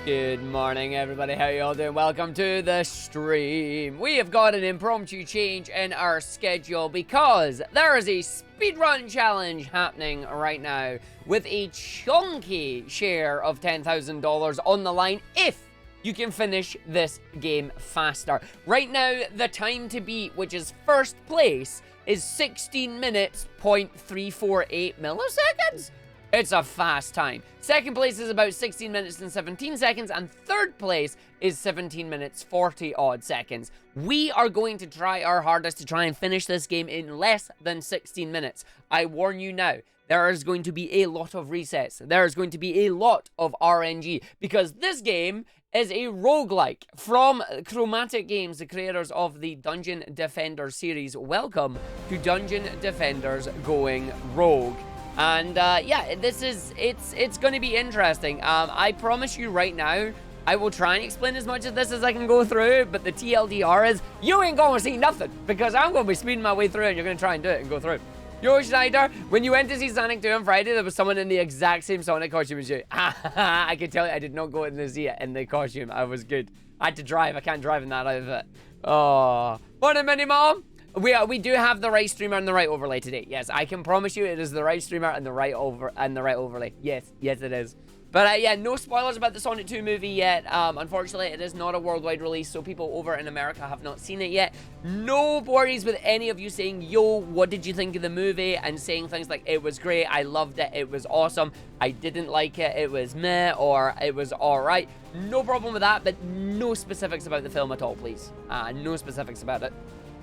Good morning, everybody. How you all doing? Welcome to the stream. We have got an impromptu change in our schedule because there is a speedrun challenge happening right now with a chunky share of $10,000 on the line if you can finish this game faster. Right now, the time to beat, which is first place, is 16 minutes, 0.348 milliseconds. It's a fast time. Second place is about 16 minutes and 17 seconds, and third place is 17 minutes, 40 odd seconds. We are going to try our hardest to try and finish this game in less than 16 minutes. I warn you now, there is going to be a lot of resets. There is going to be a lot of RNG, because this game is a roguelike from Chromatic Games, the creators of the Dungeon Defenders series. Welcome to Dungeon Defenders Going Rogue. And yeah, it's going to be interesting. I promise you right now, I will try and explain as much of this as I can go through, but the TLDR is, you ain't going to see nothing, because I'm going to be speeding my way through, and you're going to try and do it and go through. Yo, Schneider, when you went to see Sonic 2 on Friday, there was someone in the exact same Sonic costume as you. I can tell you, I did not go in to see it in the costume. I was good. I had to drive. I can't drive in that outfit. Oh. Morning, Mini Mom. We do have the right streamer and the right overlay today. Yes, I can promise you it is the right streamer and the right overlay. Yes, it is. But yeah, no spoilers about the Sonic 2 movie yet. Unfortunately, it is not a worldwide release, so people over in America have not seen it yet. No worries with any of you saying, yo, what did you think of the movie? And saying things like, it was great, I loved it, it was awesome, I didn't like it, it was meh, or it was alright. No problem with that, but no specifics about the film at all, please. No specifics about it.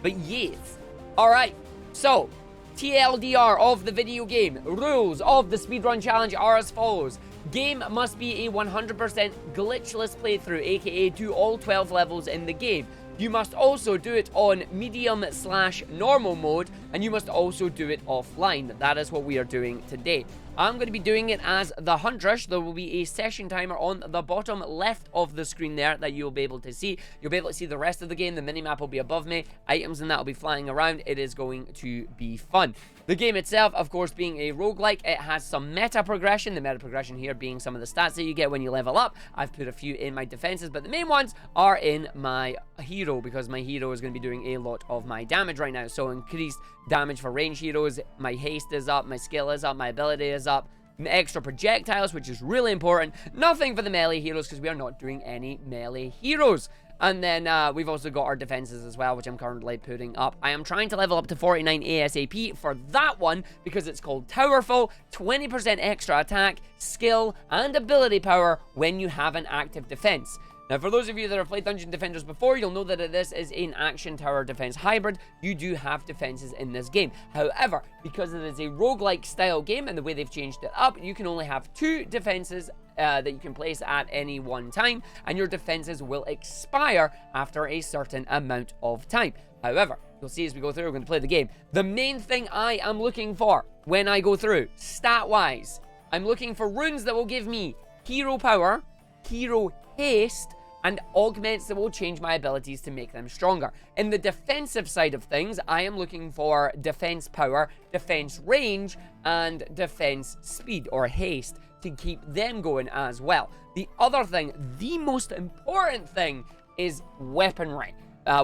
But yes. Alright, so TLDR of the video game. Rules of the speedrun challenge are as follows. Game must be a 100% glitchless playthrough, aka do all 12 levels in the game. You must also do it on medium/normal mode, and you must also do it offline. That is what we are doing today. I'm going to be doing it as the Huntress. There will be a session timer on the bottom left of the screen there that you'll be able to see. You'll be able to see the rest of the game. The minimap will be above me. Items and that will be flying around. It is going to be fun. The game itself, of course, being a roguelike, it has some meta progression. The meta progression here being some of the stats that you get when you level up. I've put a few in my defenses, but the main ones are in my hero, because my hero is going to be doing a lot of my damage right now. So increased damage for range heroes, my haste is up, my skill is up, my ability is up, extra projectiles, which is really important. Nothing for the melee heroes, because we are not doing any melee heroes. And then we've also got our defenses as well, which I'm currently putting up. I am trying to level up to 49 ASAP for that one, because it's called Towerful. 20% extra attack, skill, and ability power when you have an active defense. Now, for those of you that have played Dungeon Defenders before, you'll know that this is an action tower defense hybrid. You do have defenses in this game. However, because it is a roguelike style game and the way they've changed it up, you can only have 2 defenses that you can place at any one time, and your defenses will expire after a certain amount of time. However, you'll see as we go through, we're going to play the game. The main thing I am looking for when I go through, stat-wise, I'm looking for runes that will give me hero power, hero haste, and augments that will change my abilities to make them stronger. In the defensive side of things, I am looking for defense power, defense range, and defense speed or haste to keep them going as well. The other thing, the most important thing, is weaponry.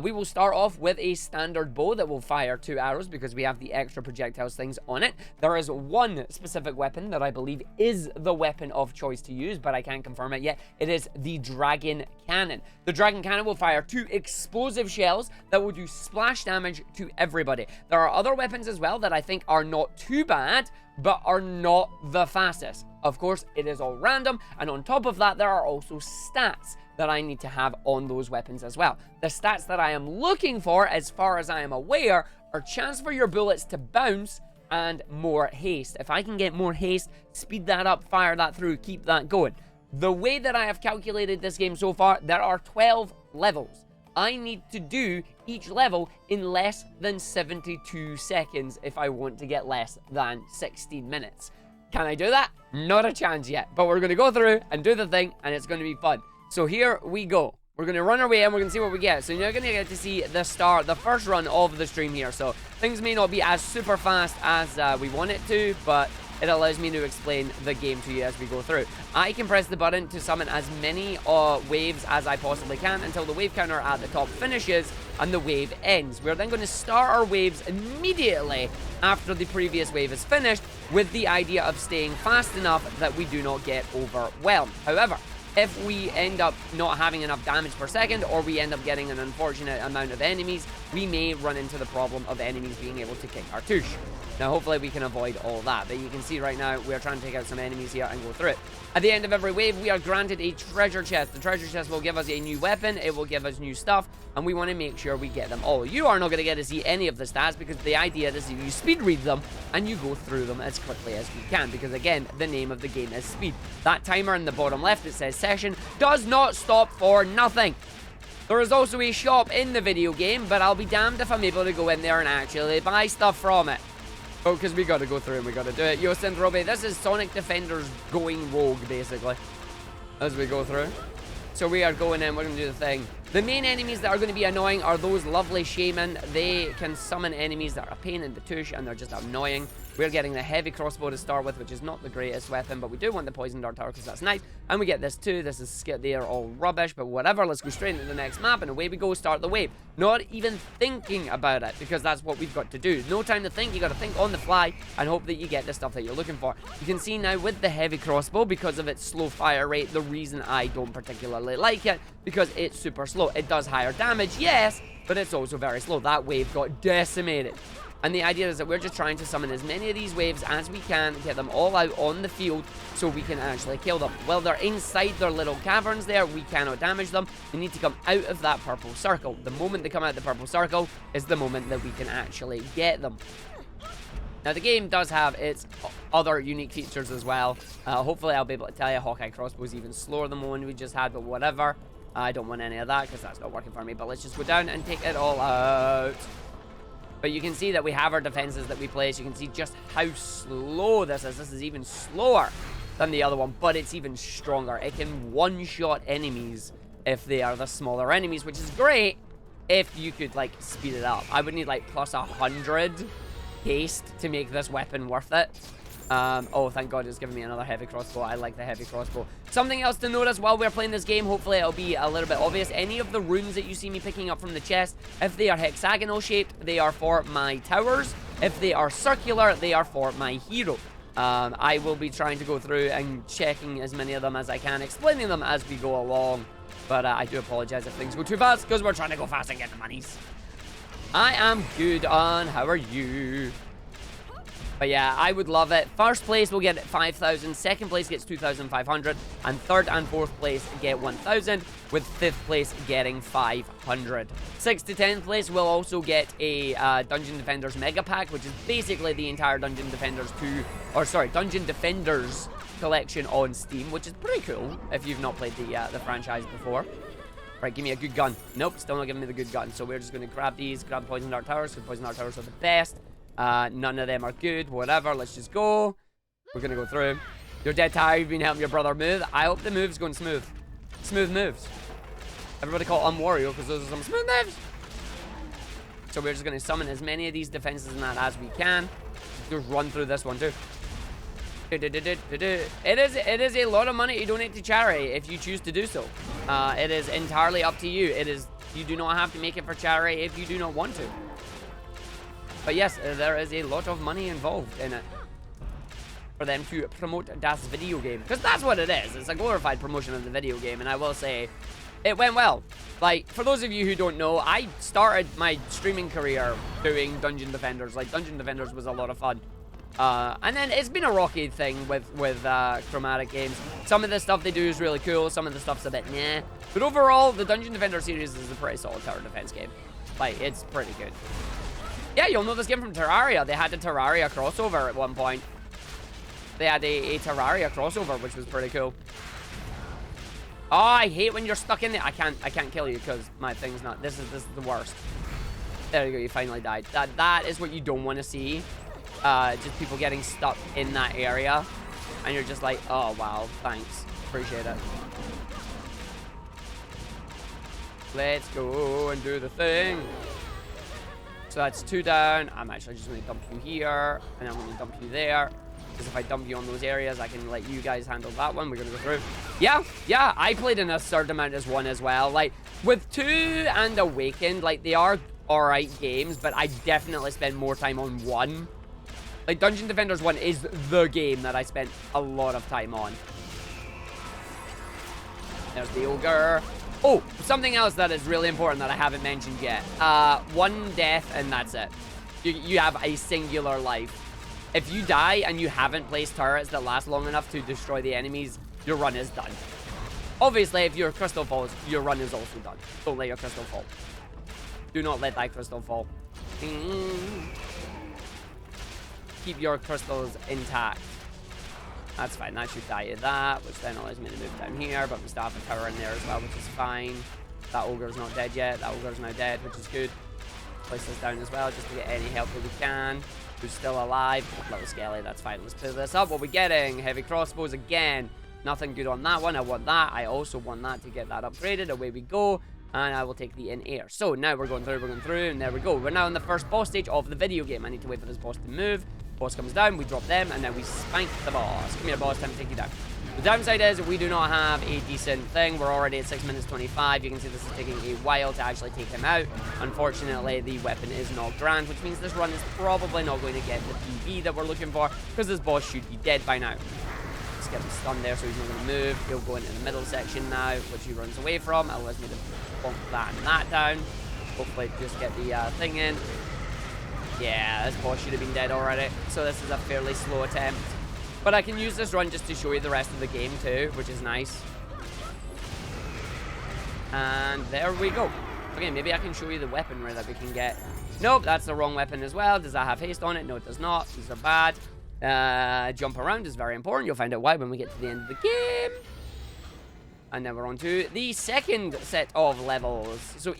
We will start off with a standard bow that will fire 2 arrows because we have the extra projectiles things on it. There is one specific weapon that I believe is the weapon of choice to use, but I can't confirm it yet. It is the Dragon Cannon. The Dragon Cannon will fire 2 explosive shells that will do splash damage to everybody. There are other weapons as well that I think are not too bad, but are not the fastest. Of course, it is all random, and on top of that, there are also stats that I need to have on those weapons as well. The stats that I am looking for, as far as I am aware, are chance for your bullets to bounce and more haste. If I can get more haste, speed that up, fire that through, keep that going. The way that I have calculated this game so far, there are 12 levels. I need to do each level in less than 72 seconds if I want to get less than 16 minutes. Can I do that? Not a chance yet, but we're going to go through and do the thing, and it's going to be fun. So here we go. We're going to run our way and we're going to see what we get. So you're going to get to see the first run of the stream here. So things may not be as super fast as we want it to, but it allows me to explain the game to you as we go through. I can press the button to summon as many waves as I possibly can until the wave counter at the top finishes and the wave ends. We're then going to start our waves immediately after the previous wave is finished, with the idea of staying fast enough that we do not get overwhelmed. However, if we end up not having enough damage per second, or we end up getting an unfortunate amount of enemies, we may run into the problem of enemies being able to kick our touche. Now, hopefully we can avoid all that, but you can see right now we are trying to take out some enemies here and go through it. At the end of every wave, we are granted a treasure chest. The treasure chest will give us a new weapon, it will give us new stuff, and we want to make sure we get them all. You are not going to get to see any of the stats, because the idea is you speed read them and you go through them as quickly as you can, because again, the name of the game is speed. That timer in the bottom left that says session does not stop for nothing. There is also a shop in the video game, but I'll be damned if I'm able to go in there and actually buy stuff from it. Oh, because we got to go through and we got to do it. Yo, Synthrobe, this is Sonic Defenders going rogue, basically, as we go through. So we are going in, we're going to do the thing. The main enemies that are going to be annoying are those lovely shaman. They can summon enemies that are a pain in the tush, and they're just annoying. We're getting the heavy crossbow to start with, which is not the greatest weapon, but we do want the poison dart tower because that's nice. And we get this too. This is they are all rubbish, but whatever. Let's go straight into the next map, and away we go. Start the wave. Not even thinking about it, because that's what we've got to do. No time to think. You got to think on the fly and hope that you get the stuff that you're looking for. You can see now with the heavy crossbow, because of its slow fire rate, the reason I don't particularly like it, because it's super slow. It does higher damage, yes, but it's also very slow. That wave got decimated. And the idea is that we're just trying to summon as many of these waves as we can, get them all out on the field so we can actually kill them. While they're inside their little caverns there, we cannot damage them. They need to come out of that purple circle. The moment they come out of the purple circle is the moment that we can actually get them. Now, the game does have its other unique features as well. Hopefully, I'll be able to tell you Hawkeye Crossbow is even slower than the one we just had, but whatever. I don't want any of that because that's not working for me. But let's just go down and take it all out. But you can see that we have our defenses that we place. You can see just how slow this is. This is even slower than the other one, but it's even stronger. It can one-shot enemies if they are the smaller enemies, which is great if you could, like, speed it up. I would need, like, plus 100 haste to make this weapon worth it. Oh, thank God it's giving me another heavy crossbow. I like the heavy crossbow. Something else to notice while we're playing this game, hopefully it'll be a little bit obvious. Any of the runes that you see me picking up from the chest, if they are hexagonal shaped, they are for my towers. If they are circular, they are for my hero. I will be trying to go through and checking as many of them as I can, explaining them as we go along. But I do apologize if things go too fast, because we're trying to go fast and get the monies. I am good on. How are you? But yeah, I would love it. First place will get 5,000, second place gets 2,500, and third and fourth place get 1,000, with fifth place getting 500. 6th to 10th place will also get a Dungeon Defenders Mega Pack, which is basically the entire Dungeon Defenders Dungeon Defenders collection on Steam, which is pretty cool if you've not played the franchise before. Right, give me a good gun. Nope, still not giving me the good gun. So we're just going to grab these, grab the Poison Dart Towers, because Poison Dart Towers are the best. None of them are good, whatever, let's just go. We're gonna go through. You're dead tired, you've been helping your brother move. I hope the move's going smooth. Smooth moves. Everybody call Wario, because those are some smooth moves. So we're just gonna summon as many of these defenses and that as we can. Just run through this one too. It is a lot of money to donate to charity if you choose to do so. It is entirely up to you. You do not have to make it for charity if you do not want to. But yes, there is a lot of money involved in it for them to promote das video game. Because that's what it is. It's a glorified promotion of the video game. And I will say, it went well. Like, for those of you who don't know, I started my streaming career doing Dungeon Defenders. Like, Dungeon Defenders was a lot of fun. And then it's been a rocky thing with Chromatic games. Some of the stuff they do is really cool. Some of the stuff's a bit nah. But overall, the Dungeon Defender series is a pretty solid tower defense game. Like, it's pretty good. Yeah, you'll know this game from Terraria. They had a Terraria crossover at one point. They had a Terraria crossover, which was pretty cool. Oh, I hate when you're stuck in there. I can't kill you because my thing's not. This is the worst. There you go. You finally died. That is what you don't want to see. Just people getting stuck in that area, and you're just like, oh wow, thanks, appreciate it. Let's go and do the thing. So that's 2 down. I'm actually just going to dump you here, and I'm going to dump you there. Because if I dump you on those areas, I can let you guys handle that one. We're gonna go through. Yeah, I played in a certain amount as 1 as well. Like, with 2 and Awakened, like, they are alright games, but I definitely spend more time on 1. Like, Dungeon Defenders 1 is the game that I spent a lot of time on. There's the Ogre. Oh, something else that is really important that I haven't mentioned yet. 1 death, and that's it. You have a singular life. If you die and you haven't placed turrets that last long enough to destroy the enemies, your run is done. Obviously, if your crystal falls, your run is also done. Don't let your crystal fall. Do not let that crystal fall. Keep your crystals intact. That's fine. That should die to that, which then allows me to move down here, but we still have a tower in there as well, which is fine. That ogre's not dead yet. That ogre's now dead, which is good. Place this down as well, just to get any help that we can. Who's still alive? Little skelly, that's fine. Let's put this up. What are we getting? Heavy crossbows again. Nothing good on that one. I want that. I also want that to get that upgraded. Away we go. And I will take the in-air. So now we're going through, and there we go. We're now in the first boss stage of the video game. I need to wait for this boss to move. Boss comes down, we drop them, and now we spank the boss. Come here, boss, time to take you down. The downside is we do not have a decent thing. We're already at 6 minutes 25. You can see this is taking a while to actually take him out. Unfortunately, the weapon is not grand, which means this run is probably not going to get the PV that we're looking for, because this boss should be dead by now. Let's get him stunned there so he's not going to move. He'll go into the middle section now, which he runs away from. Allows me to bonk that and that down. Hopefully just get the thing in. Yeah, this boss should have been dead already. So this is a fairly slow attempt. But I can use this run just to show you the rest of the game too, which is nice. And there we go. Okay, maybe I can show you the weaponry that we can get. Nope, that's the wrong weapon as well. Does that have haste on it? No, it does not. These are bad. Jump around is very important. You'll find out why when we get to the end of the game. And then we're on to the second set of levels. So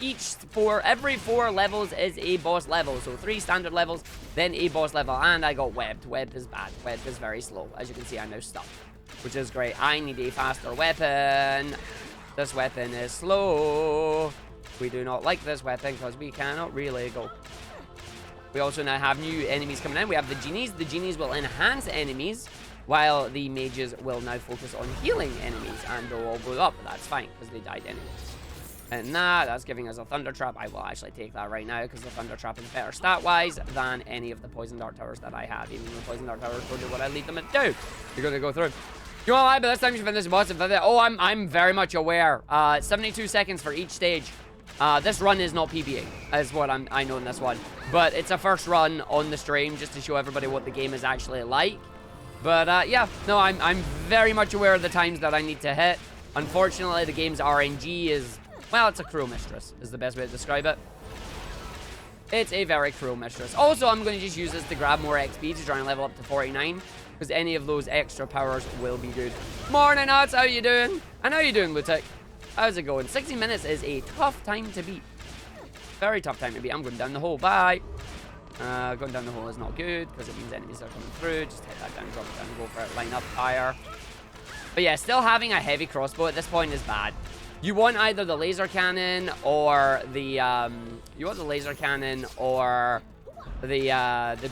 every 4 levels is a boss level. So 3 standard levels, then a boss level. And I got webbed. Webbed is bad. Webbed is very slow. As you can see, I'm now stuck, which is great. I need a faster weapon. This weapon is slow. We do not like this weapon because we cannot really go. We also now have new enemies coming in. We have the genies. The genies will enhance enemies, while the mages will now focus on healing enemies, and they'll all blow up. That's fine, because they died anyway. And that's giving us a thunder trap. I will actually take that right now, because the thunder trap is better stat-wise than any of the poison dart towers that I have. Even the poison dart towers will do what I lead them to do. You're going to go through. You won't lie, but this time you finish the boss. Oh, I'm very much aware. 72 seconds for each stage. This run is not PBA, is what I know in this one. But it's a first run on the stream, just to show everybody what the game is actually like. But, yeah, no, I'm very much aware of the times that I need to hit. Unfortunately, the game's RNG is, well, it's a cruel mistress, is the best way to describe it. It's a very cruel mistress. Also, I'm going to just use this to grab more XP to try and level up to 49, because any of those extra powers will be good. Morning, Nuts, how you doing? And how you doing, Lutek? How's it going? 60 minutes is a tough time to beat. Very tough time to beat. I'm going down the hole. Bye. Going down the hole is not good, because it means enemies are coming through. Just hit that down, drop it down, go for it, line up higher. But yeah, still having a heavy crossbow at this point is bad. You want either the laser cannon or the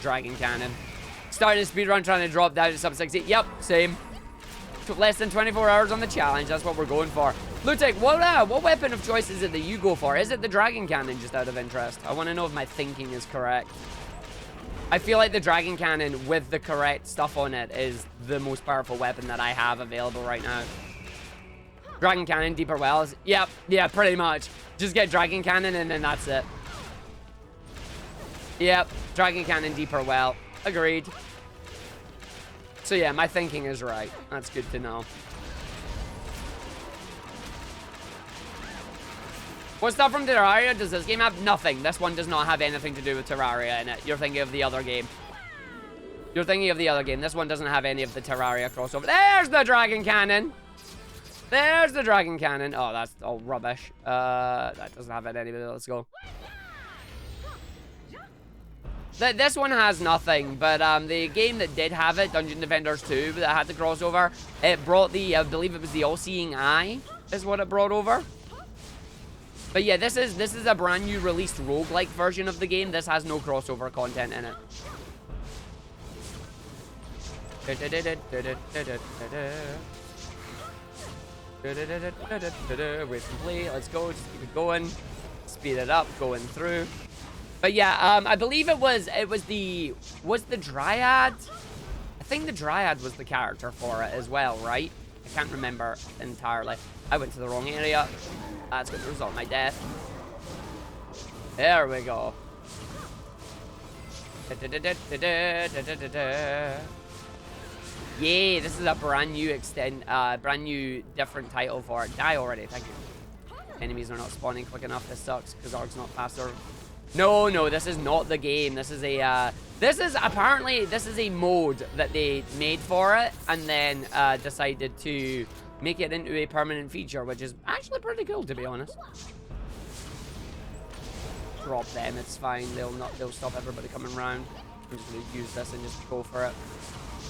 dragon cannon. Started speedrun trying to drop down to sub 60. Yep, same. Took less than 24 hours on the challenge. That's what we're going for. Lutek, what weapon of choice is it that you go for? Is it the dragon cannon, just out of interest? I want to know if my thinking is correct. I feel like the dragon cannon with the correct stuff on it is the most powerful weapon that I have available right now. Dragon cannon, deeper wells. Yep, yeah, pretty much. Just get dragon cannon and then that's it. Yep, dragon cannon, deeper well. Agreed. So yeah, my thinking is right. That's good to know. What stuff from Terraria does this game have? Nothing. This one does not have anything to do with Terraria in it. You're thinking of the other game. You're thinking of the other game. This one doesn't have any of the Terraria crossover. There's the dragon cannon. There's the dragon cannon. Oh, that's all rubbish. That doesn't have it anyway. Let's go. This one has nothing, but the game that did have it, Dungeon Defenders 2, that had the crossover, it brought the, I believe it was the All-Seeing Eye, is what it brought over. But yeah, this is a brand new released roguelike version of the game. This has no crossover content in it. Wait, complete. Let's go. Just keep it going. Speed it up. Going through. But yeah, I believe was the Dryad. I think the Dryad was the character for it as well, right? I can't remember entirely. I went to the wrong area. That's going to result in my death. There we go. Yay, this is a brand new brand new different title for it. Die already, thank you. Enemies are not spawning quick enough. This sucks because Arg's not faster. No, this is not the game. This is apparently a mode that they made for it and then decided to make it into a permanent feature, which is actually pretty cool, to be honest. Drop them, it's fine. They'll stop everybody coming around. I'm just gonna use this and just go for it.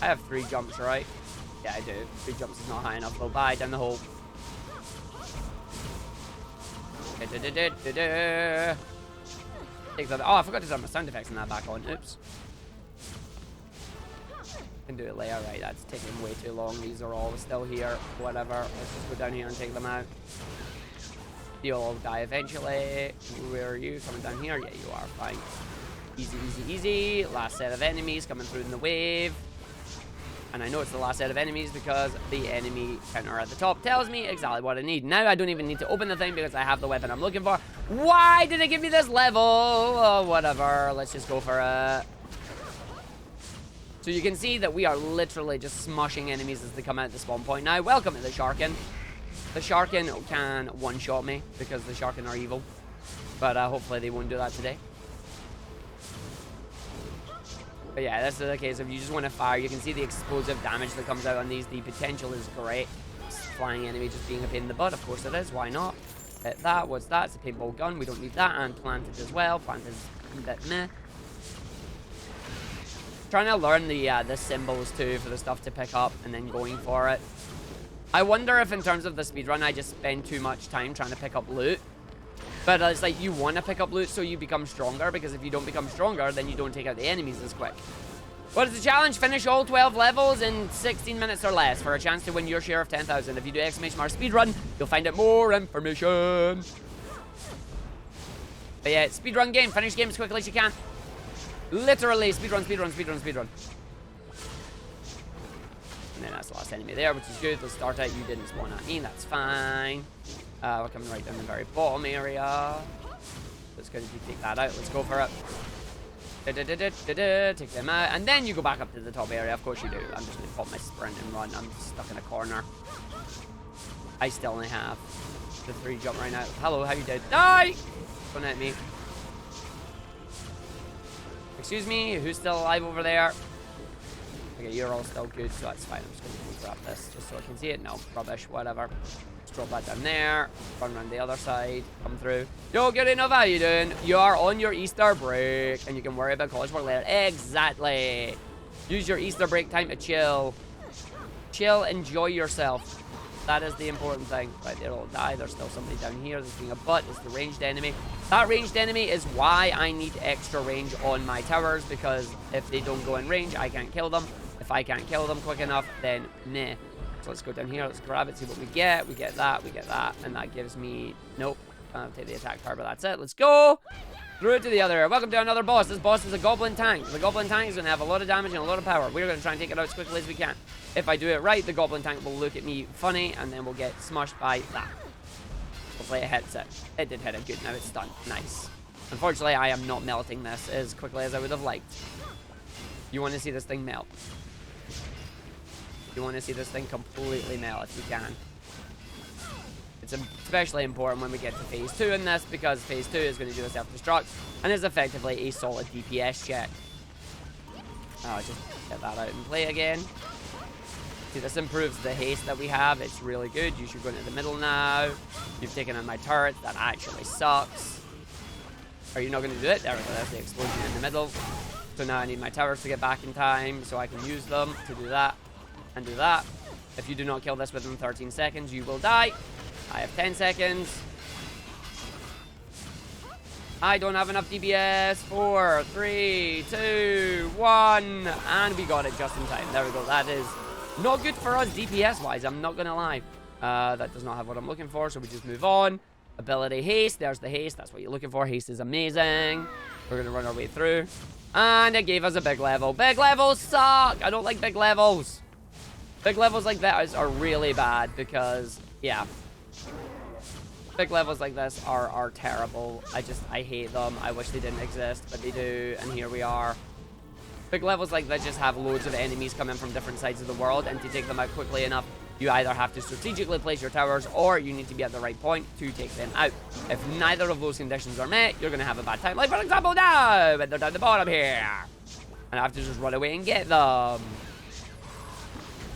I have 3 jumps, right? Yeah, I do. 3 jumps is not high enough. They'll die down the hole. Take that. Oh, I forgot to turn my sound effects and that back on. Oops. Can do it later, right? That's taking way too long. These are all still here. Whatever. Let's just go down here and take them out. You'll all die eventually. Where are you? Coming down here? Yeah, you are. Fine. Easy, easy, easy. Last set of enemies coming through in the wave. And I know it's the last set of enemies because the enemy counter at the top tells me exactly what I need. Now I don't even need to open the thing because I have the weapon I'm looking for. Why did it give me this level? Oh, whatever. Let's just go for it. So you can see that we are literally just smushing enemies as they come out the spawn point. Now, welcome to the Sharkin. The Sharkin can one-shot me because the Sharkin are evil. But hopefully they won't do that today. But yeah, this is the case. If you just want to fire, you can see the explosive damage that comes out on these. The potential is great. Flying enemy just being a pain in the butt. Of course it is. Why not? Hit that. What's that? It's a paintball gun. We don't need that. And planted as well. Planted is a bit meh. Trying to learn the symbols too for the stuff to pick up and then going for it. I wonder if in terms of the speedrun, I just spend too much time trying to pick up loot. But it's like you want to pick up loot so you become stronger, because if you don't become stronger, then you don't take out the enemies as quick. What is the challenge? Finish all 12 levels in 16 minutes or less for a chance to win your share of 10,000. If you do exclamation mark speedrun, you'll find out more information. But yeah, speedrun game. Finish game as quickly as you can. Literally, speedrun, speedrun, speedrun, speedrun. And then that's the last enemy there, which is good. Let's start out. You didn't spawn at me. That's fine. We're coming right down the very bottom area. Let's go take that out. Let's go for it. Take them out. And then you go back up to the top area. Of course you do. I'm just going to pop my sprint and run. I'm stuck in a corner. I still only have the 3 jump right now. Hello, how you doing? Die! Don't hit me. Excuse me, who's still alive over there? Okay, you're all still good, so that's fine. I'm just going to grab this just so I can see it. No, rubbish, whatever. Just drop that down there. Run around the other side. Come through. Yo, good enough. How you doing? You are on your Easter break, and you can worry about college work later. Exactly. Use your Easter break time to chill. Chill, enjoy yourself. That is the important thing. Right, they'll all die. There's still somebody down here. There's being a butt. It's the ranged enemy. That ranged enemy is why I need extra range on my towers, because if they don't go in range, I can't kill them. If I can't kill them quick enough, then nah. So let's go down here. Let's grab it, see what we get. We get that, and that gives me... Nope. I'll take the attack power, but that's it. Let's go! Through it to the other area. Welcome to another boss. This boss is a goblin tank. The goblin tank is going to have a lot of damage and a lot of power. We're going to try and take it out as quickly as we can. If I do it right, the goblin tank will look at me funny, and then we'll get smushed by that. Hopefully it hits it. It did hit it. Good. Now it's done. Nice. Unfortunately, I am not melting this as quickly as I would have liked. You want to see this thing melt. You want to see this thing completely melt if you can. It's especially important when we get to phase 2 in this, because phase 2 is going to do a self-destruct and is effectively a solid DPS check. Oh, just get that out and play again. See, this improves the haste that we have. It's really good. You should go into the middle now. You've taken out my turret. That actually sucks. Are you not going to do it? There we go. There's the explosion in the middle. So now I need my towers to get back in time so I can use them to do that and do that. If you do not kill this within 13 seconds, you will die. I have 10 seconds. I don't have enough DPS. 4, 3, 2, 1. And we got it just in time. There we go. That is not good for us DPS-wise. I'm not going to lie. That does not have what I'm looking for, so we just move on. Ability haste. There's the haste. That's what you're looking for. Haste is amazing. We're going to run our way through. And it gave us a big level. Big levels suck. I don't like big levels. Big levels like that are really bad because, yeah. Big levels like this are terrible. I hate them. I wish they didn't exist, but they do. And here we are. Big levels like that just have loads of enemies coming from different sides of the world. And to take them out quickly enough, you either have to strategically place your towers or you need to be at the right point to take them out. If neither of those conditions are met, you're going to have a bad time. Like, for example, now, when they're down the bottom here. And I have to just run away and get them.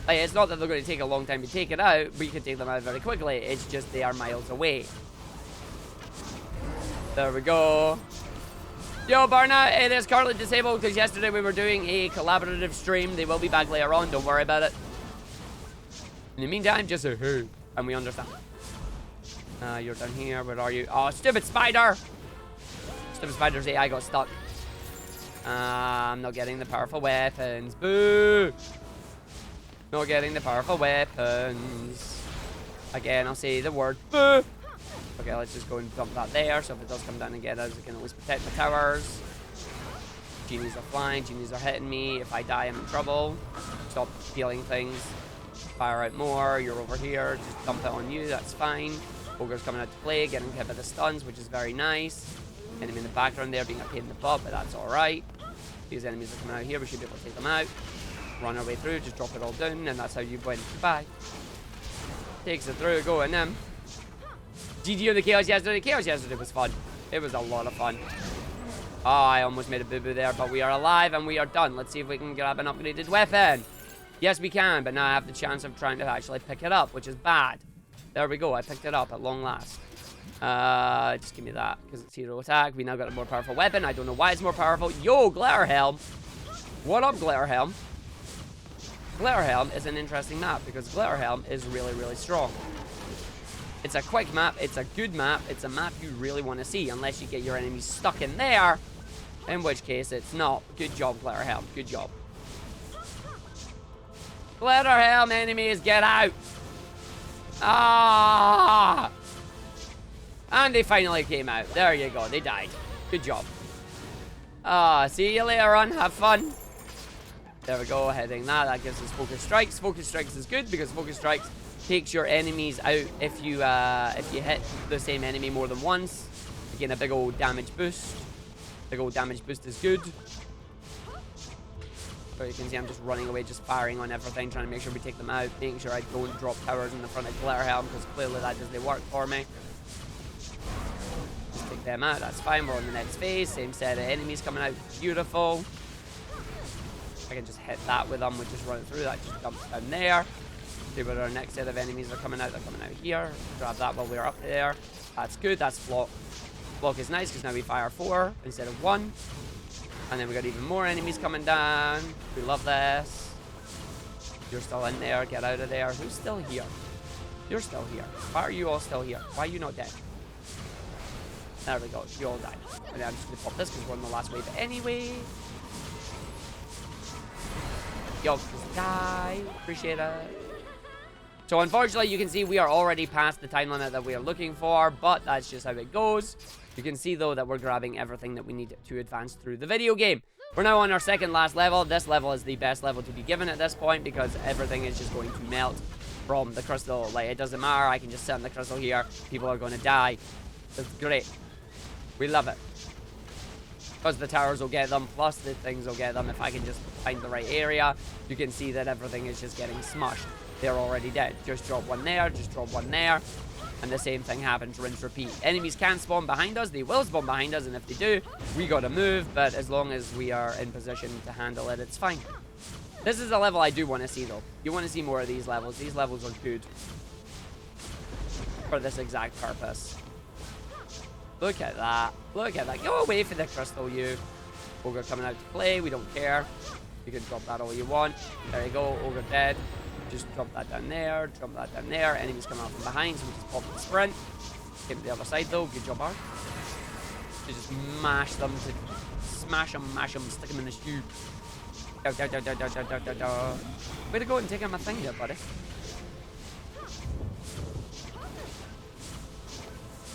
Like, it's not that they're going to take a long time to take it out, but you can take them out very quickly. It's just they are miles away. There we go. Yo, Barna, it is currently disabled because yesterday we were doing a collaborative stream. They will be back later on. Don't worry about it. In the meantime, just a hey, and we understand. You're down here. Where are you? Oh, stupid spider! Stupid spider's AI got stuck. I'm not getting the powerful weapons. Boo! Not getting the powerful weapons. Again, I'll say the word boo. Okay, let's just go and dump that there. So if it does come down and get us, it can at least protect the towers. Genies are flying. Genies are hitting me. If I die, I'm in trouble. Stop healing things. Fire out more. You're over here. Just dump it on you. That's fine. Ogre's coming out to play. Getting hit by the stuns, which is very nice. Enemy in the background there being a pain in the butt, but that's alright. These enemies are coming out here. We should be able to take them out. Run our way through. Just drop it all down. And that's how you win. Goodbye. Takes it through. Go in them. GG on the chaos yesterday. Chaos yesterday was fun. It was a lot of fun. Oh, I almost made a boo-boo there, but we are alive and we are done. Let's see if we can grab an upgraded weapon. Yes, we can, but now I have the chance of trying to actually pick it up, which is bad. There we go. I picked it up at long last. Just give me that, because it's hero attack. We now got a more powerful weapon. I don't know why it's more powerful. Yo, Glare Helm. What up, Glare Helm? Glare Helm is an interesting map, because Glare Helm is really, really strong. It's a quick map. It's a good map. It's a map you really want to see, unless you get your enemies stuck in there, in which case it's not. Good job, Glare Helm. Good job. Glare Helm enemies, get out! Ah! And they finally came out. There you go. They died. Good job. See you later on. Have fun. There we go. Hitting that. That gives us focus strikes. Focus strikes is good because focus strikes takes your enemies out if you hit the same enemy more than once. Again, a big old damage boost. Big old damage boost is good. So you can see I'm just running away, just firing on everything, trying to make sure we take them out, making sure I don't drop towers in the front of Glare Helm, because clearly that doesn't work for me. Just take them out, that's fine. We're on the next phase. Same set of enemies coming out. Beautiful. I can just hit that with them. We just run it through. That just dumps down there. See where our next set of enemies are coming out. They're coming out here. Grab that while we're up there. That's good. That's block. Block is nice because now we fire 4 instead of 1. And then we got even more enemies coming down. We love this. You're still in there. Get out of there. Who's still here? You're still here. Why are you all still here? Why are you not dead? There we go. You all died. And I'm just going to pop this because we're on the last wave anyway. Yo, just die. Appreciate it. So unfortunately, you can see we are already past the time limit that we are looking for, but that's just how it goes. You can see, though, that we're grabbing everything that we need to advance through the video game. We're now on our second last level. This level is the best level to be given at this point because everything is just going to melt from the crystal. Like, it doesn't matter. I can just sit on the crystal here. People are going to die. It's great. We love it. Because the towers will get them, plus the things will get them. If I can just find the right area, you can see that everything is just getting smushed. They're already dead. Just drop one there, just drop one there. And the same thing happens, rinse, repeat. Enemies can spawn behind us. They will spawn behind us, and if they do, we gotta move. But as long as we are in position to handle it, it's fine. This is a level I do want to see, though. You want to see more of these levels. These levels are good for this exact purpose. Look at that. Look at that. Go away for the crystal, you. Ogre coming out to play. We don't care. You can drop that all you want. There you go. Ogre dead. Just drop that down there. Drop that down there. Enemies coming out from behind, so we just pop the sprint. Get to the other side, though. Good job, Arg. to just mash them, to smash them, mash them, stick them in the stew. Way to go and take out my thing there, buddy.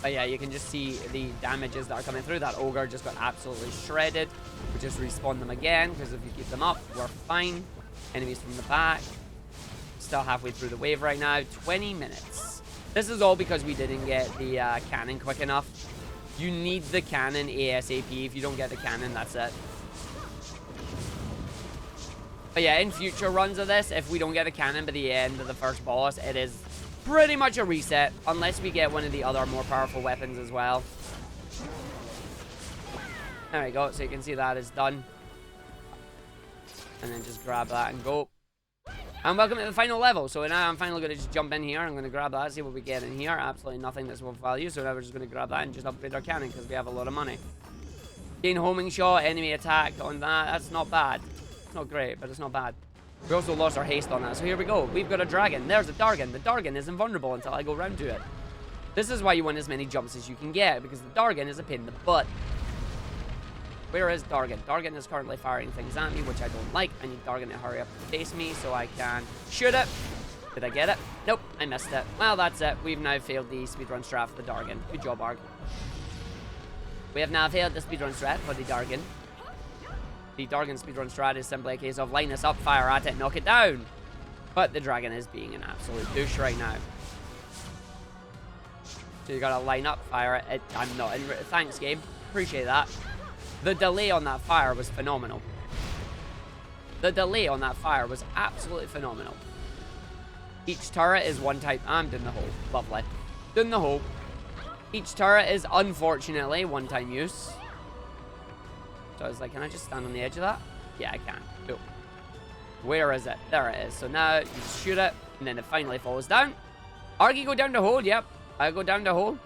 But yeah, you can just see the damages that are coming through. That ogre just got absolutely shredded. We just respawn them again, because if you keep them up, we're fine. Enemies from the back. Still halfway through the wave right now. 20 minutes. This is all because we didn't get the cannon quick enough. You need the cannon ASAP. If you don't get the cannon, that's it. But yeah, in future runs of this, if we don't get a cannon by the end of the first boss, it is pretty much a reset. Unless we get one of the other more powerful weapons as well. There we go. So you can see that is done. And then just grab that and go. And welcome to the final level. So now I'm finally going to just jump in here. I'm going to grab that, see what we get in here. Absolutely nothing that's worth value. So now we're just going to grab that and just upgrade our cannon because we have a lot of money. Gain homing shot, enemy attack on that. That's not bad. Not great, but it's not bad. We also lost our haste on that, so here we go. We've got a dragon. There's a Dargon. The Dargon is invulnerable until I go round to it. This is why you want as many jumps as you can get, because the Dargon is a pain in the butt. Where is Dargon? Dargon is currently firing things at me, which I don't like. I need Dargon to hurry up and face me so I can shoot it. Did I get it? Nope, I missed it. Well, that's it. We've now failed the speedrun strat for the Dargon. Good job, Arg. We have now failed the speedrun strat for the Dargon. The Dargon speedrun strat is simply a case of line us up, fire at it, knock it down. But the dragon is being an absolute douche right now. So you gotta line up, fire it. I'm not in. Thanks, game. Appreciate that. The delay on that fire was phenomenal. The delay on that fire was absolutely phenomenal. Each turret is one type. I'm doing the hole. Lovely. Doing the hole. Each turret is unfortunately one-time use. So I was like, can I just stand on the edge of that? Yeah, I can. Cool. Where is it? There it is. So now you just shoot it, and then it finally falls down. Argy go down the hole. Yep. I go down the hole.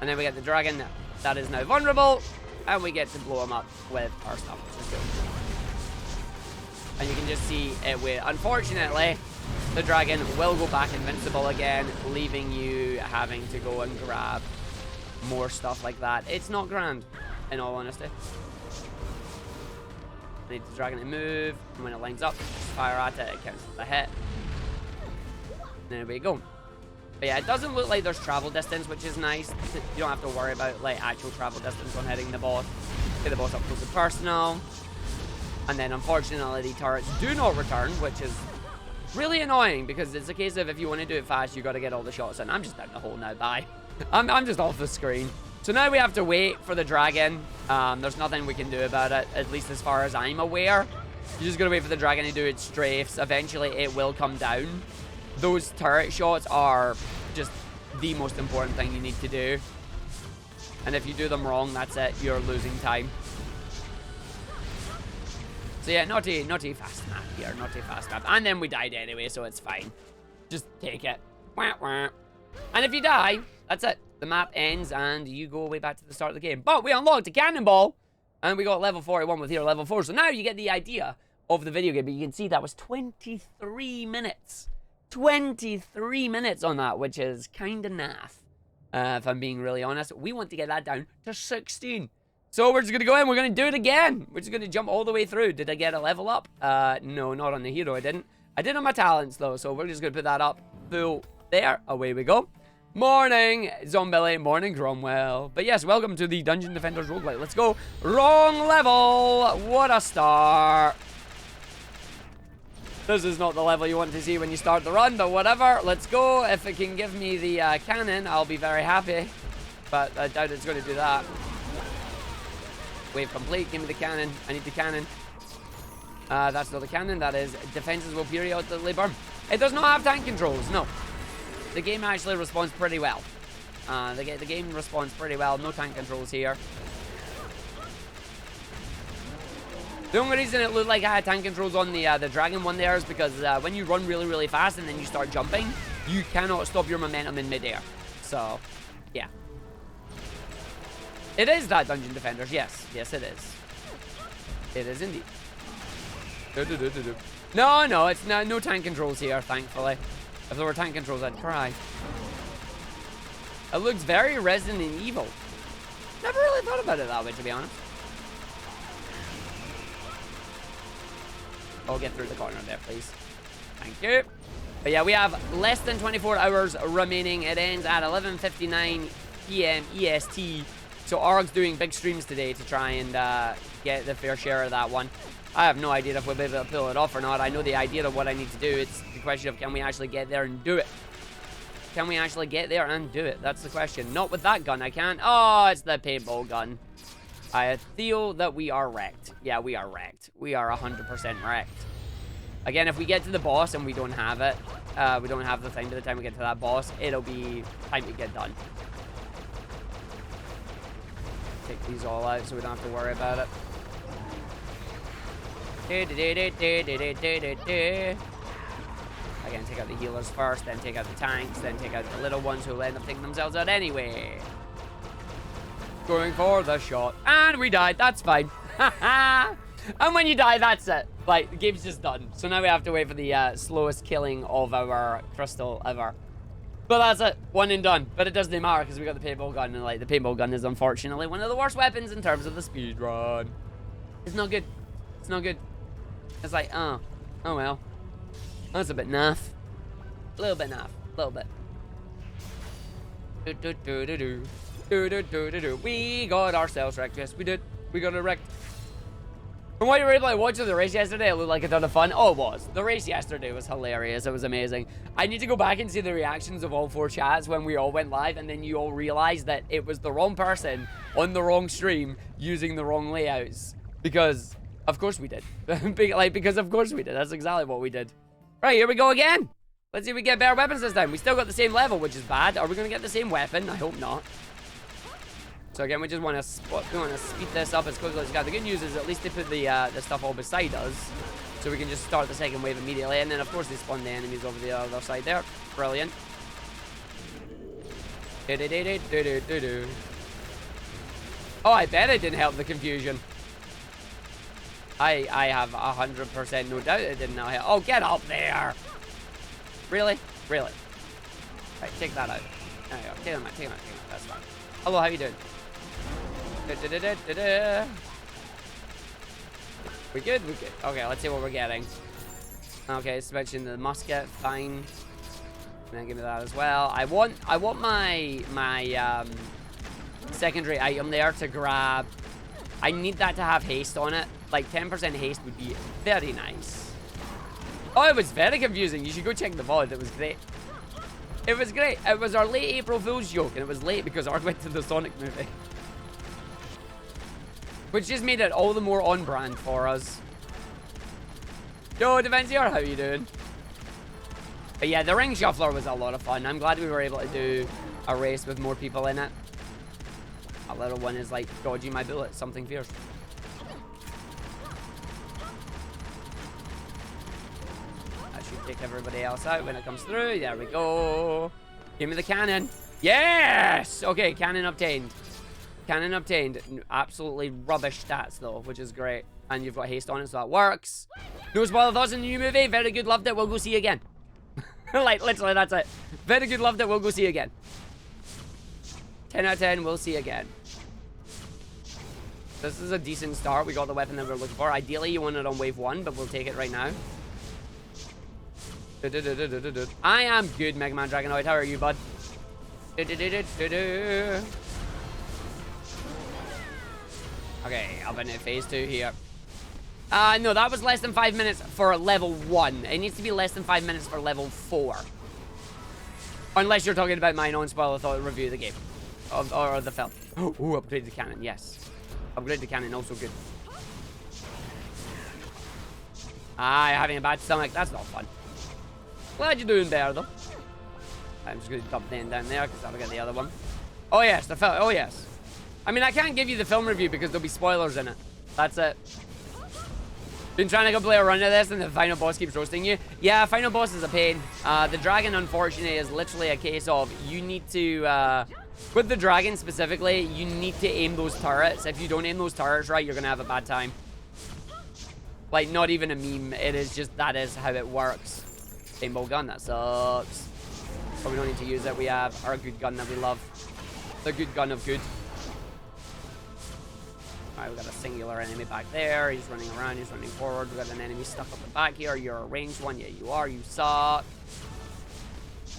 And then we get the dragon that is now vulnerable. And we get to blow him up with our stuff. Which is cool. And you can just see it with, unfortunately, the dragon will go back invincible again, leaving you having to go and grab more stuff like that. It's not grand, in all honesty. I need the dragon to move, and when it lines up, just fire at it, it counts as a hit. And there we go. But yeah, it doesn't look like there's travel distance, which is nice. You don't have to worry about like actual travel distance on hitting the boss. Get the boss up close and personal. And then unfortunately the turrets do not return, which is really annoying because it's a case of if you want to do it fast, you got to get all the shots in. I'm just down the hole now, bye. I'm just off the screen. So now we have to wait for the dragon. There's nothing we can do about it, at least as far as I'm aware. You're just going to wait for the dragon to do its strafes. Eventually, it will come down. Those turret shots are just the most important thing you need to do. And if you do them wrong, that's it. You're losing time. So yeah, not a fast map here. Not a fast map. And then we died anyway, so it's fine. Just take it. Wah, wah. And if you die, that's it. The map ends and you go way back to the start of the game. But we unlocked a cannonball. And we got level 41 with here level 4. So now you get the idea of the video game. But you can see that was 23 minutes. 23 minutes on that, which is kind of naff. If I'm being really honest. We want to get that down to 16. So we're just going to go in. We're going to do it again. We're just going to jump all the way through. Did I get a level up? No, not on the hero. I didn't. I did on my talents, though. So we're just going to put that up full there. Away we go. Morning, Zombilly. Morning, Cromwell. But yes, welcome to the Dungeon Defenders roguelike. Let's go. Wrong level. What a start. This is not the level you want to see when you start the run, but whatever. Let's go. If it can give me the cannon, I'll be very happy. But I doubt it's going to do that. Wave complete. Give me the cannon. I need the cannon. That's not the cannon. That is defenses will periodically burn. It does not have tank controls. No. The game actually responds pretty well. The game responds pretty well. No tank controls here. The only reason it looked like I had tank controls on the dragon one there is because when you run really, really fast and then you start jumping, you cannot stop your momentum in midair. So, yeah. It is that Dungeon Defenders, yes. Yes, it is. It is indeed. No, it's no tank controls here, thankfully. If there were tank controls, I'd cry. It looks very Resident Evil. Never really thought about it that way, to be honest. Oh, get through the corner there, please. Thank you. But yeah, we have less than 24 hours remaining. It ends at 11:59 p.m. EST. So Arg's doing big streams today to try and get the fair share of that one. I have no idea if we'll be able to pull it off or not. I know the idea of what I need to do. It's the question of, can we actually get there and do it? Can we actually get there and do it? That's the question. Not with that gun, I can't. Oh, it's the paintball gun. I feel that we are wrecked. Yeah, we are wrecked. We are 100% wrecked. Again, if we get to the boss and we don't have it, we don't have the thing by the time we get to that boss, it'll be time to get done. Take these all out so we don't have to worry about it. Again, take out the healers first, then take out the tanks, then take out the little ones who will end up taking themselves out anyway. Going for the shot. And we died. That's fine. And when you die, that's it. Like, the game's just done. So now we have to wait for the slowest killing of our crystal ever. But that's it. One and done. But it doesn't matter because we got the paintball gun. And, like, the paintball gun is unfortunately one of the worst weapons in terms of the speed run. It's not good. It's not good. It's like, oh well. That's a bit naff. A little bit naff. A little bit. We got ourselves wrecked. Yes, we did. We got it wrecked. From what you were able to watch of the race yesterday, it looked like a ton of fun. Oh, it was. The race yesterday was hilarious. It was amazing. I need to go back and see the reactions of all 4 chats when we all went live, and then you all realized that it was the wrong person on the wrong stream using the wrong layouts. Because, of course we did. Because of course we did. That's exactly what we did. Right, here we go again. Let's see if we get better weapons this time. We still got the same level, which is bad. Are we going to get the same weapon? I hope not. So again, we just want to speed this up as quickly as we can. The good news is at least they put the stuff all beside us, so we can just start the second wave immediately. And then of course they spawn the enemies over the other side there. Brilliant. Oh, I bet it didn't help the confusion. I have 100% no doubt it didn't help. Oh, get up there! Really? Really? Right, take that out. There you go. Take them out. Take them out. Take them out. That's fine. Hello, how you doing? We good? We good. Okay, let's see what we're getting. Okay, switching the musket. Fine. And then give me that as well. I want my secondary item there to grab. I need that to have haste on it. Like 10% haste would be very nice. Oh, it was very confusing. You should go check the VOD. It was great. It was great. It was our late April Fool's joke, and it was late because Arg went to the Sonic movie. Which just made it all the more on brand for us. Yo, Defensier, how you doing? But yeah, the ring shuffler was a lot of fun. I'm glad we were able to do a race with more people in it. A little one is like dodging my bullet, something fierce. That should take everybody else out when it comes through. There we go. Give me the cannon. Yes! Okay, cannon obtained. Cannon obtained. Absolutely rubbish stats though, which is great. And you've got haste on it, so that works. No spoiler thoughts in the new movie. Very good, loved it. We'll go see again. Like, literally, that's it. Very good, loved it. We'll go see again. 10 out of 10, we'll see again. This is a decent start. We got the weapon that we're looking for. Ideally, you want it on wave 1, but we'll take it right now. I am good, Mega Man Dragonoid. How are you, bud? Okay, up into phase 2 here. No, that was less than 5 minutes for level 1. It needs to be less than 5 minutes for level 4. Unless you're talking about my non-spoiler thought review of the game. Or the film. Oh, upgrade the cannon, yes. Upgrade the cannon, also good. Ah, you're having a bad stomach. That's not fun. Glad you're doing better, though. I'm just going to dump them down there, because I'll get the other one. Oh, yes, the film. Oh, yes. I mean, I can't give you the film review, because there'll be spoilers in it. That's it. Been trying to go play a run of this, and the final boss keeps roasting you. Yeah, final boss is a pain. The dragon, unfortunately, is literally a case of you need to... with the dragon specifically, you need to aim those turrets. If you don't aim those turrets right, you're going to have a bad time. Like, not even a meme. It is just, that is how it works. Paintball gun, that sucks. But we don't need to use it. We have our good gun that we love. The good gun of good. Alright, we got a singular enemy back there. He's running around. He's running forward. We got an enemy stuck up the back here. You're a ranged one. Yeah, you are. You suck.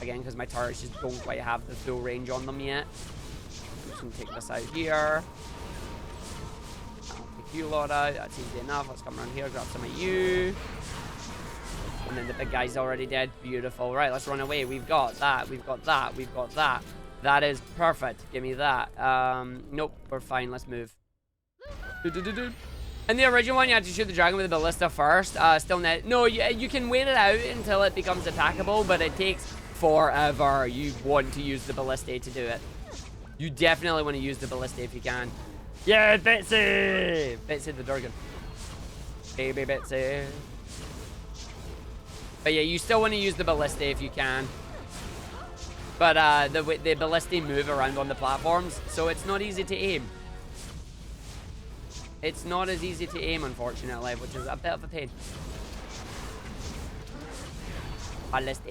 Again, because my turrets just don't quite have the full range on them yet. I'm just going to take this out here. I'll take you lot out. That's easy enough. Let's come around here. Grab some of you. And then the big guy's already dead. Beautiful. Right, let's run away. We've got that. We've got that. We've got that. That is perfect. Give me that. Nope. We're fine. Let's move. In the original one, you had to shoot the dragon with the ballista first. Still net. No, you can wait it out until it becomes attackable, but it takes forever. You want to use the ballista to do it. You definitely want to use the ballista if you can. Yeah, Bitsy! Bitsy the dragon. Baby Bitsy. But yeah, you still want to use the ballista if you can. But the ballista move around on the platforms, so it's not easy to aim. It's not as easy to aim, unfortunately, which is a bit of a pain. Ballista.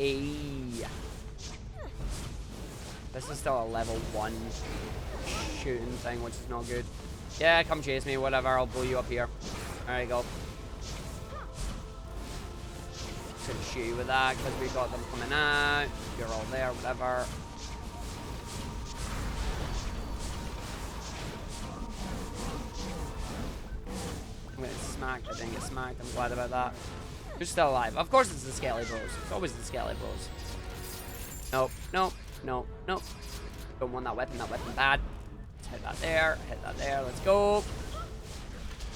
This is still a level 1 shooting thing, which is not good. Yeah, come chase me, whatever. I'll blow you up here. There you go. Just gonna shoot you with that because we got them coming out. You're all there, whatever. I'm getting smacked. I didn't get smacked. I'm glad about that. Who's still alive? Of course it's the Skelly Bros. It's always the Skelly Bros. Nope, nope, nope, nope. Don't want that weapon. That weapon bad. Let's hit that there. Hit that there. Let's go.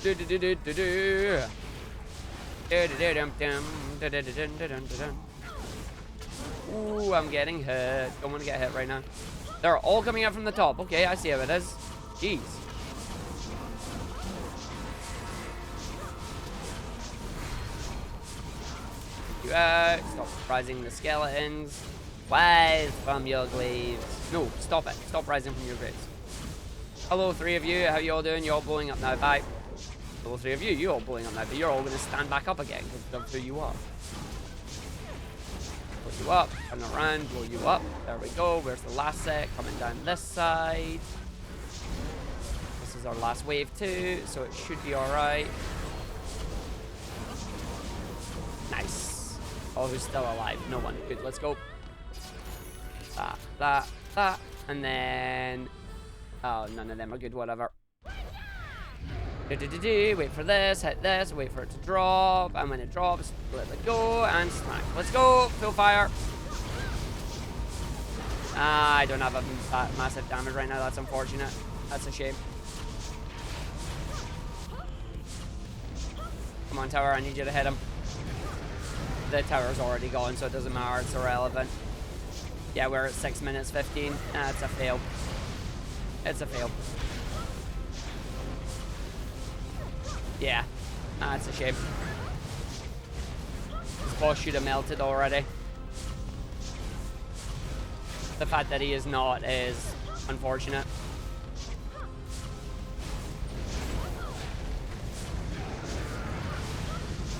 Do do do do do do. Ooh, I'm getting hit. Don't want to get hit right now. They're all coming out from the top. Okay, I see how it is. Jeez. You out. Stop rising the skeletons. Rise from your graves. No, stop it. Stop rising from your graves. Hello, 3 of you. How you all doing? You all blowing up now. Bye. Hello, 3 of you. You all blowing up now, but you're all going to stand back up again because that's who you are. Blow you up. Turn around. Blow you up. There we go. Where's the last set? Coming down this side. This is our last wave too, so it should be alright. Nice. Oh, who's still alive? No one. Good, let's go. That. And then... Oh, none of them are good, whatever. Wait for this, hit this, wait for it to drop. And when it drops, let it go, and smack. Let's go, full fire. I don't have a massive damage right now, that's unfortunate. That's a shame. Come on, tower, I need you to hit him. The tower's already gone, so it doesn't matter, it's irrelevant. Yeah, we're at 6 minutes 15. It's a fail. It's a fail. Yeah, that's a shame. His boss should have melted already. The fact that he is not is unfortunate.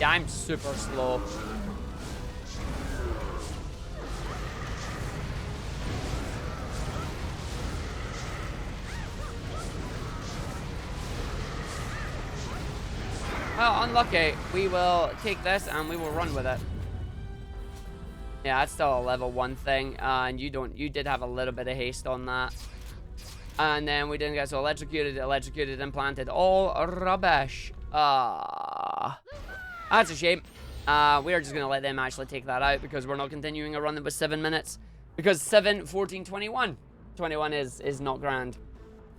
Yeah, I'm super slow. Oh, unlucky. We will take this and we will run with it. Yeah, that's still a level 1 thing. And you did have a little bit of haste on that. And then we didn't get so electrocuted, implanted. All rubbish. That's a shame. We are just going to let them actually take that out because we're not continuing a run that was 7 minutes. Because 7, 14, 21. 21 is not grand. So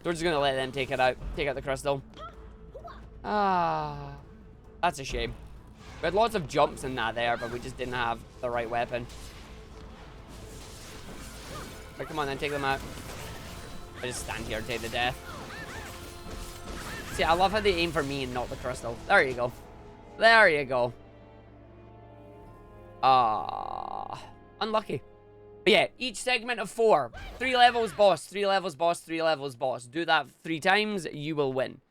we're just going to let them take it out. Take out the crystal. That's a shame. We had lots of jumps in that there, but we just didn't have the right weapon. But come on then, take them out. I just stand here and take the death. See, I love how they aim for me and not the crystal. There you go. There you go. Unlucky. But yeah, each segment of 4. 3 levels boss, 3 levels boss, 3 levels boss. Do that 3 times, you will win.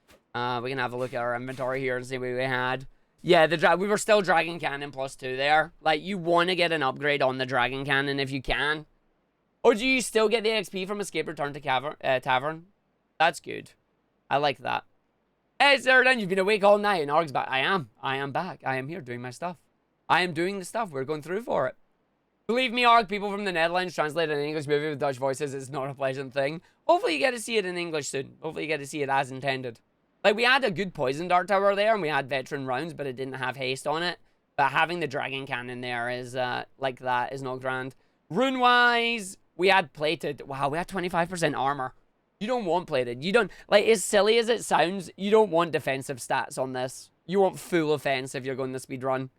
We can have a look at our inventory here and see what we had. Yeah, we were still Dragon Cannon +2 there. Like, you want to get an upgrade on the Dragon Cannon if you can. Or do you still get the XP from Escape Return to Tavern? That's good. I like that. Hey, Sarah, you've been awake all night and Arg's back. I am back. I am here doing my stuff. I am doing the stuff. We're going through for it. Believe me, Arg, people from the Netherlands translated an English movie with Dutch voices is not a pleasant thing. Hopefully you get to see it in English soon. Hopefully you get to see it as intended. Like, we had a good poison dart tower there, and we had veteran rounds, but it didn't have haste on it. But having the dragon cannon there is, like that, is not grand. Rune-wise, we had plated. Wow, we had 25% armor. You don't want plated. You don't, like, as silly as it sounds, you don't want defensive stats on this. You want full offense if you're going the speedrun.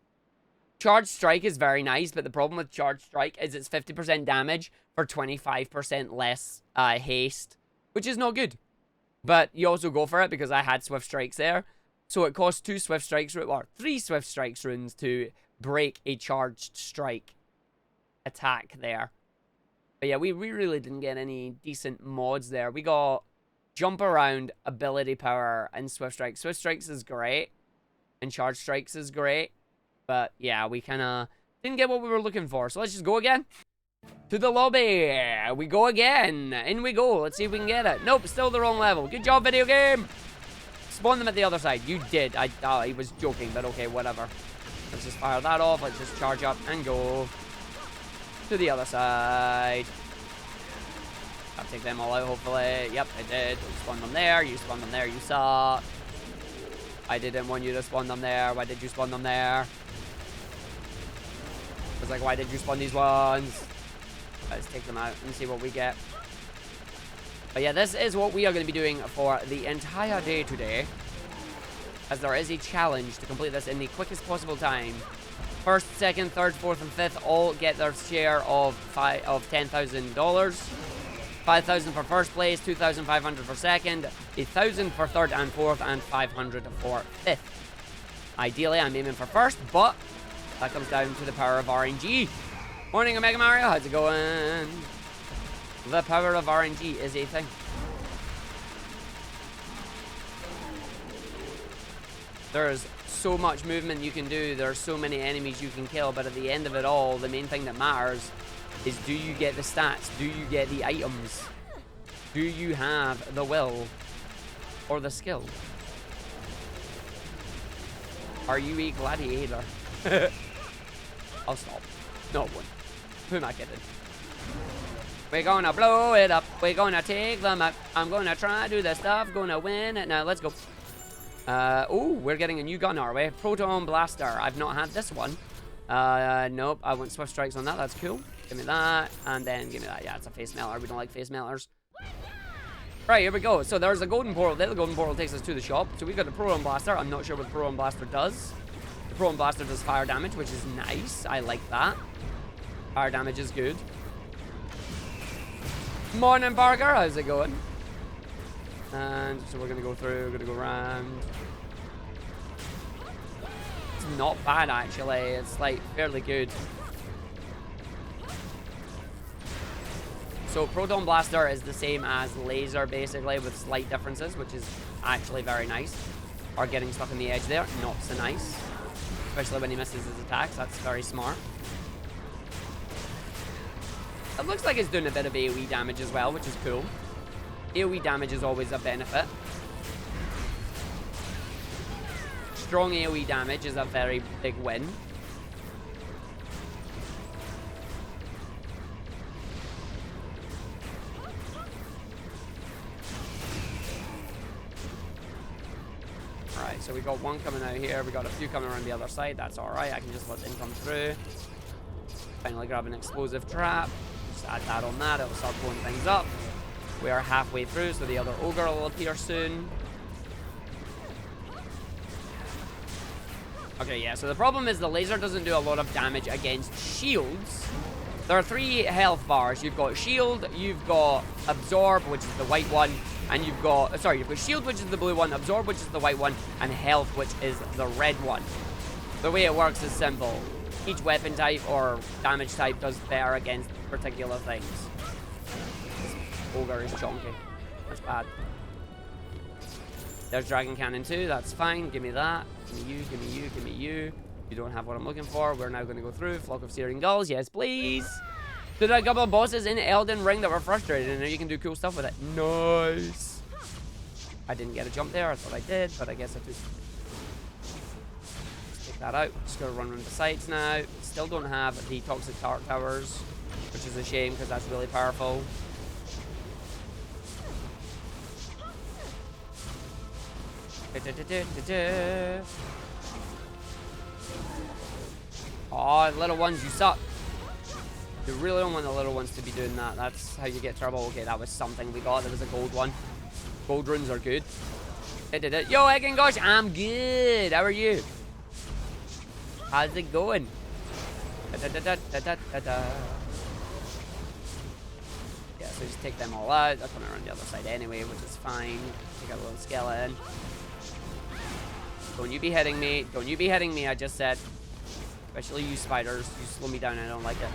Charged strike is very nice, but the problem with charged strike is it's 50% damage for 25% less haste, which is not good. But you also go for it because I had swift strikes there. So it costs 2 swift strikes, or 3 swift strikes runes to break a charged strike attack there. But yeah, we really didn't get any decent mods there. We got jump around, ability power, and swift strikes. Swift strikes is great, and charge strikes is great. But yeah, we kind of didn't get what we were looking for. So let's just go again. To the lobby. We go again. In we go. Let's see if we can get it. Nope, still the wrong level. Good job, video game. Spawn them at the other side. You did. I was joking, but okay, whatever. Let's just fire that off. Let's just charge up and go to the other side. I'll take them all out, hopefully. Yep, I did. You spawn them there. You spawn them there. You suck. I didn't want you to spawn them there. Why did you spawn them there? I was like, why did you spawn these ones? Let's take them out and see what we get. But yeah, this is what we are going to be doing for the entire day today, as there is a challenge to complete this in the quickest possible time. First, second, third, fourth, and fifth all get their share of $10,000. 5,000 for first place, 2,500 for second, 1,000 for third and fourth, and 500 for fifth. Ideally, I'm aiming for first, but that comes down to the power of RNG. Morning, Omega Mario. How's it going? The power of RNG is a thing. There's so much movement you can do. There's so many enemies you can kill. But at the end of it all, the main thing that matters is, do you get the stats? Do you get the items? Do you have the will or the skill? Are you a gladiator? I'll stop. No one. Who am I kidding? We're gonna blow it up. We're gonna take them out. I'm gonna try to do the stuff. Gonna win it. Now, let's go. Oh, we're getting a new gun, are we? Proton Blaster. I've not had this one. Nope. I want swift strikes on that. That's cool. Give me that. And then give me that. Yeah, it's a face melter. We don't like face melters. Right, here we go. So there's a golden portal there. The golden portal takes us to the shop. So we got the Proton Blaster. I'm not sure what the Proton Blaster does. The Proton Blaster does fire damage, which is nice. I like that. Fire damage is good. Morning, Barker. How's it going? And so we're going to go through. We're going to go around. It's not bad, actually. It's, like, fairly good. So Proton Blaster is the same as Laser, basically, with slight differences, which is actually very nice. Or getting stuck in the edge there, not so nice. Especially when he misses his attacks, that's very smart. It looks like it's doing a bit of AoE damage as well, which is cool. AoE damage is always a benefit. Strong AoE damage is a very big win. Alright, so we got one coming out here. We got a few coming around the other side. That's alright. I can just let them come through. Finally grab an explosive trap. Just add that on that. It'll start blowing things up. We are halfway through, so the other ogre will appear soon. Okay, yeah, so the problem is the laser doesn't do a lot of damage against shields. There are 3 health bars. You've got shield, you've got absorb, which is the white one, and you've got, sorry, you've got shield, which is the blue one, absorb, which is the white one, and health, which is the red one. The way it works is simple. Each weapon type or damage type does better against particular things. Ogre is chonky. That's bad. There's Dragon Cannon too. That's fine. Give me that. Give me you, give me you, give me you. You don't have what I'm looking for. We're now going to go through. Flock of Searing Gulls. Yes, please. Did a couple of bosses in Elden Ring that were frustrated, and now you can do cool stuff with it. Nice. I didn't get a jump there. I thought I did, but I guess I did. Let's take that out. Just gotta run around the sides now. Still don't have the toxic dark towers, which is a shame because that's really powerful. Oh, little ones, you suck. You really don't want the little ones to be doing that. That's how you get trouble. Okay, that was something we got. There was a gold one. Gold runes are good. Yo, Egg and Gosh, I'm good. How are you? How's it going? Yeah, so just take them all out. They're coming around the other side anyway, which is fine. Take out a little skeleton. Don't you be hitting me. Don't you be hitting me, I just said. Especially you spiders. You slow me down, I don't like it.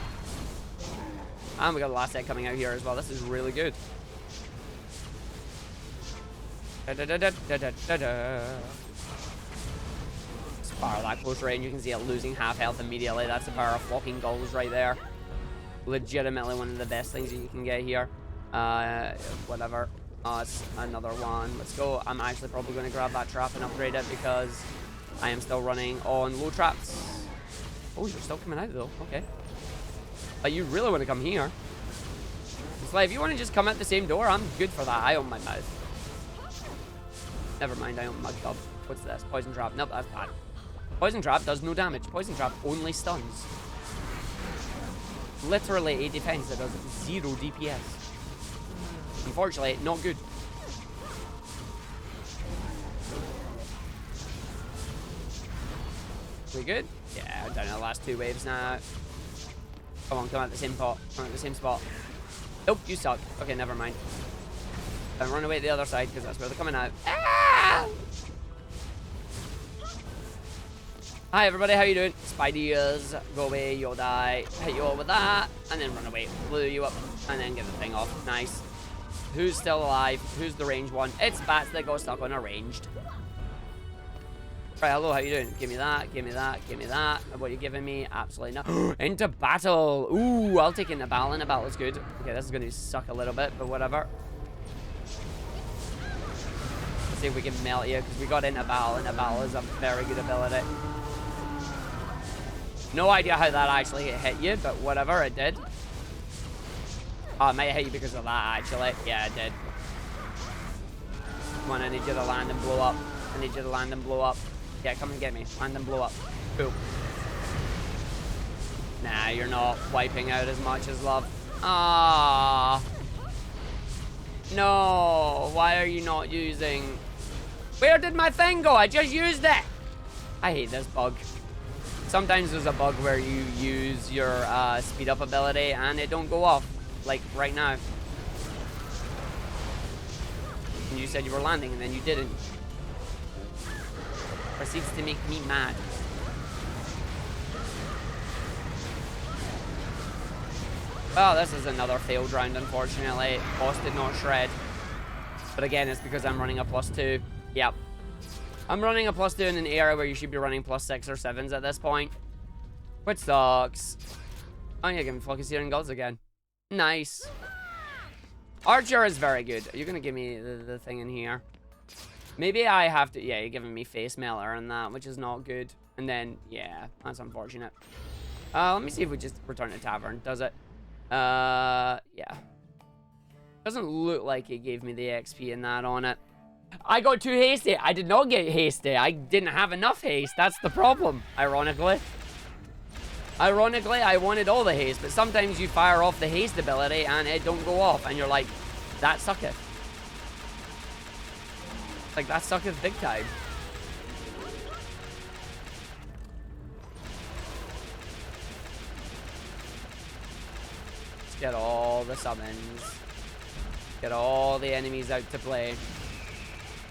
And we got the last egg coming out here as well. This is really good. As far as that close range, you can see it losing half health immediately. That's the power of walking gulls right there. Legitimately one of the best things that you can get here. Whatever. It's another one. Let's go. I'm actually probably going to grab that trap and upgrade it because I am still running on low traps. Oh, you're still coming out though. Okay. Like, you really want to come here. It's like, if you want to just come out the same door, I'm good for that. I own my mouth. Never mind, I own my gub. What's this? Poison trap. Nope, that's bad. Poison trap does no damage. Poison trap only stuns. Literally a defense that does 0 DPS. Unfortunately, not good. We good? Yeah, I've done the last 2 waves now. Come on, come at the same spot. Come at the same spot. Nope, you suck. Okay, never mind. Then run away to the other side because that's where they're coming out. Ah! Hi everybody, how you doing? Spideys, go away, you'll die. Hit you all with that, and then run away. Blew you up, and then get the thing off. Nice. Who's still alive? Who's the ranged one? It's bats that got stuck on a ranged. Right, hello, how you doing? Give me that, give me that, give me that. What are you giving me? Absolutely not. Into battle. Ooh, I'll take into battle. Into battle is good. Okay, this is going to suck a little bit, but whatever. Let's see if we can melt you, because we got into battle. Into battle is a very good ability. No idea how that actually hit you, but whatever, it did. Oh, it might hit you because of that, actually. Yeah, it did. Come on, I need you to land and blow up. I need you to land and blow up. Yeah, come and get me. Land and blow up. Cool. Nah, you're not wiping out as much as love. Ah. No. Why are you not using... Where did my thing go? I just used it. I hate this bug. Sometimes there's a bug where you use your speed up ability and it don't go off. Like right now. And you said you were landing and then you didn't. Proceeds to make me mad. Well, this is another failed round, unfortunately. Boss did not shred. But again, it's because I'm running a +2. Yep. I'm running a +2 in an area where you should be running +6 or 7s at this point. Which sucks. Oh, yeah, give me focus here and goals again. Nice. Archer is very good. Are you going to give me the thing in here? Maybe I have to... Yeah, you're giving me face melter and that, which is not good. And then, yeah, that's unfortunate. Let me see if we just return to tavern. Does it? Yeah. Doesn't look like it gave me the XP and that on it. I got too hasty. I did not get hasty. I didn't have enough haste. That's the problem, ironically. Ironically, I wanted all the haste, but sometimes you fire off the haste ability and it don't go off, and you're like, that sucketh. Like, that sucketh big time. Let's get all the summons. Get all the enemies out to play.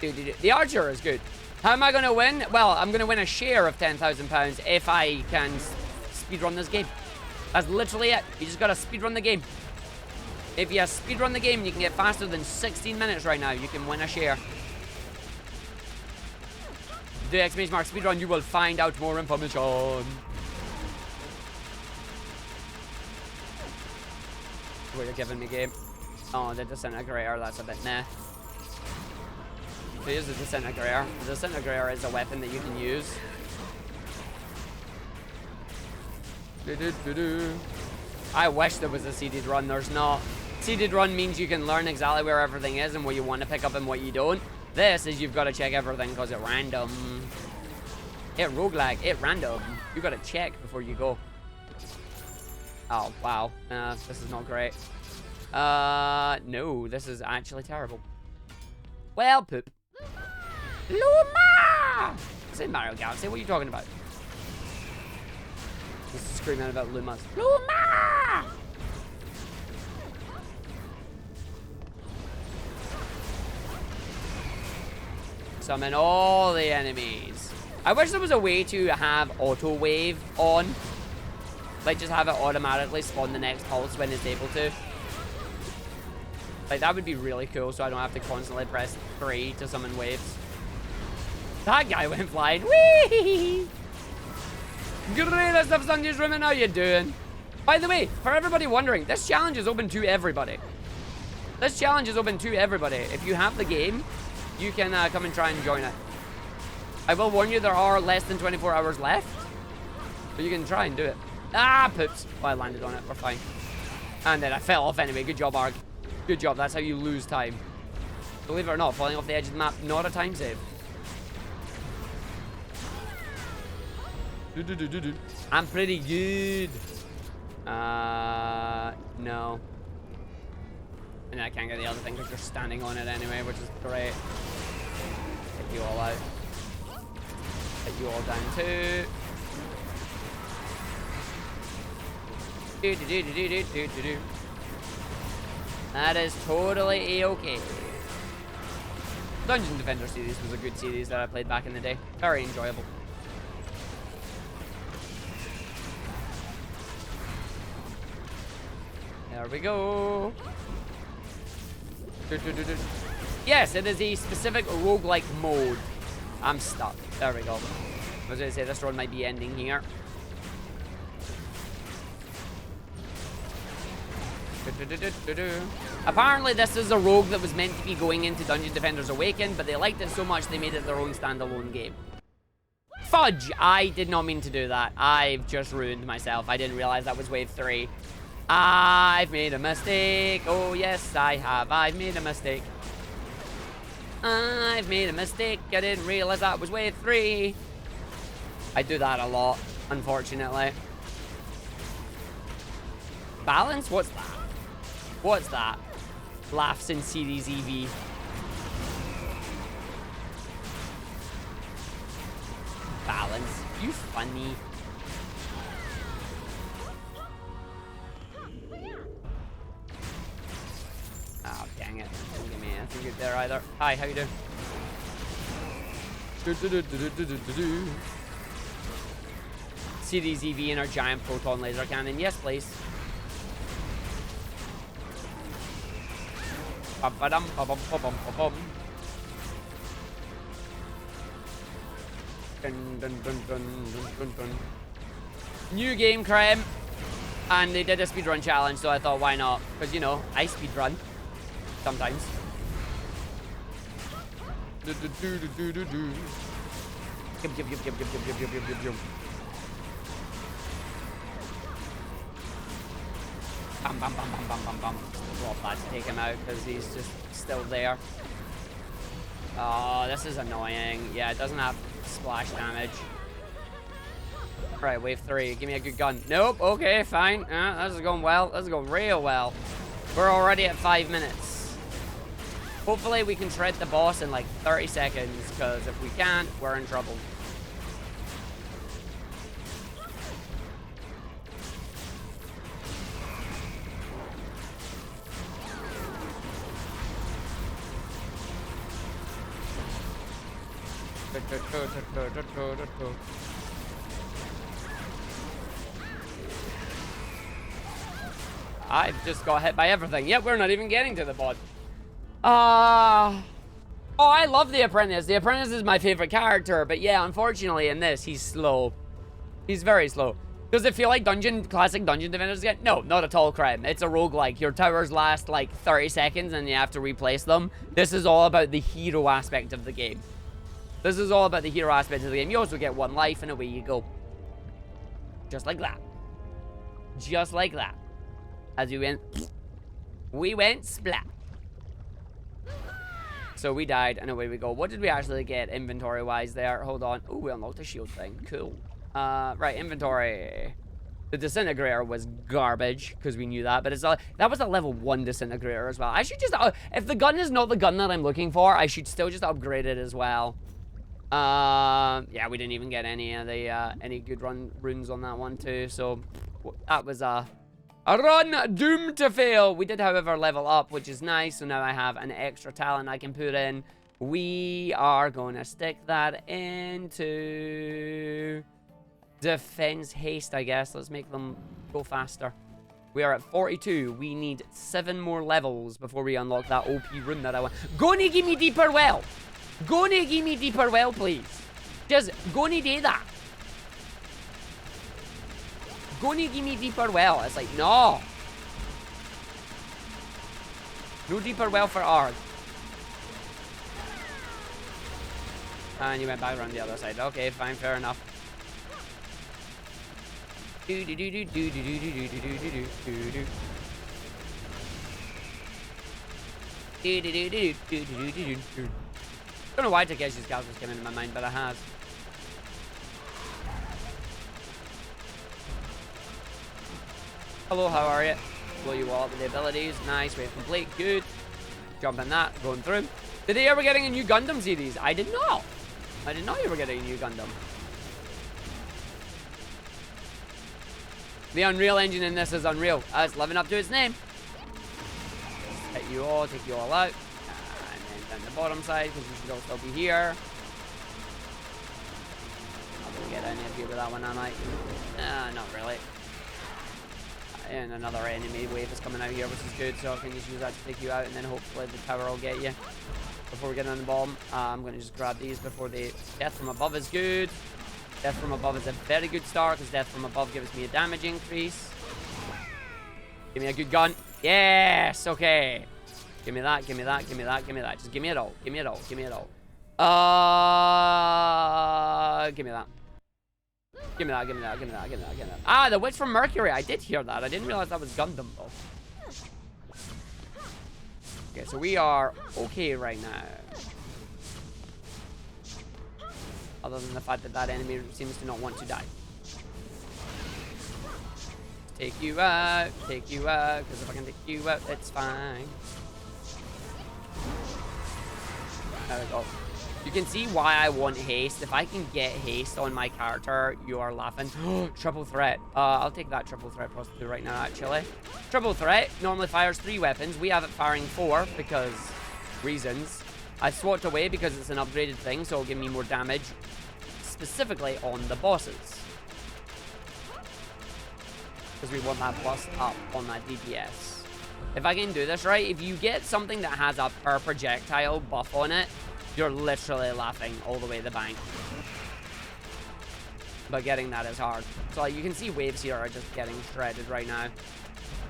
Dude, the Archer is good. How am I going to win? Well, I'm going to win a share of £10,000 if I can speedrun this game. That's literally it. You just got to speedrun the game. If you speedrun the game, you can get faster than 16 minutes right now. You can win a share. Do exclamation mark speedrun, you will find out more information. What you're giving me, game. Oh, the disintegrator, that's a bit meh. Here's the disintegrator. The disintegrator is a weapon that you can use. I wish there was a seeded run. There's not. Seeded run means you can learn exactly where everything is and what you want to pick up and what you don't. This is you've got to check everything because it's random. It roguelike. It random. You got to check before you go. Oh, wow. This is not great. No, this is actually terrible. Well, poop. Luma! It's in Mario Galaxy. What are you talking about? Just screaming about Lumas. Luma! Summon all the enemies. I wish there was a way to have auto wave on. Like, just have it automatically spawn the next pulse when it's able to. Like, that would be really cool, so I don't have to constantly press 3 to summon waves. That guy went flying. Whee! Greatest of Sundays, Roman, how you doing? By the way, for everybody wondering, this challenge is open to everybody. This challenge is open to everybody. If you have the game, you can come and try and join it. I will warn you, there are less than 24 hours left. But you can try and do it. Ah, poops. Well, I landed on it. We're fine. And then I fell off anyway. Good job, Arg. Good job. That's how you lose time. Believe it or not, falling off the edge of the map, not a time save. I'm pretty good. No. And I can't get the other thing because you're standing on it anyway, which is great. Take you all out. Take you all down too. That is totally a-okay. Dungeon Defender series was a good series that I played back in the day. Very enjoyable. There we go. Yes, it is a specific roguelike mode. I'm stuck. There we go. I was going to say this run might be ending here. Apparently this is a rogue that was meant to be going into Dungeon Defenders Awakened, but they liked it so much they made it their own standalone game. Fudge! I did not mean to do that. I've just ruined myself. I didn't realize that was wave 3. I've made a mistake. Oh yes, I have. I've made a mistake. I've made a mistake. I didn't realize that was wave 3. I do that a lot, unfortunately. Balance? What's that? What's that? Laughs in Series EV. Balance. You funny. Oh, dang it. Don't give me anything good there either. Hi, how you doing? Series EV and our giant proton laser cannon. Yes, please. Ba-ba-dum, ba-bum, ba-bum, ba-bum. Dun, dun, dun, dun, dun, dun, dun. New game, Creme. And they did a speedrun challenge, so I thought, why not? Because, you know, I speedrun. Sometimes. Bam, bam, bam, bam, bam, bam, bam. Drop that to take him out because he's just still there. Oh, this is annoying. Yeah, it doesn't have splash damage. Right, wave 3. Give me a good gun. Nope. Okay, fine. This is going well. This is going real well. We're already at 5 minutes. Hopefully we can shred the boss in like 30 seconds because if we can't, we're in trouble. I've just got hit by everything. Yep, we're not even getting to the bod. Oh, I love the Apprentice. The Apprentice is my favorite character, but yeah, unfortunately in this, he's slow. He's very slow. Does it feel like classic Dungeon Defenders again? No, not at all, Crime. It's a roguelike. Your towers last like 30 seconds and you have to replace them. This is all about the hero aspect of the game. This is all about the hero aspect of the game. You also get 1 life and away you go. Just like that. Just like that. As we went splat. So we died and away we go. What did we actually get inventory-wise there? Hold on. Oh, we unlocked a shield thing. Cool. Right, inventory. The disintegrator was garbage because we knew that, but that was a level 1 disintegrator as well. I should just if the gun is not the gun that I'm looking for, I should still just upgrade it as well. Yeah, we didn't even get any of the any good runes on that one too, so that was a run doomed to fail. We did, however, level up, which is nice, so now I have an extra talent I can put in. We are going to stick that into defense haste, I guess. Let's make them go faster. We are at 42. We need 7 more levels before we unlock that OP rune that I want. Gonna give me deeper well. Gonna give me deeper well, please. Just gonna do that. Gonna give me deeper well. It's like, no. No deeper well for Arg. And you went back around the other side. Okay, fine, fair enough. Don't know why Takeshi's Gals was coming into my mind, but it has. Hello, how are you? Blow you all up with the abilities. Nice, wave complete, good. Jump in that, going through. Today we're getting a new Gundam series. I did not. I didn't know you were getting a new Gundam. The Unreal Engine in this is unreal. It's living up to its name. Hit you all, take you all out. And then down the bottom side, because you should all still be here. Not gonna get any of you with that one, am I? Not really. And another enemy wave is coming out here, which is good, so I can just use that to take you out, and then hopefully the tower will get you before we get on the bomb. I'm going to just grab these before the death from above is good. Death from above is a very good start, because death from above gives me a damage increase. Give me a good gun. Yes, okay. Give me that, give me that, give me that, give me that. Just give me it all, give me it all, give me it all. Give me that. Give me that, give me that, give me that, give me that, give me that. Ah, the Witch from Mercury. I did hear that. I didn't realize that was Gundam, though. Okay, so we are okay right now. Other than the fact that that enemy seems to not want to die. Take you out, because if I can take you out, it's fine. There we go. You can see why I want haste. If I can get haste on my character, you are laughing. Triple threat. I'll take that triple threat prostitute right now, actually. Triple threat normally fires 3 weapons. We have it firing 4 because reasons. I swapped away because it's an upgraded thing, so it'll give me more damage, specifically on the bosses. Because we want that plus up on that DPS. If I can do this right, if you get something that has a per projectile buff on it, you're literally laughing all the way to the bank. But getting that is hard. So like, you can see waves here are just getting shredded right now,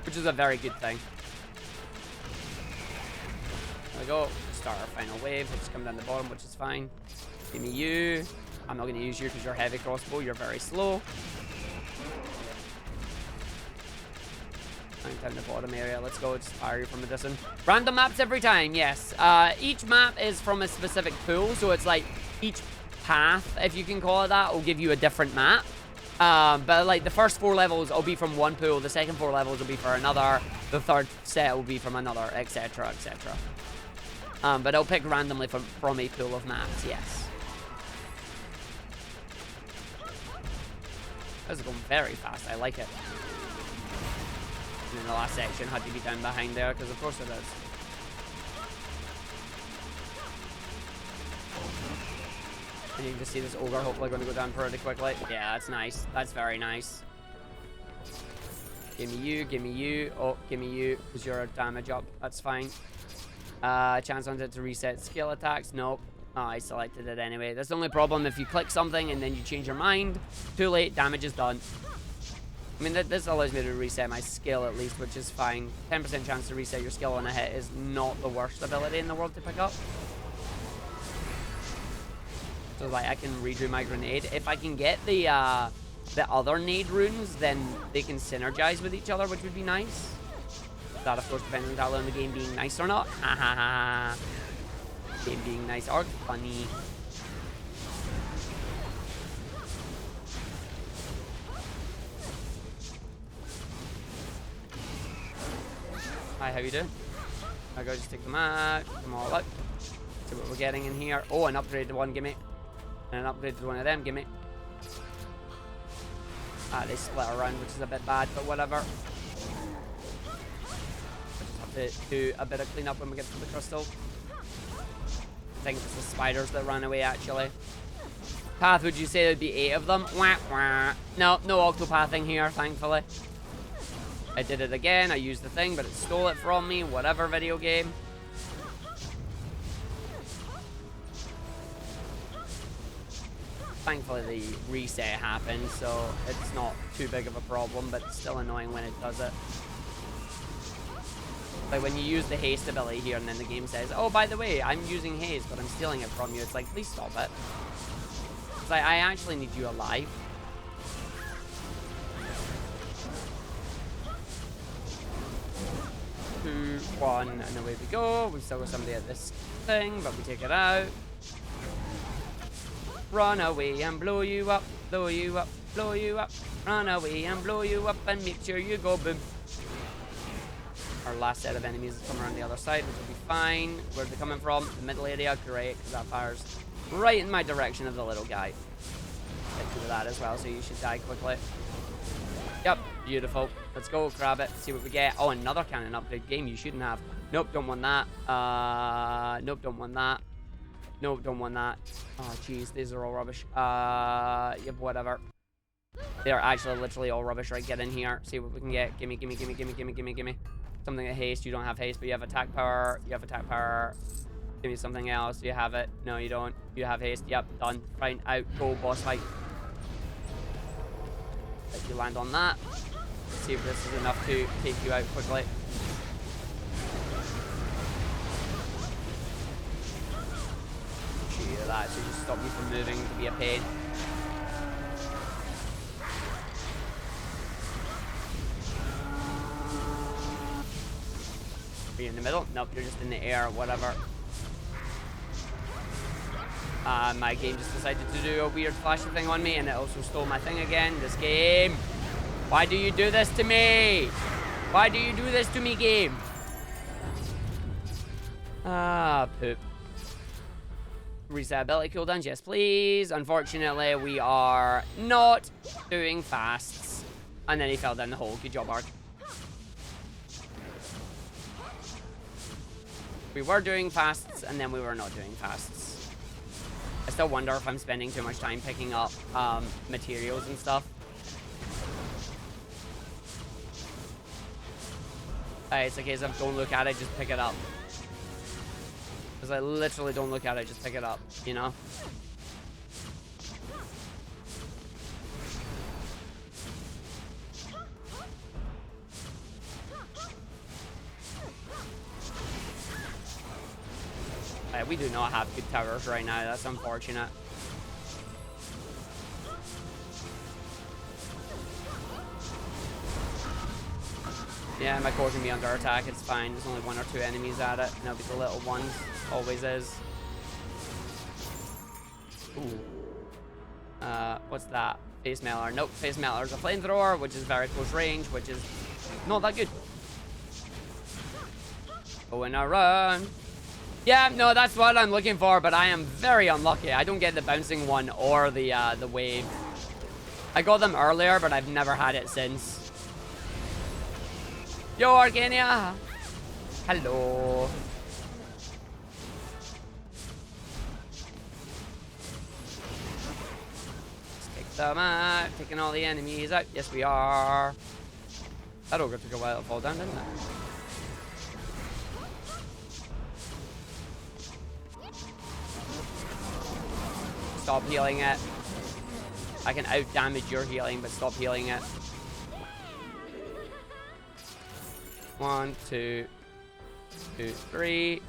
which is a very good thing. There we go. Start our final wave, which is coming down the bottom, which is fine. Give me you. I'm not going to use you because you're heavy crossbow. You're very slow. Down the bottom area. Let's go. Just fire you from a distance. Random maps every time. Yes. Each map is from a specific pool, so it's like each path, if you can call it that, will give you a different map. But like the first 4 levels will be from one pool. The second 4 levels will be for another. The third set will be from another, etc., etc. But it'll pick randomly from a pool of maps. Yes. This is going very fast. I like it. And then the last section had to be down behind there, because of course it is. And you can just see this ogre hopefully going to go down pretty quickly. Yeah, that's nice. That's very nice. Give me you, give me you. Oh, give me you, because you're a damage up. That's fine. Chance on it to reset skill attacks. Nope. Oh, I selected it anyway. That's the only problem. If you click something and then you change your mind, too late, damage is done. I mean, this allows me to reset my skill at least, which is fine. 10% chance to reset your skill on a hit is not the worst ability in the world to pick up. So, like, I can redo my grenade. If I can get the other nade runes, then they can synergize with each other, which would be nice. That, of course, depends entirely on the game being nice or not. Ha ha ha. Game being nice or funny. Hi, how you doing? I go just take them out, take them all out. See what we're getting in here. Oh, an upgraded one, gimme. And an upgraded one of them, gimme. Ah, they split around, which is a bit bad, but whatever. I just have to do a bit of cleanup when we get to the crystal. I think it's the spiders that ran away, actually. Path, would you say there'd be 8 of them? Wah, wah. No, no octopathing here, thankfully. I did it again. I used the thing, but it stole it from me. Whatever, video game. Thankfully, the reset happened, so it's not too big of a problem, but it's still annoying when it does it. Like when you use the haste ability here, and then the game says, oh, by the way, I'm using haste, but I'm stealing it from you. It's like, please stop it. It's like, I actually need you alive. 2, 1, and away we go. We've still got somebody at this thing, but we take it out. Run away and blow you up, blow you up, blow you up. Run away and blow you up and make sure you go boom. Our last set of enemies is coming around the other side, which will be fine. Where are they coming from? The middle area, great, because that fires right in my direction of the little guy. Hit through that as well, so you should die quickly. Yep, beautiful. Let's go, grab it, see what we get. Oh, another cannon upgrade. Game you shouldn't have. Nope, don't want that. Nope, don't want that. Nope, don't want that. Oh, jeez, these are all rubbish. Yep, whatever. They are actually literally all rubbish. Right, get in here, see what we can get. Gimme, gimme, gimme, gimme, gimme, gimme, gimme. Something at haste. You don't have haste, but you have attack power. You have attack power. Give me something else. You have it. No, you don't. You have haste. Yep, done. Fine, out. Go, boss fight. Let you land on that. Let's see if this is enough to take you out quickly. Gee, that should just stop you from moving to be a pain. Are you in the middle? Nope, you're just in the air, whatever. My game just decided to do a weird flashing thing on me, and it also stole my thing again. This game. Why do you do this to me? Why do you do this to me, game? Ah, poop. Reset ability cooldowns, yes please. Unfortunately, we are not doing fasts. And then he fell down the hole. Good job, Arg. We were doing fasts, and then we were not doing fasts. I still wonder if I'm spending too much time picking up materials and stuff. It's a case of don't look at it, just pick it up. Because I literally don't look at it, just pick it up, you know? We do not have good towers right now. That's unfortunate. Yeah, my core can be under attack. It's fine. There's only 1 or 2 enemies at it. And it'll be the little ones. Always is. Ooh. What's that? Face Mailer. Nope. Face Mailer is a flamethrower, which is very close range, which is not that good. Going around. Yeah, no, that's what I'm looking for, but I am very unlucky. I don't get the bouncing one or the wave. I got them earlier, but I've never had it since. Yo, Argania. Hello. Let's take them out. Taking all the enemies out. Yes, we are. That ogre took a while to fall down, didn't it? Stop healing it. I can out-damage your healing, but stop healing it. 1, 2, 2, 3.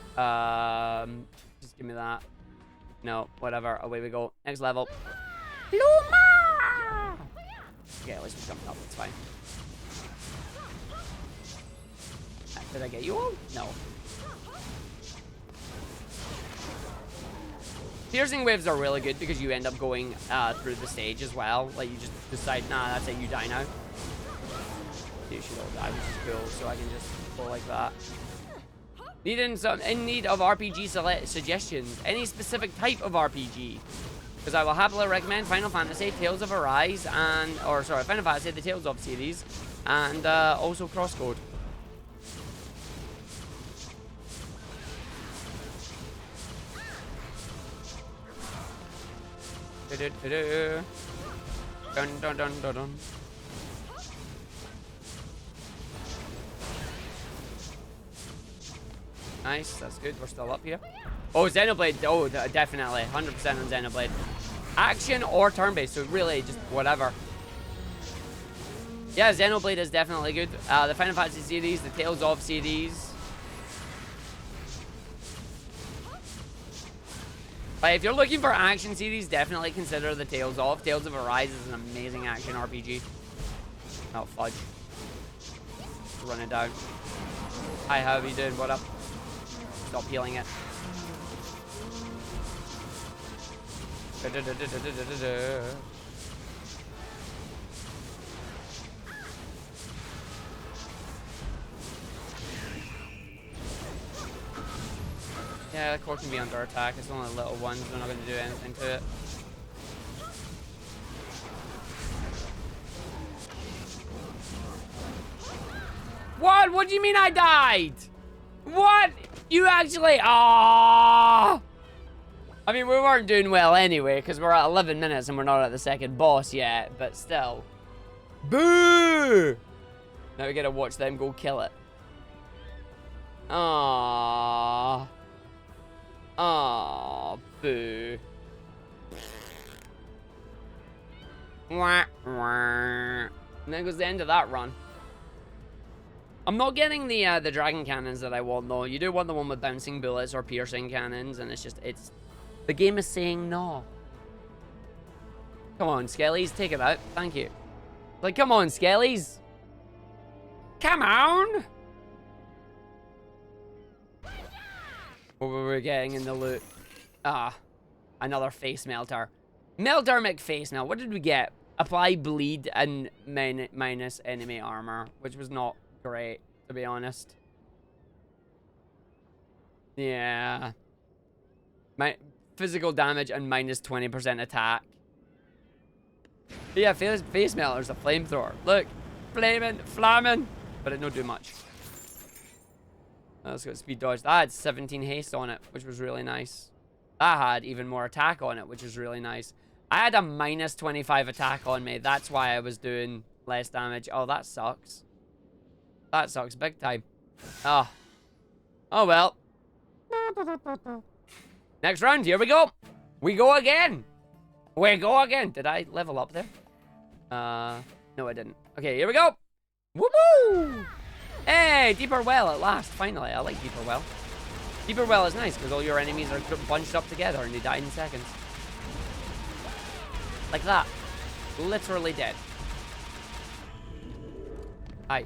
Just give me that. No, whatever. Away we go. Next level. Luma! Okay, at least we jumped up. It's fine. Did I get you all? No. Piercing waves are really good because you end up going through the stage as well. Like, you just decide, nah, that's it, you die now. You should all die, which is cool, so I can just go like that. In need of RPG suggestions. Any specific type of RPG? Because I will happily recommend Final Fantasy, Tales of Arise, and... Or, sorry, Final Fantasy, the Tales of series. And also Crosscode. Dun dun dun dun dun. Nice, that's good. We're still up here. Oh, Xenoblade. Oh, definitely. 100% on Xenoblade. Action or turn-based, so really just whatever. Yeah, Xenoblade is definitely good. The Final Fantasy series, the Tales of series. But if you're looking for action series, definitely consider the Tales of. Tales of Arise is an amazing action RPG. Oh, fudge. Run it down. Hi, how are you doing? What up? Stop healing it. Yeah, the core can be under attack. It's only little ones. We're not going to do anything to it. What? What do you mean I died? What? You actually... Ah! I mean, we weren't doing well anyway, because we're at 11 minutes and we're not at the second boss yet, but still. Boo! Now we gotta watch them go kill it. Aww. Aww, boo. Wah, wah. And there goes the end of that run. I'm not getting the dragon cannons that I want, though. You do want the one with bouncing bullets or piercing cannons, and it's just, the game is saying no. Come on, Skellies, take it out. Thank you. Like, come on, Skellies. Come on. What were we getting in the loot? Ah, another face melter. Melter McFace melt. What did we get? Apply bleed and minus enemy armor, which was not great, to be honest. Yeah. My physical damage and minus 20% attack. But yeah, face melter's a flamethrower. Look, flaming, but it don't do much. Let's go speed dodge. That had 17 haste on it, which was really nice. That had even more attack on it, which was really nice. I had a minus 25 attack on me. That's why I was doing less damage. Oh, that sucks. That sucks big time. Oh. Oh, well. Next round. Here we go. We go again. We go again. Did I level up there? No, I didn't. Okay, here we go. Woo-hoo! Hey, deeper well at last. Finally, I like deeper well. Deeper well is nice because all your enemies are bunched up together and you die in seconds. Like that. Literally dead. Hi.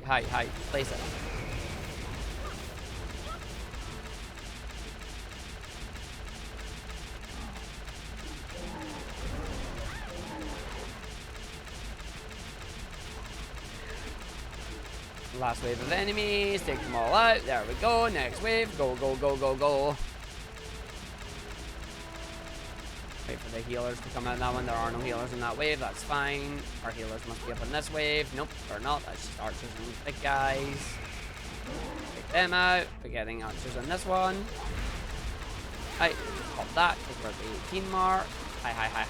Place it. Last wave of enemies. Take them all out. There we go. Next wave. Go. Wait for the healers to come out of that one. There are no healers in that wave. That's fine. Our healers must be up in this wave. Nope, they're not. That's just archers and big guys. Take them out. We're getting archers on this one. Hi. Pop that because we're at the 18 mark. Hi. Hi.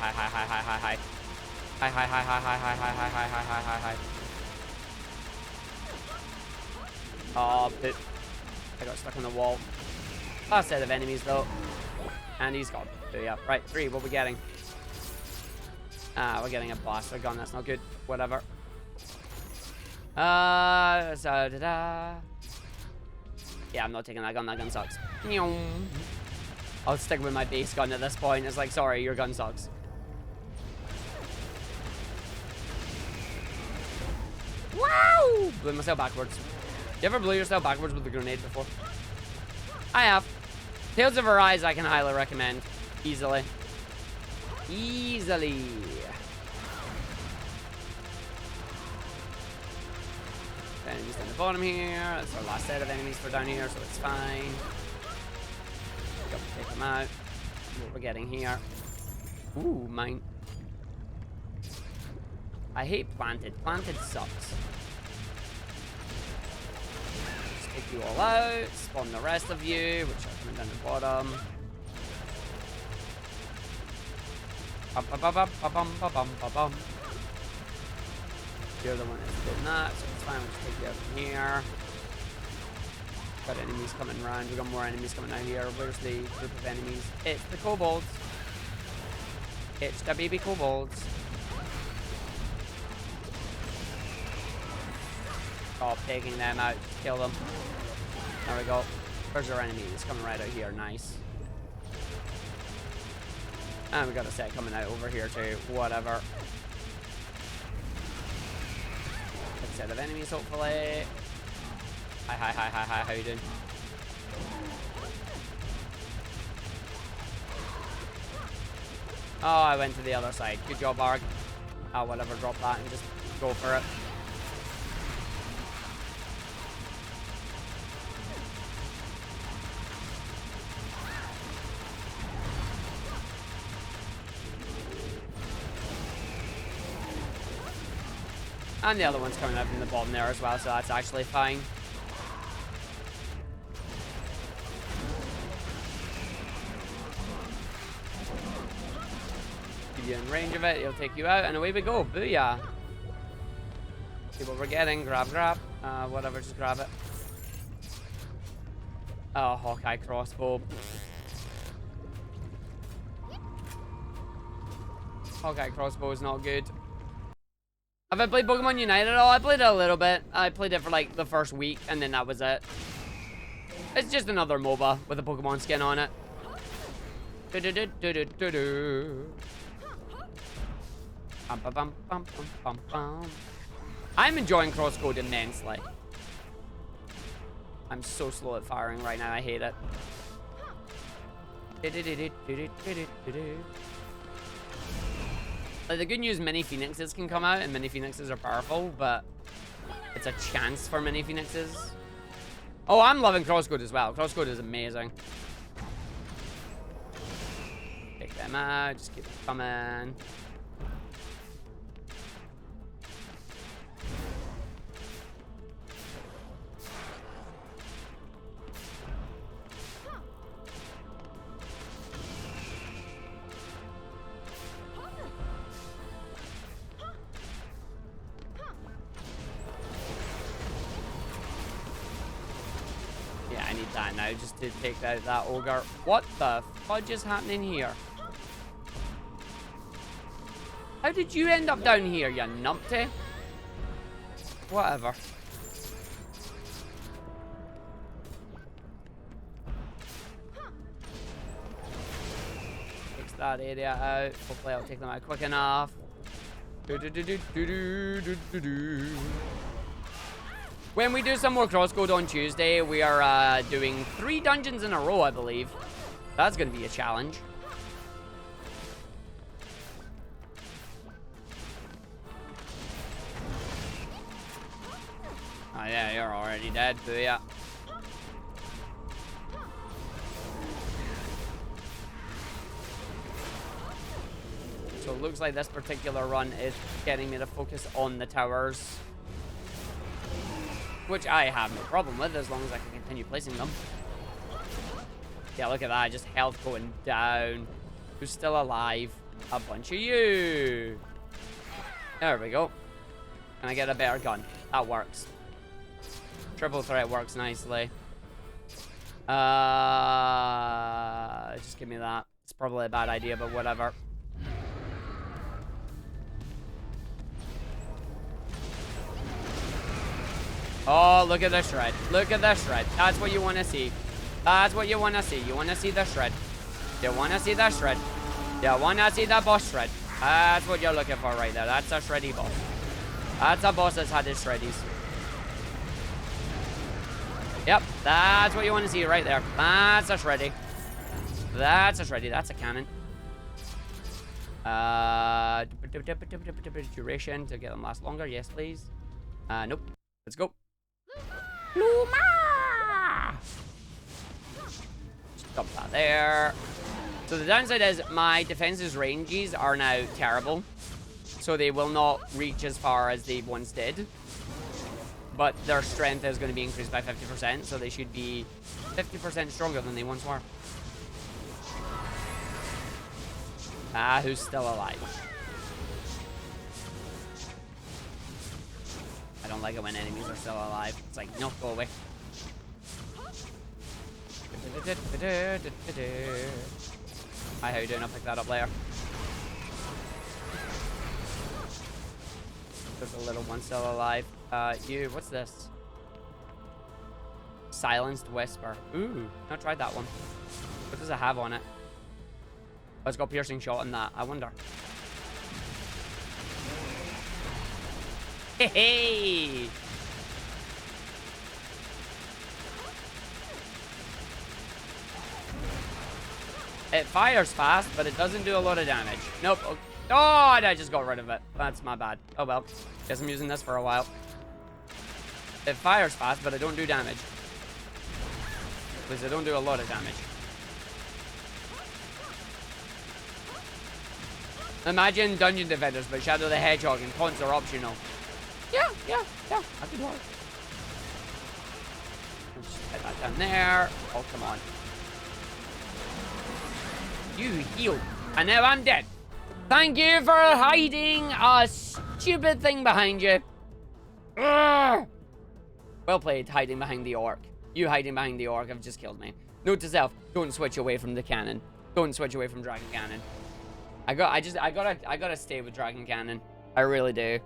Oh, poop. I got stuck on the wall. Last set of enemies, though. And he's gone. So, yeah. Right, 3. What are we getting? We're getting a blaster gun. That's not good. Whatever. Yeah, I'm not taking that gun. That gun sucks. I'll stick with my base gun at this point. It's like, sorry, your gun sucks. Wow! Blew myself backwards. You ever blew yourself backwards with a grenade before? I have. Tales of Arise I can highly recommend. Easily. Easily. Enemies down the bottom here. That's our last set of enemies for down here, so it's fine. Got to take them out. See what we're getting here. Ooh, mine. I hate planted. Planted sucks. Just take you all out. Spawn the rest of you, which are coming down the bottom. Ba-ba-ba-ba-bum-ba-bum-ba-bum. You're the one that's doing that, so it's fine. We'll just take you out from here. Got enemies coming around. We got more enemies coming out here. Where's the group of enemies? It's the kobolds. It's the baby kobolds. Oh, taking them out. Kill them. There we go. Where's our enemy? It's coming right out here. Nice. And we got a set coming out over here too. Whatever. Good set of enemies, hopefully. Hi, hi, hi, hi, hi. How you doing? Oh, I went to the other side. Good job, Arg. Oh, whatever. Drop that and just go for it. And the other one's coming out from the bottom there as well, so that's actually fine. Keep you in range of it, he'll take you out, and away we go. Booyah. See what we're getting. Grab, grab. Whatever, just grab it. Oh, Hawkeye crossbow. Hawkeye crossbow is not good. Have I played Pokemon Unite at all? I played it a little bit. I played it for like the first week, and then that was it. It's just another MOBA with a Pokemon skin on it. I'm enjoying Crosscode immensely. I'm so slow at firing right now. I hate it. Like, the good news, mini phoenixes can come out, and mini phoenixes are powerful, but it's a chance for mini phoenixes. Oh, I'm loving Crosscode as well. Crosscode is amazing. Take them out, just keep them coming. I need that now just to take out that ogre. What the fudge is happening here? How did you end up down here, you numpty? Whatever. Takes that area out. Hopefully I'll take them out quick enough. When we do some more Crosscode on Tuesday, we are doing 3 dungeons in a row, I believe. That's going to be a challenge. Oh yeah, you're already dead, booyah. So it looks like this particular run is getting me to focus on the towers. Which I have no problem with, as long as I can continue placing them. Yeah, look at that. Just health going down. Who's still alive? A bunch of you. There we go. Can I get a better gun? That works. Triple threat works nicely. Just give me that. It's probably a bad idea, but whatever. Oh, look at the shred. Look at the shred. That's what you want to see. That's what you want to see. You want to see the shred. You want to see the shred. You want to see the boss shred. That's what you're looking for right there. That's a shreddy boss. That's a boss that's had his shreddies. Yep, that's what you want to see right there. That's a shreddy. That's a shreddy. That's a cannon. Duration to get them last longer. Yes, please. Nope. Let's go. Luma! Dump that there. So the downside is my defense's ranges are now terrible. So they will not reach as far as they once did. But their strength is going to be increased by 50%. So they should be 50% stronger than they once were. Ah, who's still alive? I don't like it when enemies are still alive. It's like, no, go away. Hi, how you doing? I'll pick that up later. There's a little one still alive. What's this? Silenced Whisper. Ooh, not tried that one. What does it have on it? Oh, it's got piercing shot on that. I wonder. Hey, hey! It fires fast, but it doesn't do a lot of damage. Nope. Oh, I just got rid of it. That's my bad. Oh well. Guess I'm using this for a while. It fires fast, but I don't do damage. At least I don't do a lot of damage. Imagine Dungeon Defenders, but Shadow the Hedgehog and taunts are optional. Yeah, I could work. Just get that down there. Oh, come on. You healed. And now I'm dead. Thank you for hiding a stupid thing behind you. Urgh. Well played, hiding behind the orc. You hiding behind the orc have just killed me. Note to self, don't switch away from the cannon. Don't switch away from Dragon Cannon. I gotta stay with Dragon Cannon. I really do.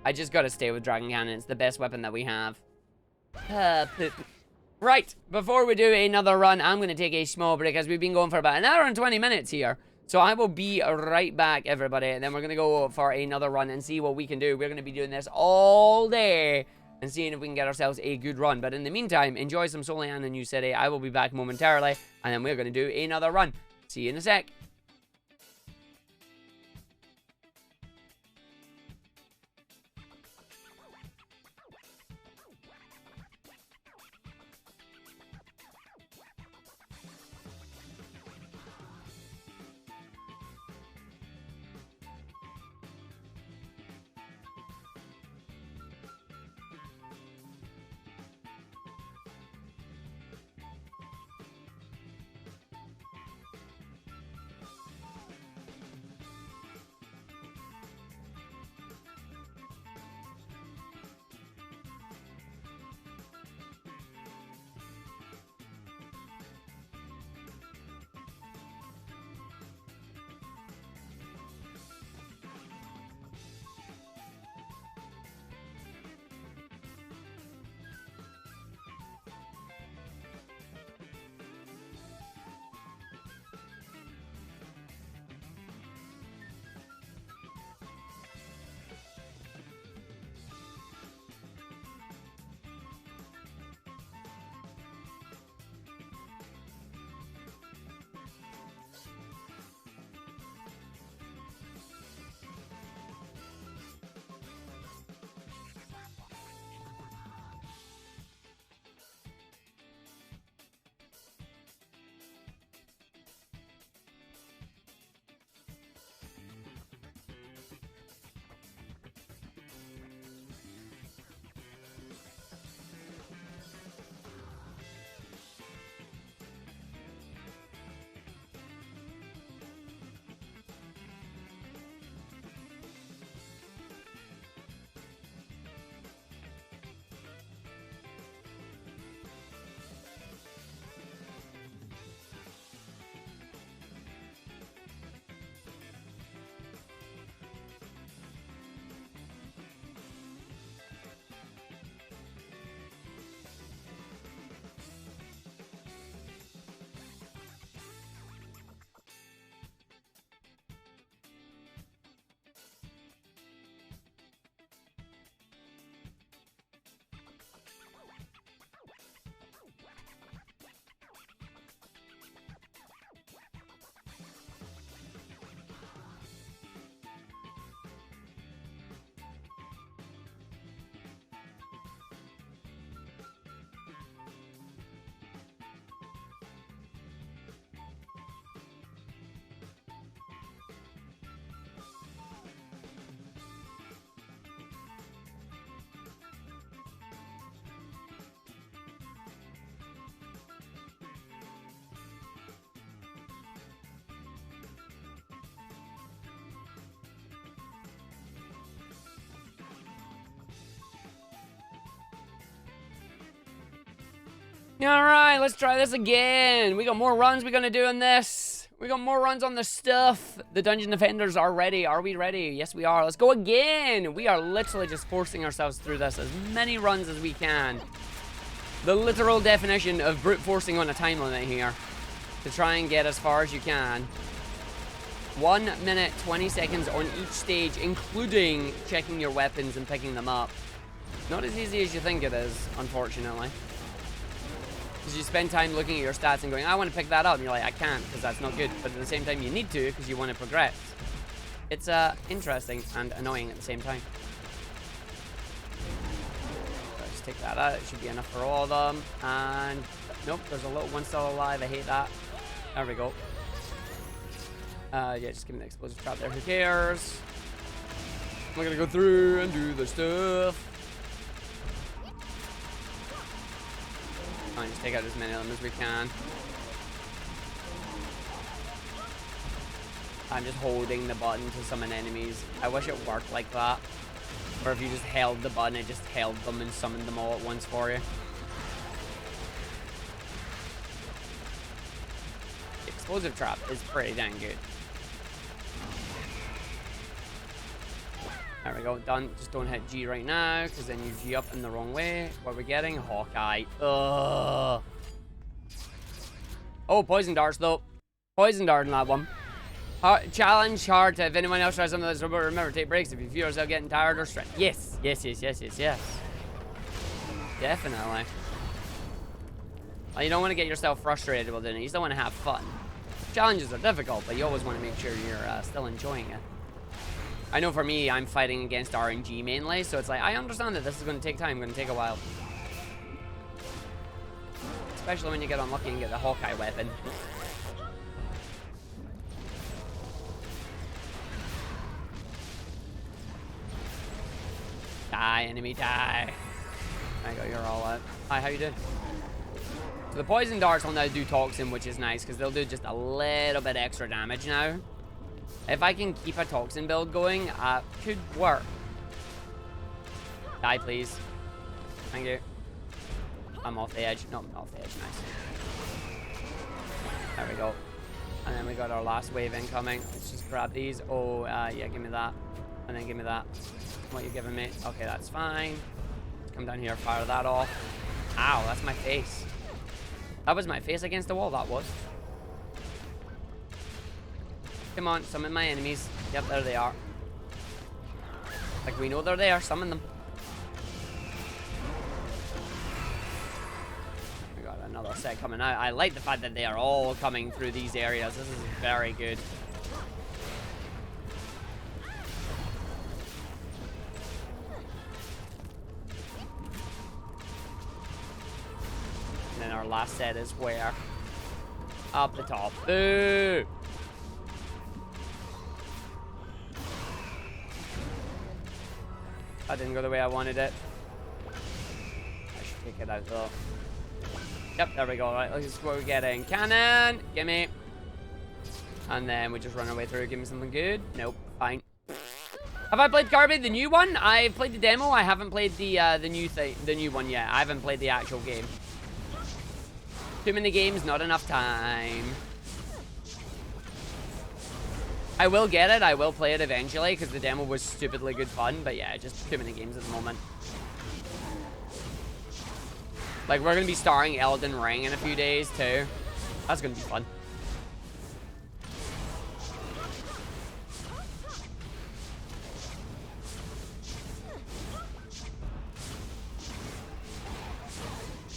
I just gotta stay with Dragon Cannon. It's the best weapon that we have. Poop. Right, before we do another run, I'm gonna take a small break as we've been going for about an hour and 20 minutes here. So I will be right back, everybody, and then we're gonna go for another run and see what we can do. We're gonna be doing this all day and seeing if we can get ourselves a good run. But in the meantime, enjoy some Solian in New City. I will be back momentarily, and then we're gonna do another run. See you in a sec. Alright, let's try this again. We got more runs we're gonna do on this. We got more runs on the stuff. The dungeon defenders are ready. Are we ready? Yes, we are. Let's go again. We are literally just forcing ourselves through this as many runs as we can. The literal definition of brute forcing on a time limit here. To try and get as far as you can. 1 minute, 20 seconds on each stage, including checking your weapons and picking them up. Not as easy as you think it is, unfortunately. Because you spend time looking at your stats and going, I want to pick that up. And you're like, I can't, because that's not good. But at the same time, you need to, because you want to progress. It's interesting and annoying at the same time. So just take that out. It should be enough for all of them. And nope, there's a little one still alive. I hate that. There we go. Yeah, just give me the explosive trap there. Who cares? We're gonna go through and do the stuff. Just take out as many of them as we can. I'm just holding the button to summon enemies. I wish it worked like that. Or if you just held the button, it just held them and summoned them all at once for you. The explosive trap is pretty dang good. There we go, done. Just don't hit G right now, because then you G up in the wrong way. What are we getting? Hawkeye. Ugh. Oh, poison darts, though. Poison dart in that one. Challenge hard. If anyone else tries something that's robot, remember, take breaks if you feel yourself getting tired or stressed. Yes. Yes, yes, yes, yes, yes. Definitely. Well, you don't want to get yourself frustrated while doing it. You still want to have fun. Challenges are difficult, but you always want to make sure you're still enjoying it. I know for me, I'm fighting against RNG mainly, so it's like, I understand that this is going to take time, going to take a while. Especially when you get unlucky and get the Hawkeye weapon. Die, enemy, die. There you go, you're all out. Hi, how you doing? So the poison darts will now do toxin, which is nice, because they'll do just a little bit extra damage now. If I can keep a toxin build going, could work. Die, please. Thank you. I'm off the edge. No, I'm off the edge. Nice. There we go. And then we got our last wave incoming. Let's just grab these. Oh, yeah, give me that. And then give me that. What are you giving me? Okay, that's fine. Let's come down here, fire that off. Ow, that's my face. That was my face against the wall, that was. Come on, summon my enemies. Yep, there they are. Like, we know they're there. Summon them. We got another set coming out. I like the fact that they are all coming through these areas. This is very good. And then our last set is where? Up the top. Boo! That didn't go the way I wanted it. I should take it out though. Yep, there we go. Right, this is what we're getting. Cannon! Gimme. And then we just run our way through. Give me something good. Nope. Fine. Have I played Kirby, the new one? I've played the demo. I haven't played the new one yet. I haven't played the actual game. Too many games, not enough time. I will get it. I will play it eventually because the demo was stupidly good fun. But yeah, just too many games at the moment. Like, we're going to be starring Elden Ring in a few days too. That's going to be fun.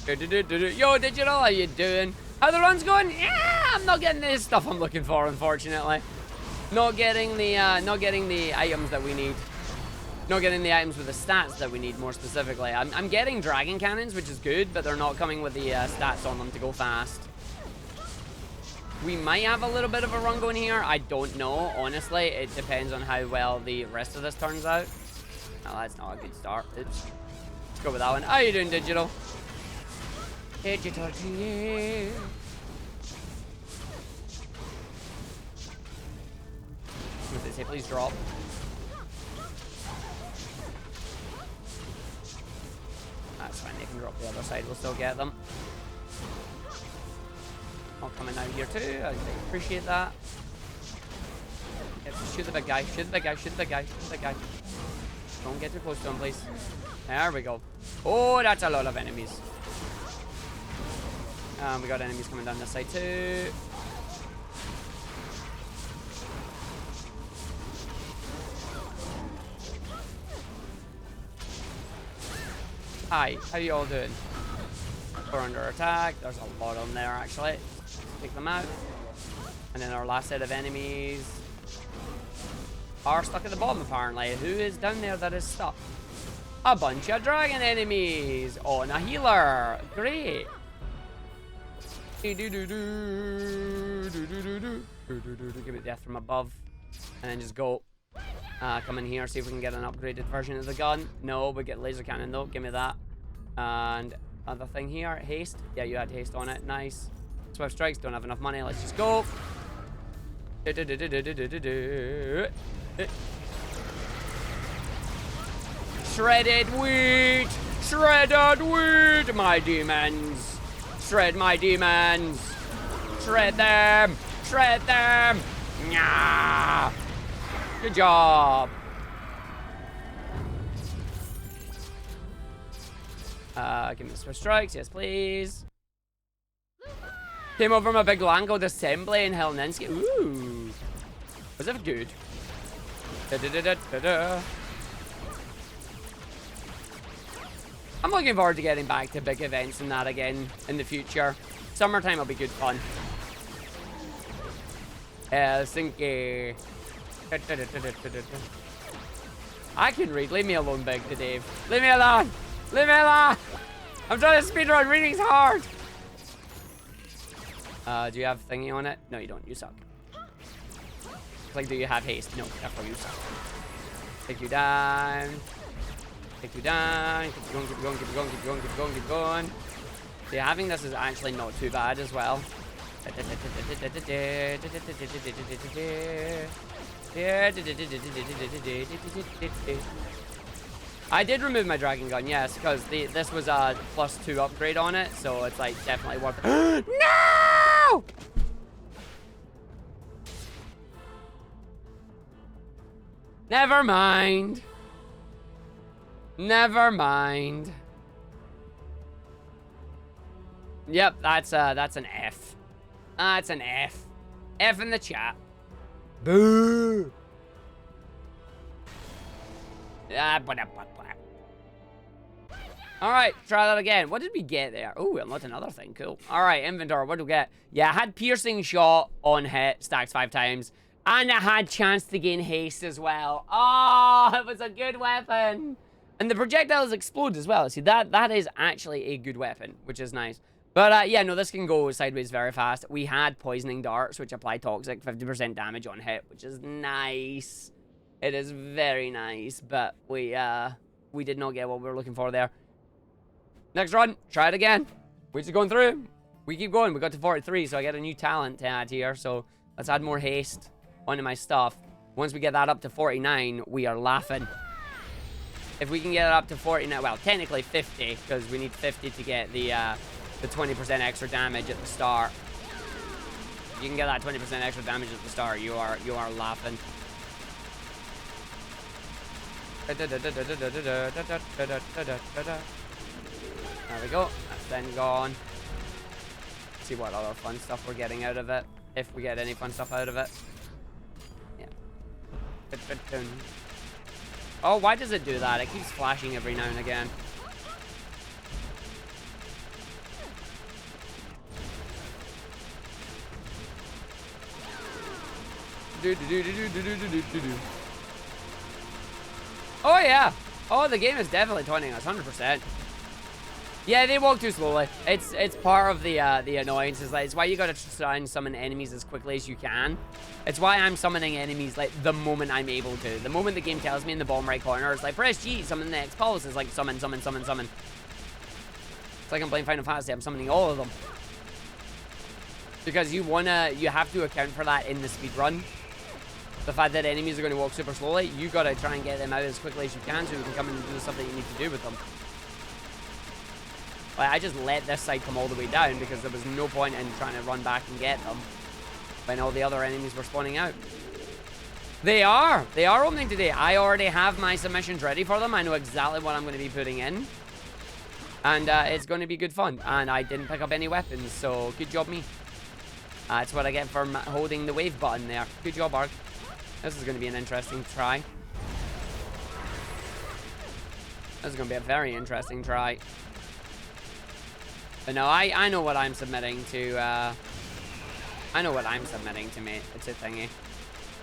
Yo, Digital, how you doing? How the run's going? Yeah, I'm not getting this stuff I'm looking for, unfortunately. Not getting the items that we need. Not getting the items with the stats that we need, more specifically. I'm getting dragon cannons, which is good, but they're not coming with the stats on them to go fast. We might have a little bit of a run going here. I don't know, honestly. It depends on how well the rest of this turns out. No, that's not a good start. Oops. Let's go with that one. How you doing, Digital? Digital to you. What did they say? Please drop. That's fine. They can drop the other side. We'll still get them. all coming out here too. I appreciate that. Yep, shoot the big guy. Shoot the big guy. Shoot the big guy. Shoot the big guy. Don't get too close to him, please. There we go. Oh, that's a lot of enemies. We got enemies coming down this side too. Hi, how you all doing? We're under attack. There's a lot on there actually. Take them out. And then our last set of enemies are stuck at the bottom apparently. Who is down there that is stuck? A bunch of dragon enemies on a healer. Great. Give me death from above. And then just go. Come in here, see if we can get an upgraded version of the gun. No, we get laser cannon though. Give me that. And other thing here, haste. Yeah, you had haste on it. Nice. Swift strikes. Don't have enough money. Let's just go. Shredded wheat. Shredded wheat. My demons. Shred my demons. Shred them. Shred them. Nyah. Good job. Give me the Swift strikes. Yes, please. Came over from a big land called Assembly in Helninski. Ooh. Was that good? I'm looking forward to getting back to big events and that again in the future. Summertime will be good fun. Helsinki. I can read. Leave me alone, Big to Dave. Leave me alone. Leave me alone. I'm trying to speedrun. Reading's hard. Do you have thingy on it? No, you don't. You suck. Like, do you have haste? No, therefore you suck. Take you down. Take you down. Keep going, keep going, keep going, keep going, keep going, keep going. See, having this is actually not too bad as well. I did remove my dragon gun, yes, because this was a +2 upgrade on it, so it's like definitely worth it. No! Never mind. Never mind. Yep, that's an F. That's an F. F in the chat. Boo. Alright, try that again. What did we get there? Oh, we unlocked another thing. Cool. Alright, inventory. What do we get? Yeah, I had piercing shot on hit, stacks 5 times. And I had chance to gain haste as well. Oh, it was a good weapon. And the projectiles explode as well. See, that is actually a good weapon, which is nice. But yeah, no, this can go sideways very fast. We had poisoning darts, which apply toxic, 50% damage on hit, which is nice. It is very nice, but we did not get what we were looking for there. Next run, try it again. We're just going through. We keep going. We got to 43, so I get a new talent to add here. So let's add more haste onto my stuff. Once we get that up to 49, we are laughing. If we can get it up to 49, well, technically 50, because we need 50 to get the 20% extra damage at the start. If you can get that 20% extra damage at the start, you are laughing. There we go. That's then gone. Let's see what other fun stuff we're getting out of it. If we get any fun stuff out of it. Yeah. Oh, why does it do that? It keeps flashing every now and again. Oh yeah. Oh, the game is definitely taunting us, 100%. Yeah, they walk too slowly. It's part of the annoyance. It's why you gotta try and summon enemies as quickly as you can. It's why I'm summoning enemies like the moment I'm able to. The moment the game tells me in the bottom right corner, it's like press G, summon the next pulse. It's like summon, summon, summon, summon. It's like I'm playing Final Fantasy. I'm summoning all of them because you have to account for that in the speed run. The fact that enemies are going to walk super slowly, you gotta try and get them out as quickly as you can so you can come in and do the stuff that you need to do with them. Like, I just let this side come all the way down because there was no point in trying to run back and get them when all the other enemies were spawning out. They are opening today. I already have my submissions ready for them. I know exactly what I'm going to be putting in. And it's going to be good fun. And I didn't pick up any weapons, so good job me. That's what I get for holding the wave button there. Good job, Arg. This is going to be an interesting try. This is going to be a very interesting try. But no, I know what I'm submitting to. I know what I'm submitting to, mate. It's a thingy.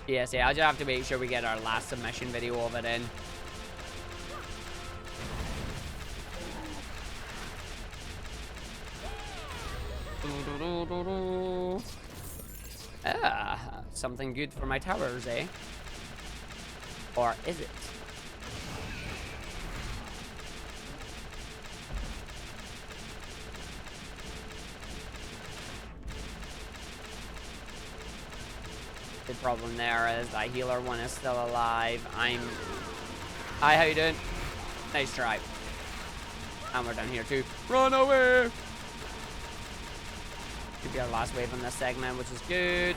Yes, yeah, I'll just have to make sure we get our last submission video of it in. Something good for my towers, eh? Or is it? The problem there is that healer one is still alive. Hi, how you doing? Nice try. And we're down here too. Run away! Could be our last wave on this segment, which is good.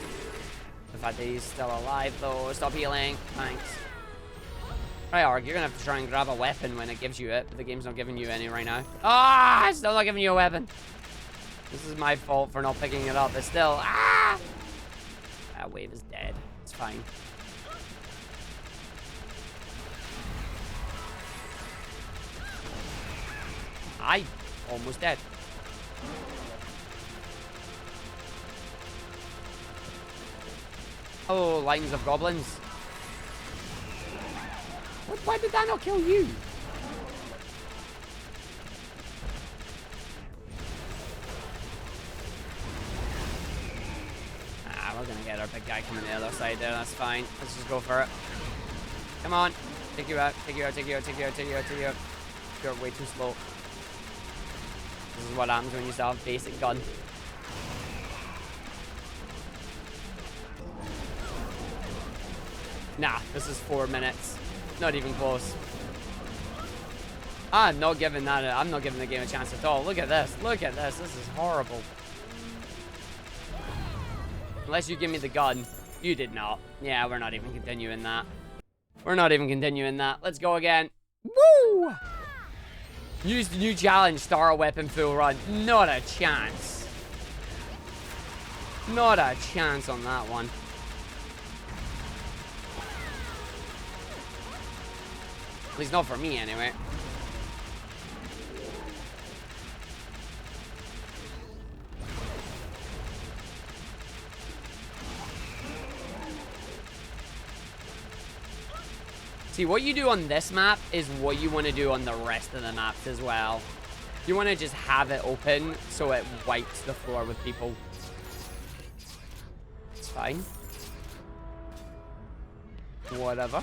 The fact that he's still alive though. Stop healing. Thanks. Right, Arg, you're gonna have to try and grab a weapon when it gives you it, but the game's not giving you any right now. Ah! It's still not giving you a weapon. This is my fault for not picking it up, but still. Ah! That wave is dead. It's fine. I almost dead. Oh, lines of goblins. What? Why did that not kill you? We're gonna get our big guy coming the other side there. That's fine. Let's just go for it. Come on. Take you out. Take you out. Take you out. Take you out. Take you out. Take you out. You're way too slow. This is what happens when you still have basic gun. Nah, this is 4 minutes. Not even close. I'm not giving that. I'm not giving the game a chance at all. Look at this. Look at this. This is horrible. Unless you give me the gun. You did not. Yeah, we're not even continuing that. We're not even continuing that. Let's go again. Woo! Use the new challenge. Start a weapon full run. Not a chance. Not a chance on that one. At least not for me, anyway. See, what you do on this map is what you want to do on the rest of the maps as well. You want to just have it open so it wipes the floor with people. It's fine. Whatever.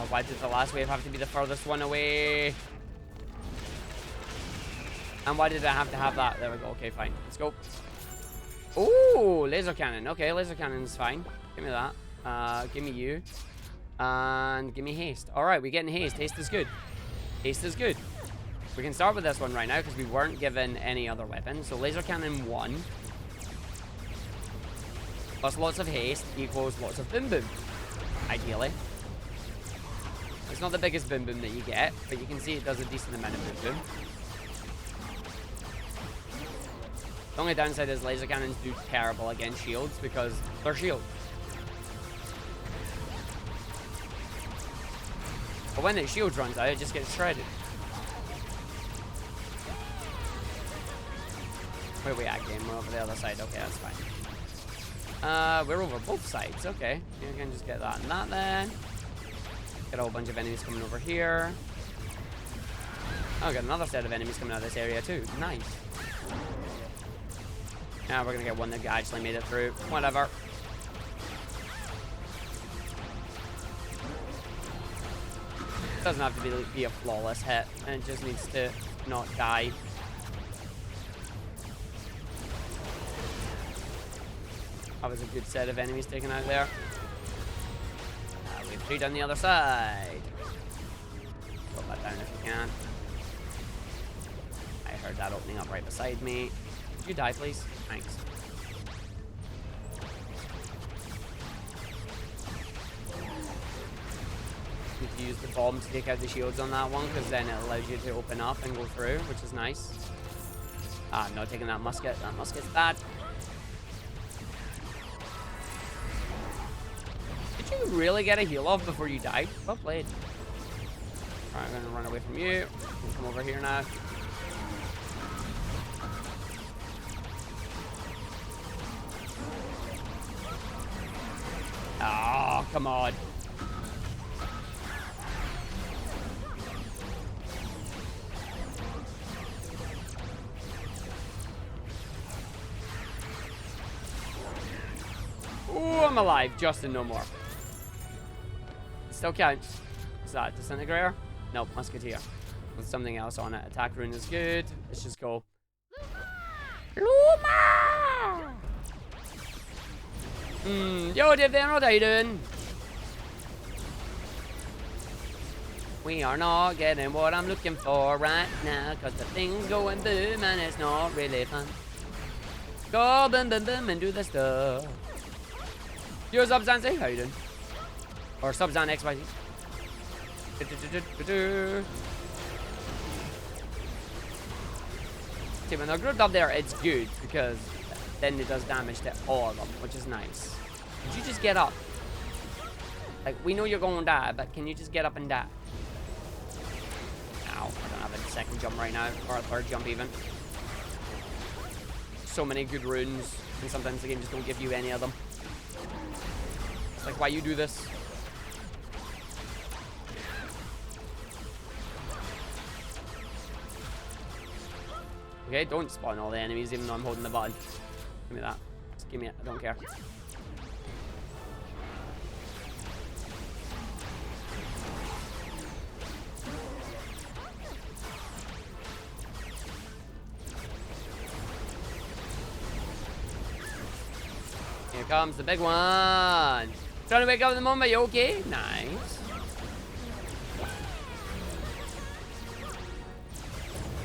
Why did the last wave have to be the furthest one away? And why did I have to have that? There we go. Okay, fine. Let's go. Ooh, laser cannon. Okay, laser cannon is fine. Give me that. Give me you. And give me haste. All right, we're getting haste. Haste is good. Haste is good. We can start with this one right now because we weren't given any other weapon. So laser cannon 1. Plus lots of haste equals lots of boom boom. Ideally. It's not the biggest boom boom that you get, but you can see it does a decent amount of boom boom. The only downside is laser cannons do terrible against shields because they're shields. But when the shield runs out, it just gets shredded. Where are we at, game? We're over the other side. Okay, that's fine. We're over both sides. Okay. You can just get that and that then. Get a whole bunch of enemies coming over here. Oh, got another set of enemies coming out of this area too. Nice. Yeah, we're gonna get one that actually made it through. Whatever. Doesn't have to be a flawless hit, and it just needs to not die. That was a good set of enemies taken out there. We've 3 down the other side. Put that down if you can. I heard that opening up right beside me. Could you die, please? Thanks. Need to use the bomb to take out the shields on that one, because then it allows you to open up and go through, which is nice. Ah, I'm not taking that musket. That musket's bad. Did you really get a heal off before you died? Well played. Alright, I'm gonna run away from you. Come over here now. Oh, come on. Ooh, I'm alive. Just and no more. Still counts. Is that disintegrator? Nope, musketeer. With something else on it. Attack rune is good. Let's just go. Luma! Yo, Dave, what are you doing? We are not getting what I'm looking for right now, cause the thing's going boom and it's not really fun. Go boom boom boom and do the stuff. Yo, Subzan, say how you doing? Or Subzan XYZ. See, when they're grouped up there, it's good because then it does damage to all of them, which is nice. Did you just get up? Like, we know you're going to die, but can you just get up and die? Ow, I don't have a second jump right now, or a third jump even. So many good runes, and sometimes the game just don't give you any of them. It's like, why you do this? Okay, don't spawn all the enemies even though I'm holding the button. Give me that. Just give me it. I don't care. Here comes the big one. Trying to wake up at the moment. You okay? Nice.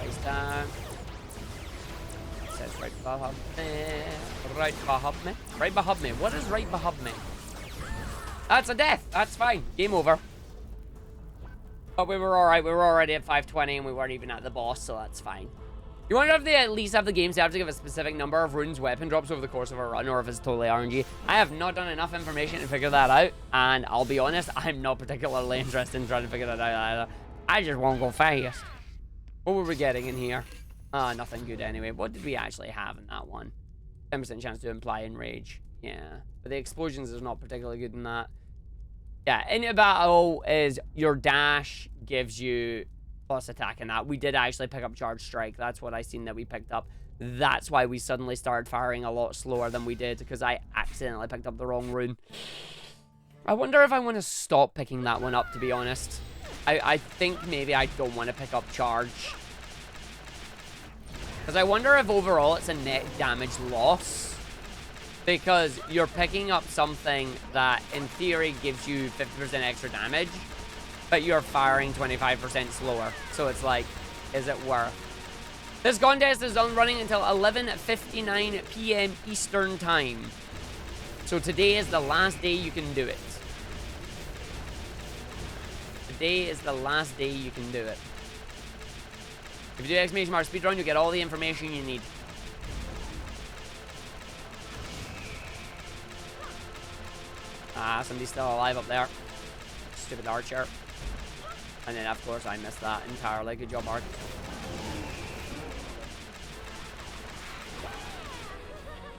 Face down. Says right behind me. Right behind me. Right behind me. What is right behind me? That's a death. That's fine. Game over. But we were alright. We were already at 520 and we weren't even at the boss, so that's fine. You wonder if they at least have the games have to give a specific number of runes weapon drops over the course of a run, or if it's totally RNG. I have not done enough information to figure that out, and I'll be honest, I'm not particularly interested in trying to figure that out either. I just won't go fast. What were we getting in here? Nothing good anyway. What did we actually have in that one? 10% chance to imply enrage. Yeah, but the explosions is not particularly good in that. Yeah, in a battle is your dash gives you plus attack in that. We did actually pick up charge strike. That's what I seen that we picked up. That's why we suddenly started firing a lot slower than we did, because I accidentally picked up the wrong rune. I wonder if I want to stop picking that one up, to be honest. I think maybe I don't want to pick up charge. Because I wonder if overall it's a net damage loss. Because you're picking up something that in theory gives you 50% extra damage, but you're firing 25% slower. So it's like, is it worth? This contest is running until 11:59 p.m. Eastern time. So today is the last day you can do it. Today is the last day you can do it. If you do exclamation mark speedrun, you get all the information you need. Somebody's still alive up there. Stupid archer. And then, of course, I missed that entirely. Good job, Ark.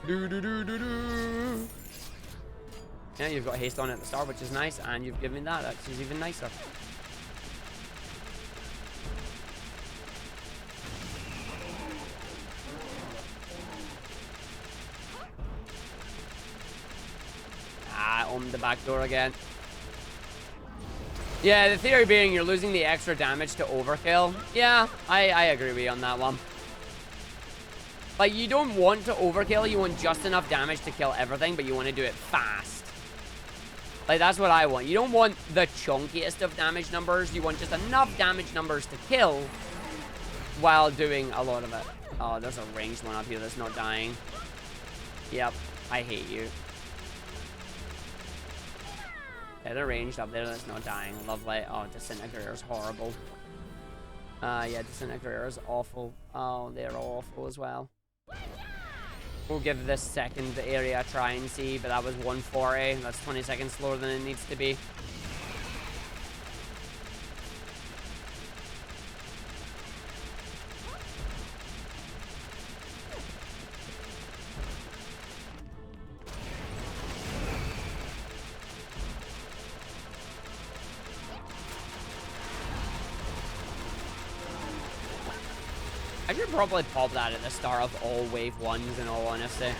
Do. Yeah, you've got haste on it at the start, which is nice. And you've given me that. That's even nicer. back door again. Yeah, the theory being you're losing the extra damage to overkill. Yeah, I agree with you on that one. Like, you don't want to overkill. You want just enough damage to kill everything, but you want to do it fast. Like, that's what I want. You don't want the chunkiest of damage numbers. You want just enough damage numbers to kill while doing a lot of it. Oh, there's a ranged one up here that's not dying. Yep, I hate you. Yeah, they're ranged up there that's not dying. Lovely. Oh, Disintegrator's horrible. Yeah, Disintegrator is awful. Oh, they're awful as well. We'll give this second area a try and see, but that was 140. That's 20 seconds slower than it needs to be. I should probably pop that at the start of all wave 1s in all honesty.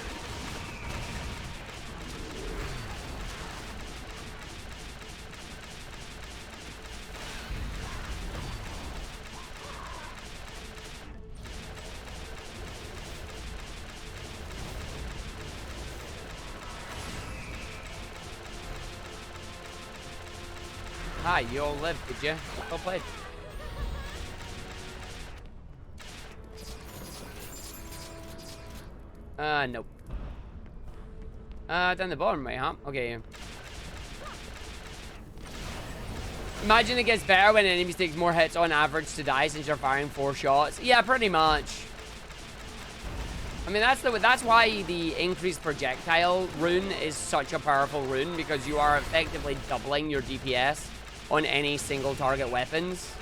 Hi, you all lived, did you? Well played. Nope. Down the bottom right, huh? Okay. Imagine it gets better when enemies take more hits on average to die since you're firing 4 shots. Yeah, pretty much. I mean, that's why the increased projectile rune is such a powerful rune, because you are effectively doubling your DPS on any single target weapons.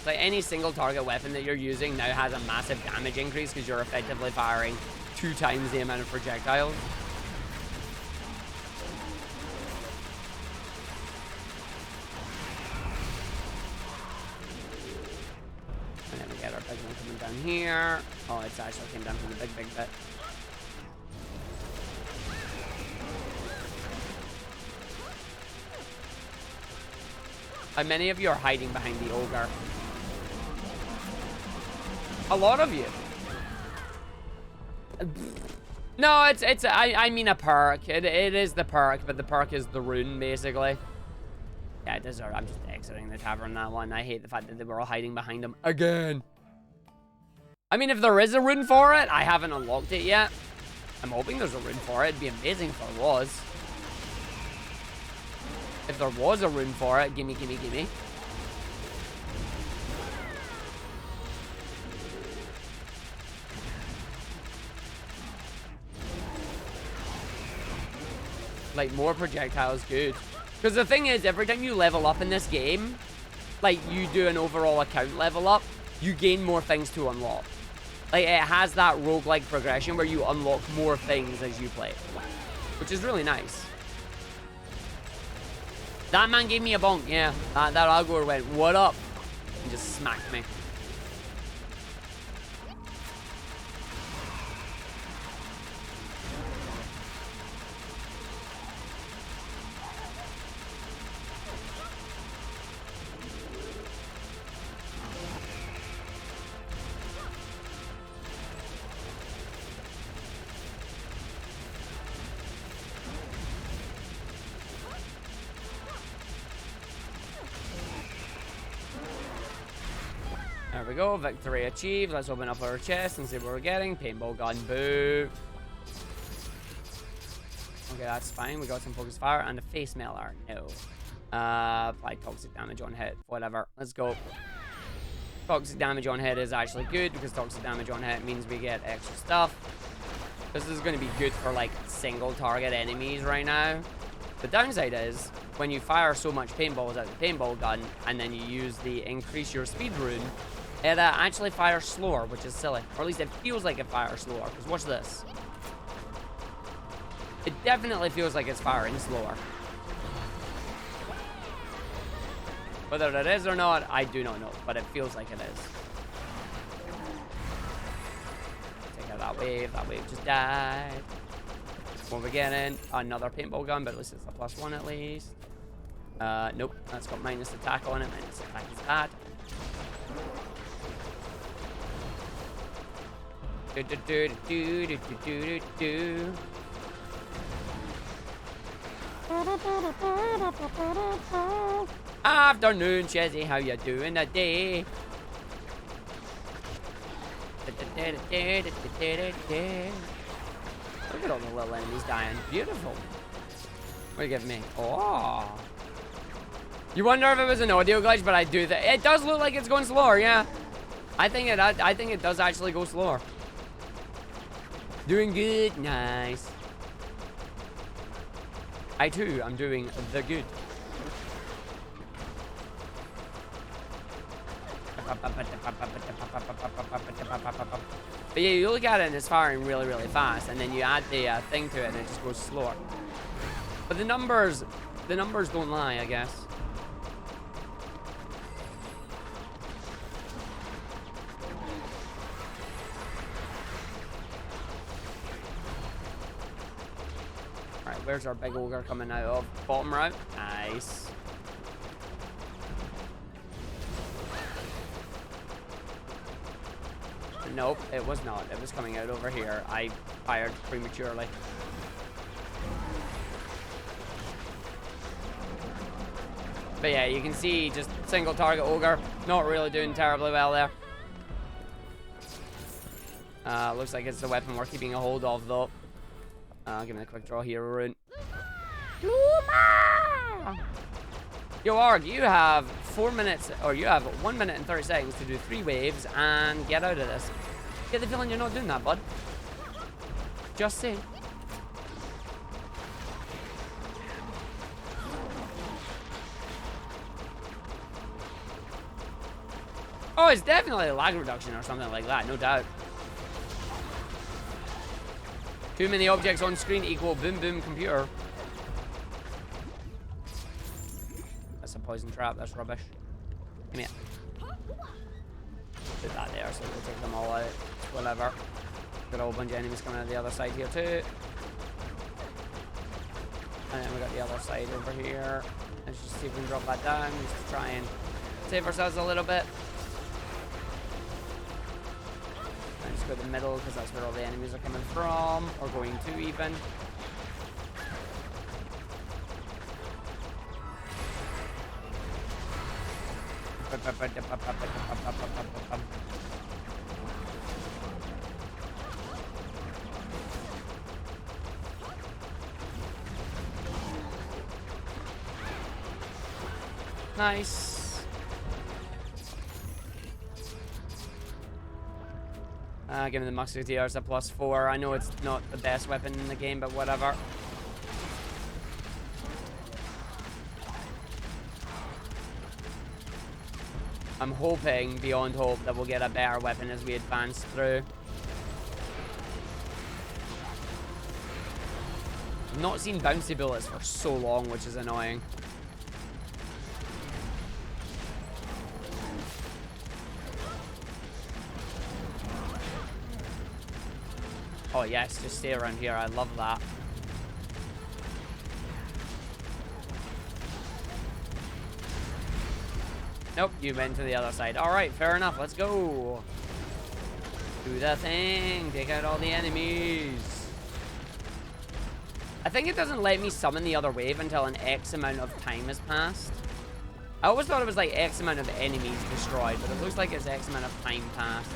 Like, any single target weapon that you're using now has a massive damage increase because you're effectively firing 2 times the amount of projectiles. And then we get our big one coming down here. Oh, it's actually came down from the big bit. How many of you are hiding behind the ogre? A lot of you. No, I mean a perk. It is the perk, but the perk is the rune, basically. Yeah, it deserves. I'm just exiting the tavern, that one. I hate the fact that they were all hiding behind him again. I mean, if there is a rune for it, I haven't unlocked it yet. I'm hoping there's a rune for it. It'd be amazing if there was. If there was a rune for it, gimme, gimme, gimme. Like, more projectiles, good. Because the thing is, every time you level up in this game, like, you do an overall account level up, you gain more things to unlock. Like, it has that roguelike progression where you unlock more things as you play, which is really nice. That man gave me a bonk, yeah. That Algor went, what up? And just smacked me. There we go, victory achieved. Let's open up our chest and see what we're getting. Paintball gun, boo. Okay, that's fine. We got some focus fire and a face mailer. No. Apply toxic damage on hit. Whatever. Let's go. Toxic damage on hit is actually good because toxic damage on hit means we get extra stuff. This is going to be good for, like, single target enemies right now. The downside is, when you fire so much paintballs out the paintball gun and then you use the increase your speed rune, it actually fires slower, which is silly. Or at least it feels like it fires slower. Because watch this. It definitely feels like it's firing slower. Whether it is or not, I do not know. But it feels like it is. wave. That wave just died. What are we getting? Another paintball gun, but at least it's a +1 at least. Nope. That's got minus attack on it. Minus attack is bad. Do do do do do do do do. Afternoon, Chezzy, how you doing today? Look at all the little enemies dying. Beautiful. What do you give me? Oh. You wonder if it was an audio glitch, but I do that. It does look like it's going slower, yeah. I think it does actually go slower. Doing good, nice. I too am doing the good. But yeah, you look at it and it's firing really, really fast, and then you add the thing to it and it just goes slower. But the numbers don't lie, I guess. Alright, where's our big ogre coming out of? Bottom route. Nice. Nope, it was not. It was coming out over here. I fired prematurely. But yeah, you can see just single target ogre. Not really doing terribly well there. Looks like it's the weapon we're keeping a hold of though. Give me a quick draw here, rune. Yo, Arg, you have 4 minutes, or you have 1 minute and 30 seconds to do 3 waves and get out of this. Get the feeling you're not doing that, bud. Just saying. Oh, it's definitely a lag reduction or something like that, no doubt. Too many objects on screen equal boom boom computer. That's a poison trap, that's rubbish. Give me it. Put that there so we'll take them all out. Whatever. Got a whole bunch of enemies coming out the other side here too. And then we got the other side over here. Let's just see if we can drop that down just to try and save ourselves a little bit. And just go to the middle because that's where all the enemies are coming from, or going to even. Nice. Give me the Musketeers a +4. I know it's not the best weapon in the game, but whatever. I'm hoping, beyond hope, that we'll get a better weapon as we advance through. I've not seen bouncy bullets for so long, which is annoying. Oh yes, just stay around here. I love that. Nope, you went to the other side. Alright, fair enough. Let's go. Do the thing. Take out all the enemies. I think it doesn't let me summon the other wave until an X amount of time has passed. I always thought it was like X amount of enemies destroyed, but it looks like it's X amount of time passed.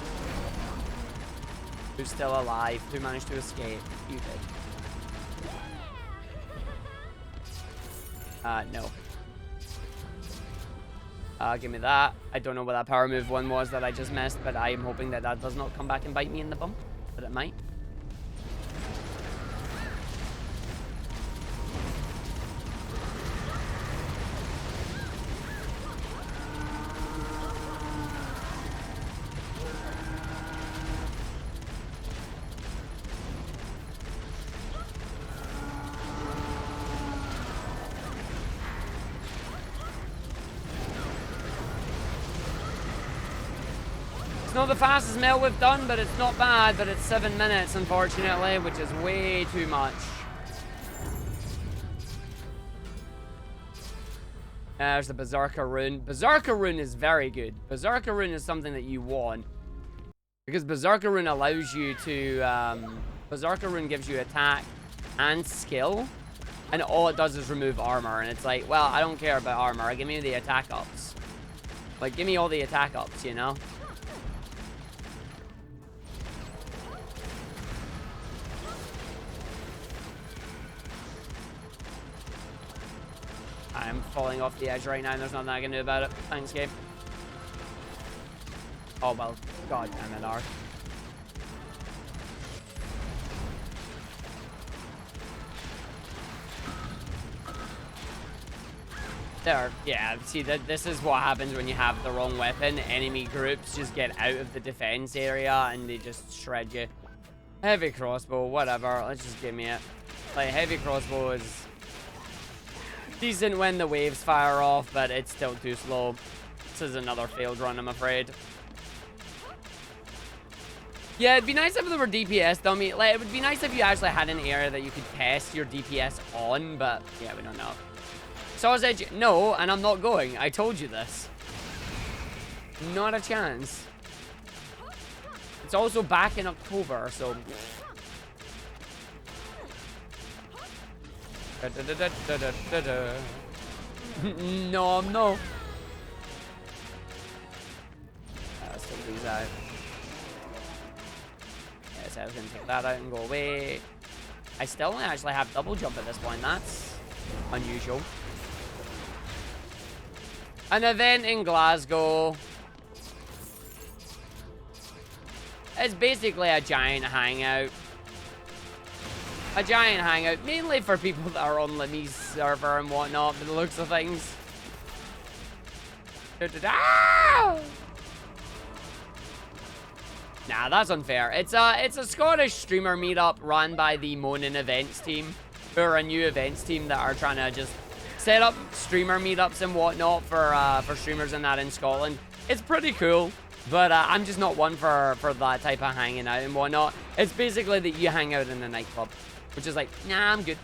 Who's still alive? Who managed to escape? You did. No. Give me that. I don't know what that power move one was that I just missed, but I am hoping that that does not come back and bite me in the bum. But it might. It's not the fastest melt we've done, but it's not bad. But it's 7 minutes, unfortunately, which is way too much. There's the Berserker Rune. Berserker Rune is very good. Berserker Rune is something that you want. Because Berserker Rune allows you to... Berserker Rune gives you attack and skill. And all it does is remove armor. And it's like, well, I don't care about armor. Give me the attack ups. Like, give me all the attack ups, you know? I'm falling off the edge right now, and there's nothing I can do about it. Thanks, game. Oh, well. God damn it, Ark. There. Yeah, see, this is what happens when you have the wrong weapon. Enemy groups just get out of the defense area, and they just shred you. Heavy crossbow, whatever. Let's just give me it. Like, heavy crossbow is... decent when the waves fire off, but it's still too slow. This is another failed run, I'm afraid. Yeah, it'd be nice if there were DPS dummy. Like, it would be nice if you actually had an area that you could test your DPS on, but yeah, we don't know. Sausage, no, and I'm not going. I told you this. Not a chance. It's also back in October, so... No, no. Let's take these out. Yes, I was gonna take that out and go away. I still only actually have double jump at this point. That's unusual. An event in Glasgow. It's basically a giant hangout. A giant hangout, mainly for people that are on Limmy's server and whatnot, by the looks of things. Nah, that's unfair. It's a Scottish streamer meetup run by the Moanin Events team, who are a new events team that are trying to just set up streamer meetups and whatnot for streamers and that in Scotland. It's pretty cool, but I'm just not one for that type of hanging out and whatnot. It's basically that you hang out in a nightclub. Which is like, nah, I'm good.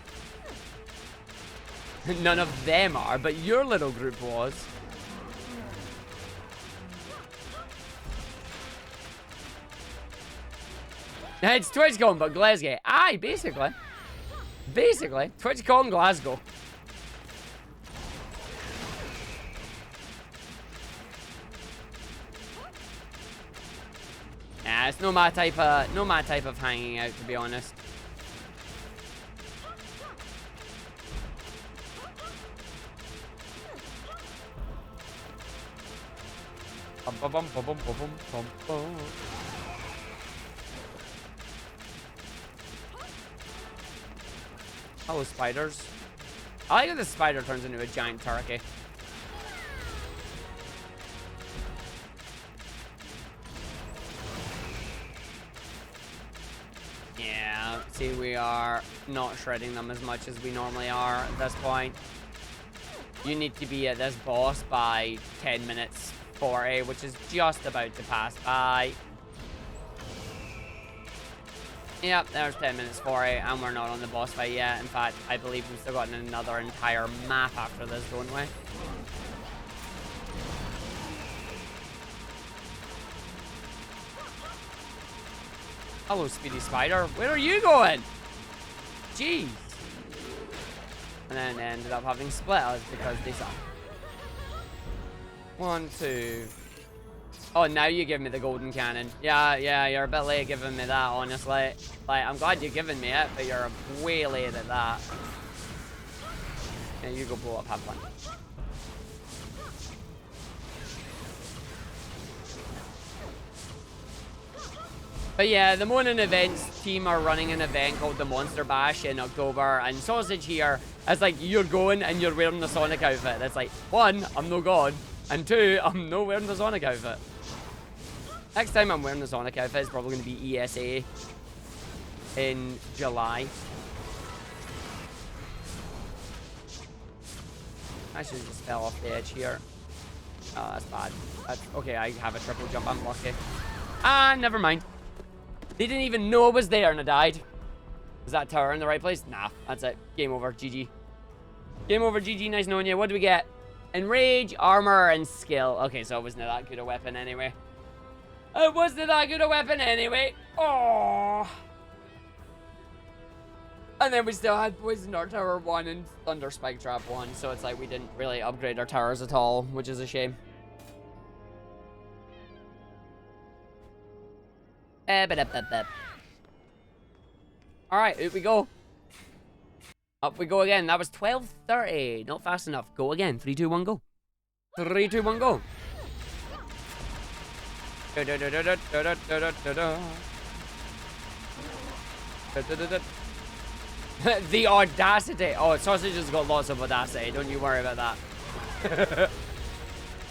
None of them are, but your little group was. It's TwitchCon, but Glasgow. Aye, basically. Basically. TwitchCon Glasgow. Nah, it's no my type of hanging out, to be honest. Hello, spiders. I like how the spider turns into a giant turkey. Yeah, see, we are not shredding them as much as we normally are at this point. You need to be at this boss by 10 minutes 40, which is just about to pass by. Yep, there's 10 minutes 40, and we're not on the boss fight yet. In fact, I believe we've still got another entire map after this, don't we? Hello, Speedy Spider. Where are you going? Jeez. And then they ended up having splitters because they suck. 1, 2. Oh, now you give me the golden cannon. Yeah, you're a bit late giving me that, honestly. Like, I'm glad you're giving me it, but you're way late at that. Yeah, you go blow up, have fun. But yeah, the Moanin Events team are running an event called the Monster Bash in October, and Sausage here is like, you're going and you're wearing the Sonic outfit. It's like, 1, I'm no god, and 2, I'm no wearing the Sonic outfit. Next time I'm wearing the Sonic outfit is probably going to be ESA in July. I should have just fell off the edge here. Oh, that's bad. Okay, I have a triple jump. I'm lucky. Ah, never mind. They didn't even know it was there and I died. Is that tower in the right place? Nah, that's it. Game over, GG. Game over, GG. Nice knowing you. What do we get? Enrage, armor, and skill. Okay, so it wasn't that good a weapon anyway. It wasn't that good a weapon anyway. Oh. And then we still had Poison Dart Tower 1 and Thunder Spike Trap 1. So it's like we didn't really upgrade our towers at all, which is a shame. Alright, up we go. Up we go again. That was 12:30. Not fast enough. Go again. 3, 2, 1, go. 3, 2, 1, go. The audacity. Oh, Sausage has got lots of audacity. Don't you worry about that.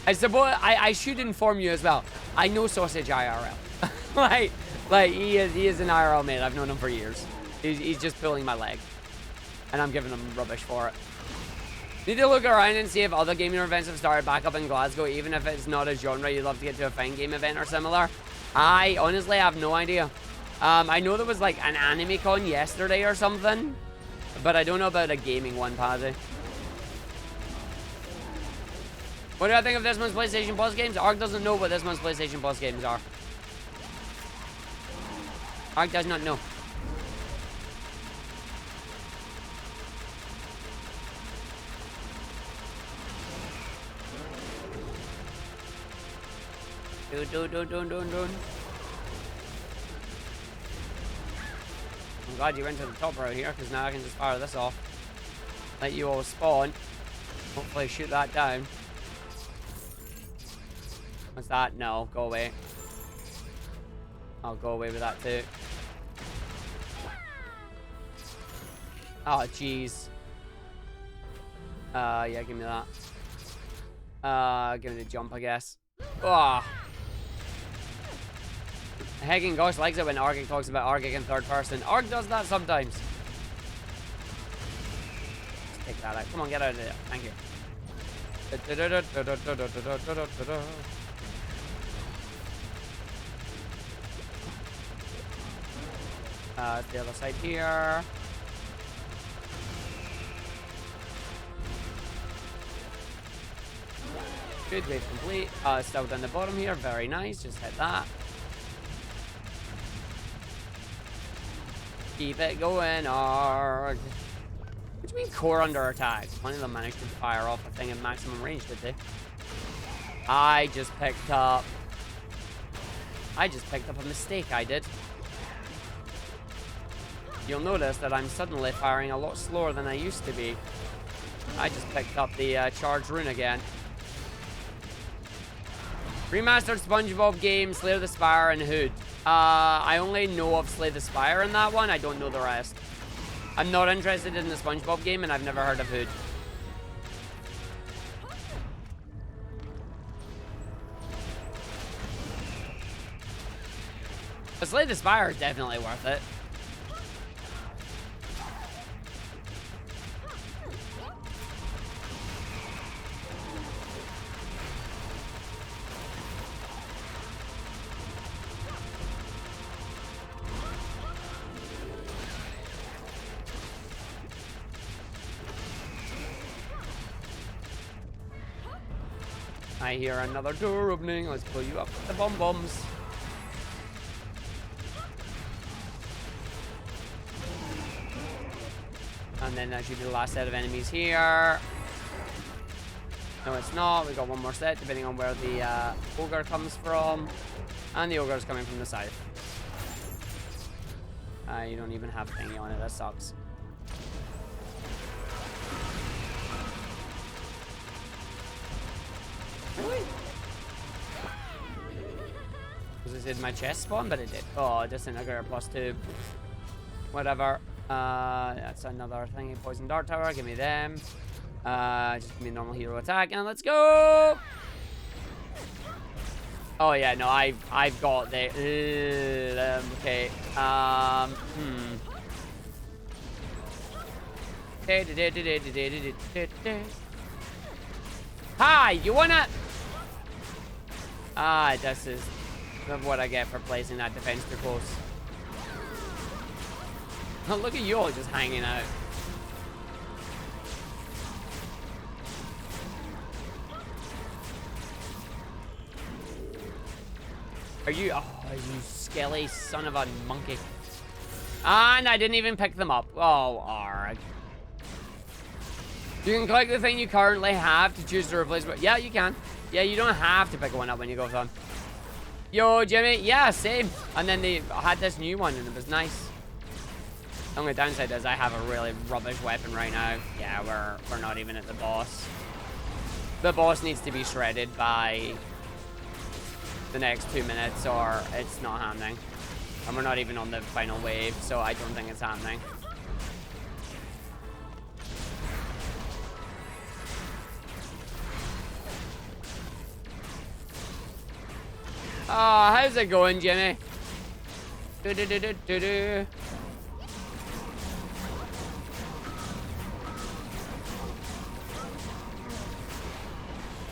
I suppose I should inform you as well. I know Sausage IRL. like he is an IRL mate. I've known him for years. He's just pulling my leg. And I'm giving him rubbish for it. Need to look around and see if other gaming events have started back up in Glasgow, even if it's not a genre you'd love to get to a fine game event or similar. I honestly have no idea. I know there was like an anime con yesterday or something, but I don't know about a gaming one, Pazzy. What do I think of this month's PlayStation Plus games? Arg doesn't know what this month's PlayStation Plus games are. Arg does not know. Dun. I'm glad you went to the top row here, because now I can just fire this off. Let you all spawn. Hopefully shoot that down. What's that? No, go away. I'll go away with that too. Oh, jeez. Yeah, give me that. Give me the jump, I guess. Oh. Hecking gosh likes it when Argick talks about Argick in third person. Arg does that sometimes. Let's take that out. Come on, get out of there. Thank you. The other side here. Good, wave complete. Still down the bottom here. Very nice. Just hit that. Keep it going, Arg. What do you mean core under attack? One of them managed to fire off a thing in maximum range, did they? I just picked up a mistake, I did. You'll notice that I'm suddenly firing a lot slower than I used to be. I just picked up the charge rune again. Remastered SpongeBob game, Slay the Spire, and Hood. I only know of Slay the Spire in that one. I don't know the rest. I'm not interested in the SpongeBob game, and I've never heard of Hood. But Slay the Spire is definitely worth it. I hear another door opening. Let's pull you up with the bombs. And then that should be the last set of enemies here. No, it's not. We got one more set, depending on where the ogre comes from. And the ogre is coming from the south. You don't even have a thingy on it. That sucks. Really? Because it did my chest spawn, but it did. Oh, disintegrator +2. Whatever. That's another thingy. Poison Dart Tower. Give me them. Just give me normal hero attack, and let's go. Oh yeah, no, I've got the. Okay. Hi, you wanna? This is of what I get for placing that defense too close. Oh, look at you all just hanging out. Are you... Oh, you skelly son of a monkey. And I didn't even pick them up. Oh, Arg. You can click the thing you currently have to choose to replace... Yeah, you can. Yeah, you don't have to pick one up when you go for them. Yo, Jimmy. Yeah, same. And then they had this new one, and it was nice. The only downside is I have a really rubbish weapon right now. Yeah, we're not even at the boss. The boss needs to be shredded by the next 2 minutes, or it's not happening. And we're not even on the final wave, so I don't think it's happening. Oh, how's it going, Jimmy? Do-do-do-do-do-do.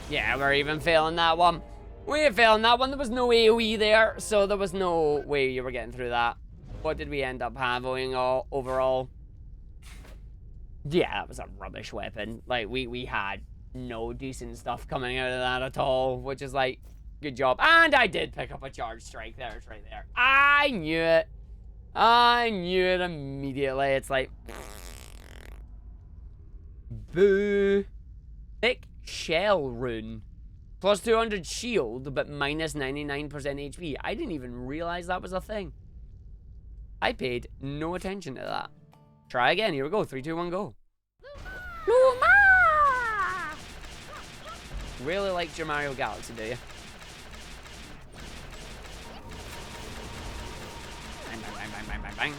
Yeah, we're even failing that one. We're failing that one. There was no AoE there, so there was no way you were getting through that. What did we end up having overall? Yeah, that was a rubbish weapon. Like, we had no decent stuff coming out of that at all, which is like, good job. And I did pick up a charge strike. There, it's right there. I knew it. I knew it immediately. It's like, boo. Thick shell rune. Plus 200 shield, but minus 99% HP. I didn't even realize that was a thing. I paid no attention to that. Try again. Here we go. 3, 2, 1, go. Luma! Really liked your Mario Galaxy, do you? Bang, bang, bang, bang, bang, bang, bang.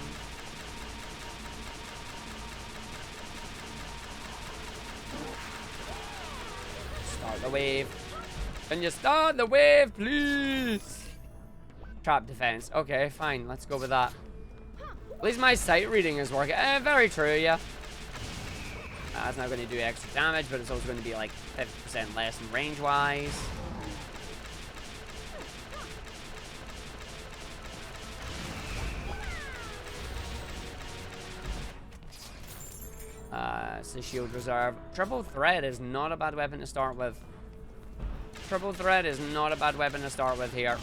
Start the wave. Can you start the wave, please? Trap defense. Okay, fine. Let's go with that. At least my sight reading is working. Very true, yeah. That's not going to do extra damage, but it's also going to be like 50% less in range-wise. It's the shield reserve. Triple thread is not a bad weapon to start with. Triple thread is not a bad weapon to start with here.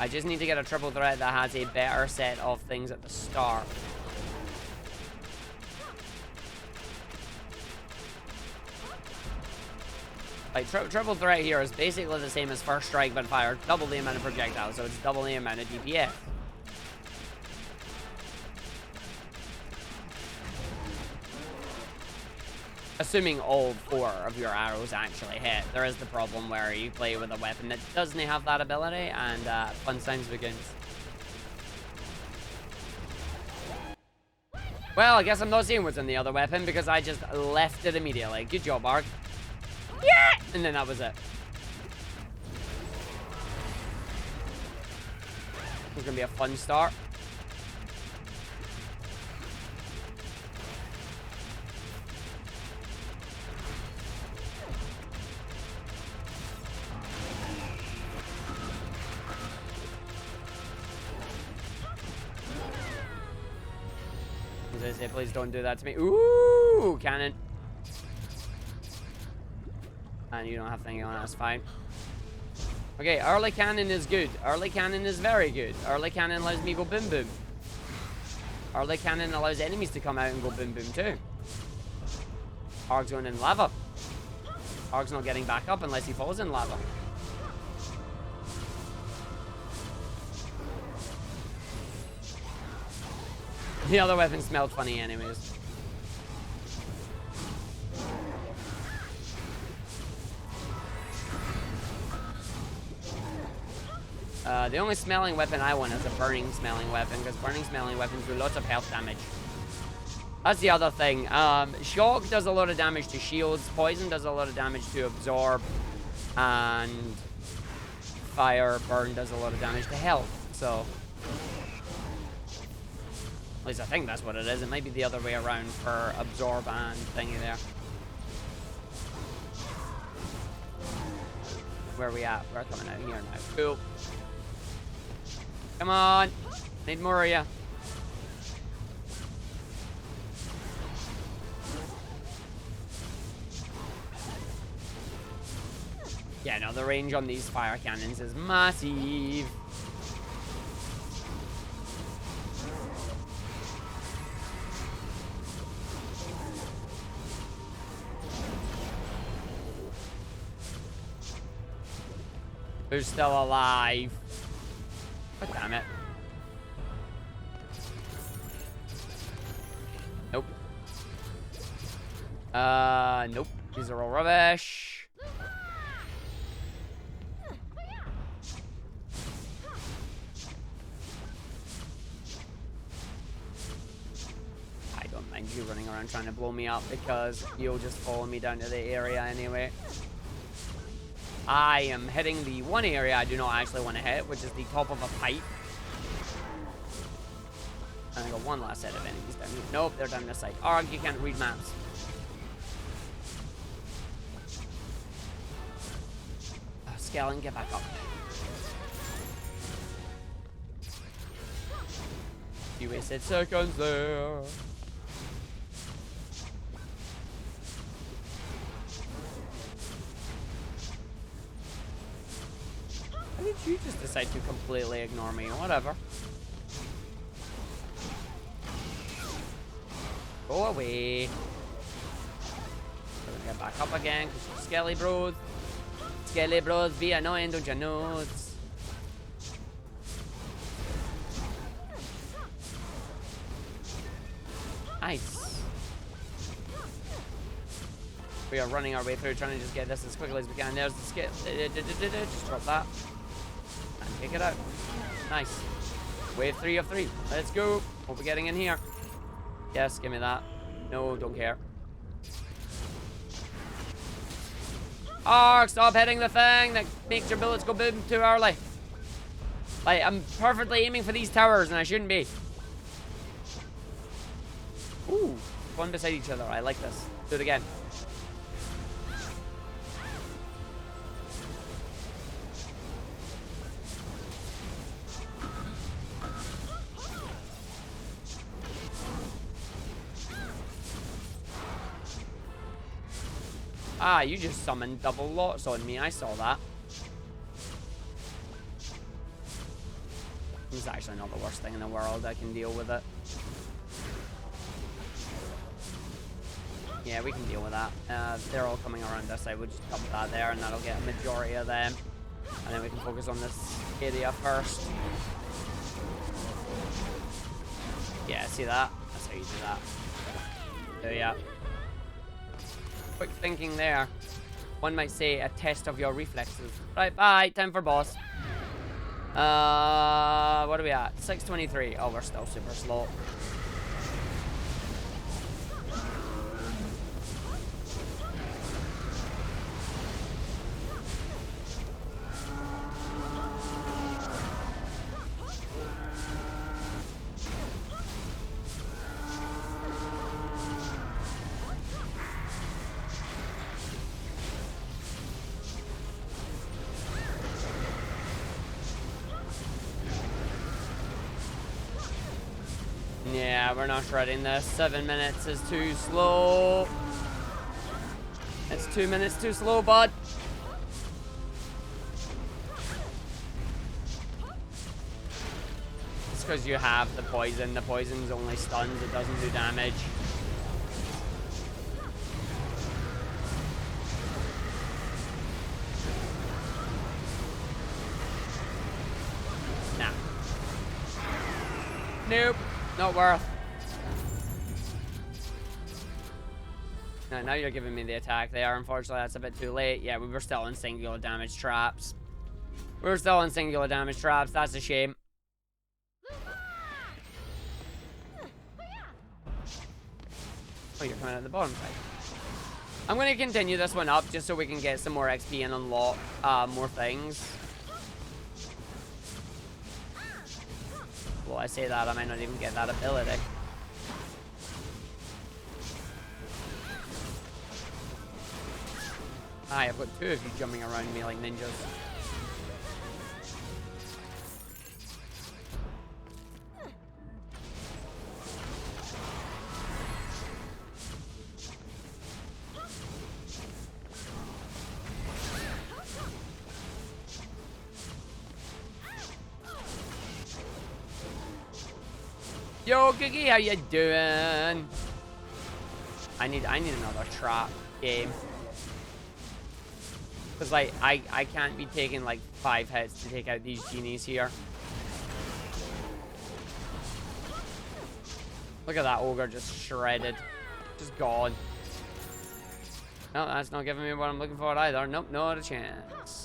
I just need to get a triple thread that has a better set of things at the start. Like, triple threat here is basically the same as first strike, but fire double the amount of projectiles, so it's double the amount of DPS. Assuming all 4 of your arrows actually hit. There is the problem where you play with a weapon that doesn't have that ability, and fun times begins. Well, I guess I'm not seeing what's in the other weapon because I just left it immediately. Good job, Arg. Yeah! And then that was it. It's gonna be a fun start. As I say, please don't do that to me. Ooh, cannon. And you don't have anything on, that's fine. Okay, early cannon is good. Early cannon is very good. Early cannon allows me to go boom boom. Early cannon allows enemies to come out and go boom boom too. Arg's going in lava. Arg's not getting back up unless he falls in lava. The other weapon smelled funny anyways. The only smelling weapon I want is a burning smelling weapon, because burning smelling weapons do lots of health damage. That's the other thing. Shock does a lot of damage to shields, poison does a lot of damage to absorb, and fire, burn does a lot of damage to health, so... At least I think that's what it is. It might be the other way around for absorb and thingy there. Where are we at? We're coming out here now. Cool. Come on. Need more of you. Yeah, no, the range on these fire cannons is massive. Who's still alive? Oh, damn it. Nope. Nope. These are all rubbish. I don't mind you running around trying to blow me up because you'll just follow me down to the area anyway. I am hitting the one area I do not actually want to hit, which is the top of a pipe. And I got one last set of enemies down here. Nope, they're down this side. Arg, you can't read maps. Skeleton, get back up. You wasted seconds there. How did you just decide to completely ignore me? Whatever. Go away. We're gonna get back up again because you're Skelly Bros. Skelly Bros be annoying, don't you know? Nice. We are running our way through, trying to just get this as quickly as we can. There's the skip. Just drop that. And take it out. Nice. Wave 3 of 3. Let's go. What are we getting in here? Yes, give me that. No, don't care. Arg, stop hitting the thing that makes your bullets go boom too early. Like, I'm perfectly aiming for these towers and I shouldn't be. Ooh, one beside each other. I like this. Do it again. Ah, you just summoned double lots on me. I saw that. It's actually not the worst thing in the world. I can deal with it. Yeah, we can deal with that. They're all coming around this side. We'll just dump that there, and that'll get a majority of them. And then we can focus on this area first. Yeah, see that? That's how you do that. So, yeah. Quick thinking there. One might say a test of your reflexes. Right, bye. Time for boss. What are we at? 6:23. Oh, we're still super slow. Yeah, we're not shredding this. 7 minutes is too slow. It's 2 minutes too slow, bud. It's because you have the poison. The poison's only stuns. It doesn't do damage. Nah. Nope. Not worth. Now you're giving me the attack there. Unfortunately, that's a bit too late. Yeah, we were still in singular damage traps. We were still in singular damage traps. That's a shame. Oh, you're coming out the bottom side. I'm going to continue this one up just so we can get some more XP and unlock more things. Well, I say that, I might not even get that ability. Hi, I've got two of you jumping around me like ninjas. Yo, Cookie, how you doing? I need another trap game. Because, like, I can't be taking, like, 5 hits to take out these genies here. Look at that ogre just shredded. Just gone. No, that's not giving me what I'm looking for either. Nope, not a chance.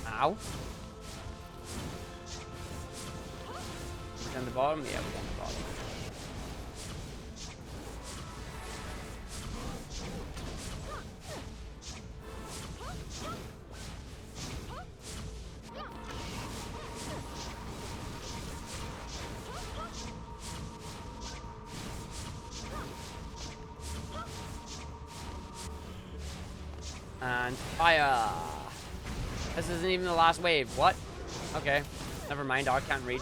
Ow. We're down the bottom? Yeah, we're down the bottom. And fire! This isn't even the last wave. What? Okay. Never mind. I can't read.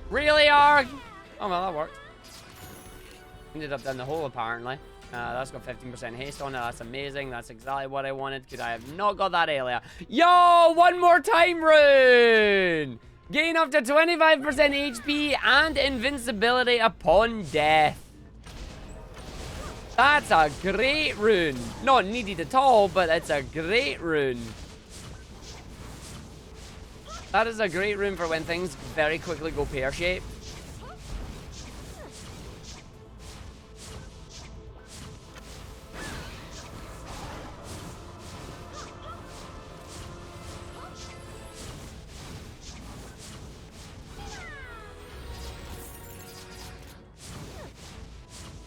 Really, Arg? Oh, well, that worked. Ended up down the hole, apparently. That's got 15% haste on it. That's amazing. That's exactly what I wanted. Could I have not got that earlier? Yo! One more time rune! Gain up to 25% HP and invincibility upon death. That's a great rune. Not needed at all, but it's a great rune. That is a great rune for when things very quickly go pear-shaped.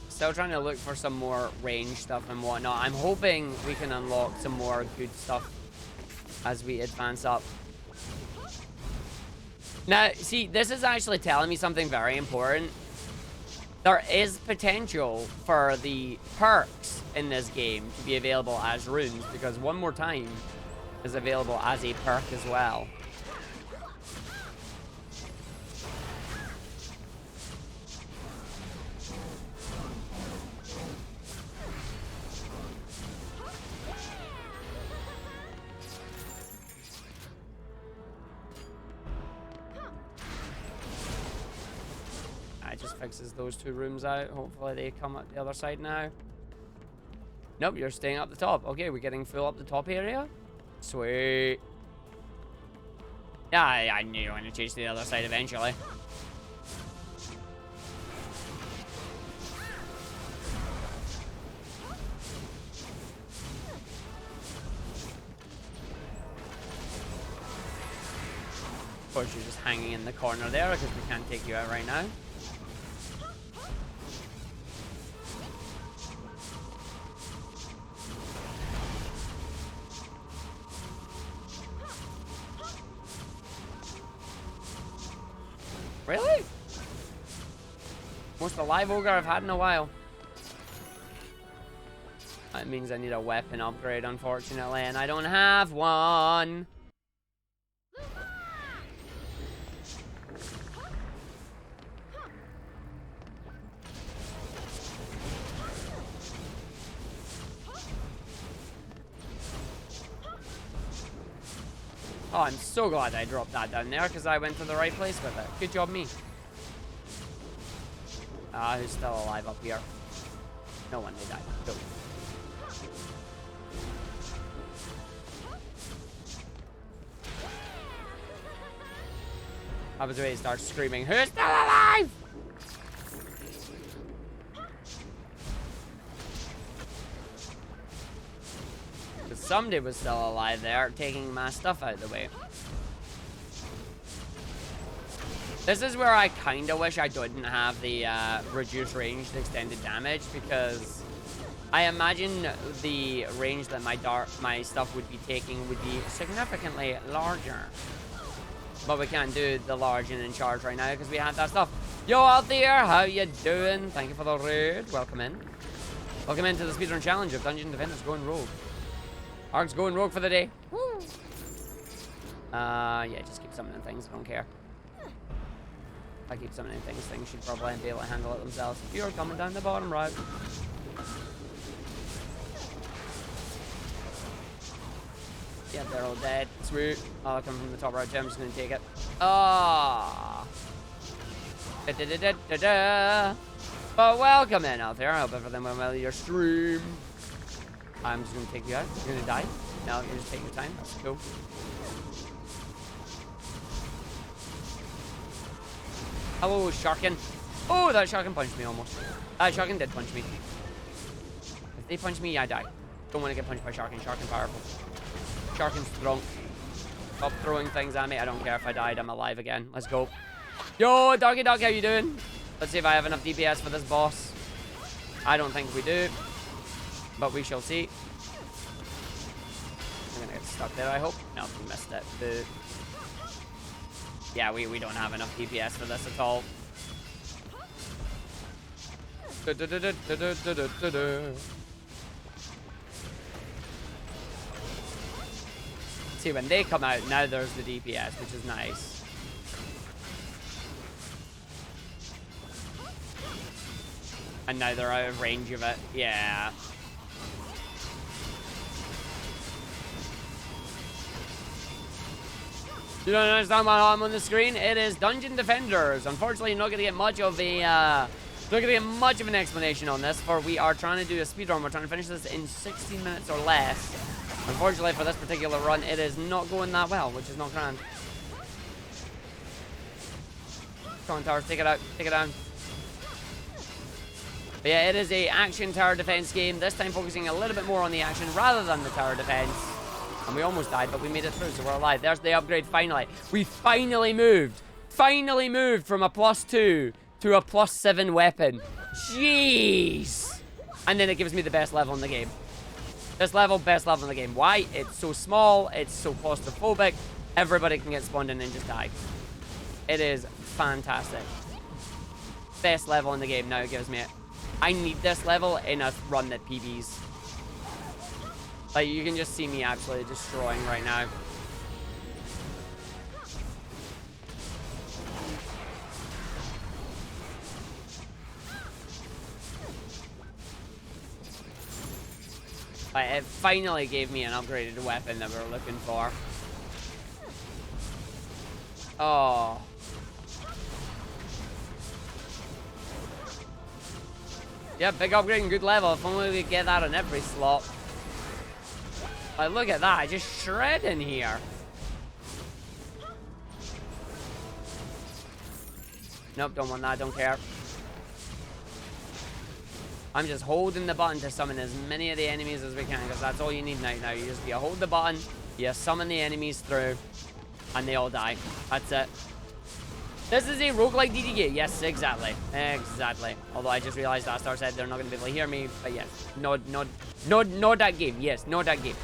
Still trying to look for some more range stuff and whatnot. I'm hoping we can unlock some more good stuff as we advance up. Now, see, this is actually telling me something very important. There is potential for the perks in this game to be available as runes, because one more time is available as a perk as well. Just fixes those 2 rooms out. Hopefully they come up the other side now. Nope, you're staying up the top. Okay, we're getting full up the top area. Sweet. Yeah, I knew you wanted to chase the other side eventually. Of course, you're just hanging in the corner there because we can't take you out right now. Really? Most alive ogre I've had in a while. That means I need a weapon upgrade, unfortunately, and I don't have one. Oh, I'm so glad I dropped that down there because I went to the right place with it. Good job, me. Who's still alive up here? No one, they died. Go. I was ready to start screaming, who's still alive? Somebody was still alive there, taking my stuff out of the way. This is where I kind of wish I didn't have the reduced range to extended damage, because I imagine the range that my stuff would be taking would be significantly larger. But we can't do the large and in charge right now because we have that stuff. Yo, out there, how you doing? Thank you for the raid. Welcome in. Welcome into the speedrun challenge of Dungeon Defenders Going Rogue. Arg's going rogue for the day. Woo. Yeah, just keep summoning things. I don't care. If I keep summoning things, things should probably be able to handle it themselves. You're coming down the bottom right. Yeah, they're all dead. Sweet. Oh, coming from the top right too. I'm just gonna take it. Ah. Da -da -da -da -da -da. But welcome in out there. I hope everything went well with your stream. I'm just gonna take you out. You're gonna die. No, you're just taking your time. That's cool. Hello, Sharkin. Oh, that Sharkin punched me almost. That Sharkin did punch me. If they punch me, I die. Don't want to get punched by Sharkin. Sharkin powerful. Sharkin's strong. Stop throwing things at me. I don't care if I died. I'm alive again. Let's go. Yo, Doggy Dog, how you doing? Let's see if I have enough DPS for this boss. I don't think we do. But we shall see. I'm gonna get stuck there, I hope. No, we missed it. Boo. Yeah, we don't have enough DPS for this at all. See, when they come out, now there's the DPS, which is nice. And now they're out of range of it. Yeah. You don't understand what I'm on the screen? It is Dungeon Defenders. Unfortunately, you're not going to get much of a, not going to get much of an explanation on this, for we are trying to do a speedrun. We're trying to finish this in 16 minutes or less. Unfortunately, for this particular run, it is not going that well, which is not grand. Come on, towers, take it out, take it down. But yeah, it is a action tower defense game. This time focusing a little bit more on the action rather than the tower defense. And we almost died, but we made it through, so we're alive. There's the upgrade, finally. We finally moved from a +2 to a +7 weapon. Jeez. And then it gives me the best level in the game. This level, best level in the game. Why? It's so small. It's so claustrophobic. Everybody can get spawned in and just die. It is fantastic. Best level in the game. Now it gives me it. I need this level in a run that PBs. Like, you can just see me absolutely destroying right now. It finally gave me an upgraded weapon that we were looking for. Oh. Yeah, big upgrade and good level. If only we could get that on every slot. Like, look at that. I just shred in here. Nope, don't want that. Don't care. I'm just holding the button to summon as many of the enemies as we can, because that's all you need now. You just hold the button, you summon the enemies through, and they all die. That's it. This is a roguelike DDGR. Yes, exactly. Exactly. Although I just realized that Star said they're not going to be able to hear me. But yes, not that game. Yes, not that game.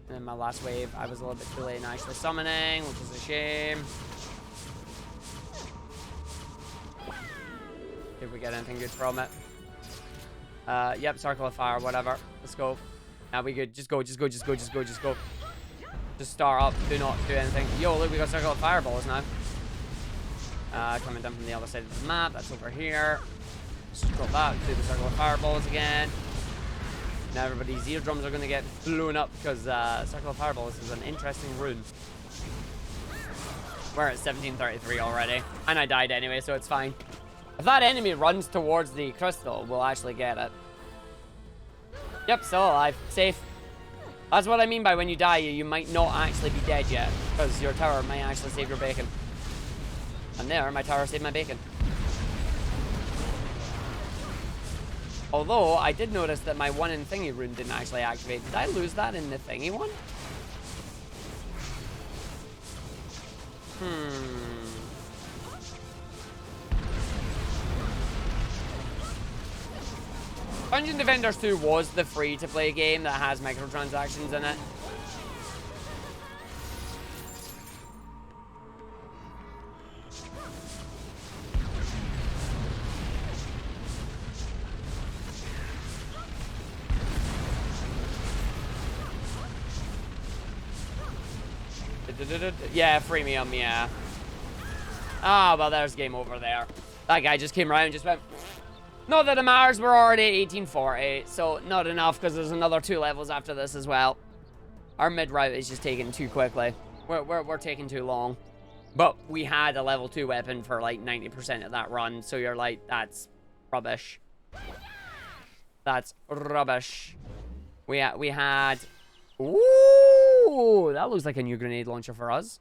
And then my last wave, I was a little bit too late in actually summoning, which is a shame. Did we get anything good from it? Yep, circle of fire, whatever. Let's go. Now we good. Just go, just go, just go, just go, just go. Just star up. Do not do anything. Yo, look, we got circle of fireballs now. Coming down from the other side of the map. That's over here. Let's just drop that. Do the circle of fireballs again. Now everybody's eardrums are going to get blown up because circle of fireballs is an interesting rune. We're at 1733 already. And I died anyway, so it's fine. If that enemy runs towards the crystal, we'll actually get it. Yep, still alive. Safe. That's what I mean by when you die, you might not actually be dead yet. Because your tower might actually save your bacon. And there, my tower saved my bacon. Although, I did notice that my one in thingy rune didn't actually activate. Did I lose that in the thingy one? Dungeon Defenders 2 was the free-to-play game that has microtransactions in it. Yeah, freemium, yeah. Ah, well, there's game over there. That guy just came around and just went... Not that it matters, we're already 1840, so not enough, because there's another 2 levels after this as well. Our mid route is just taking too quickly. We're taking too long. But we had a level 2 weapon for like 90% of that run, so you're like, that's rubbish. That's rubbish. We had... Ooh, that looks like a new grenade launcher for us.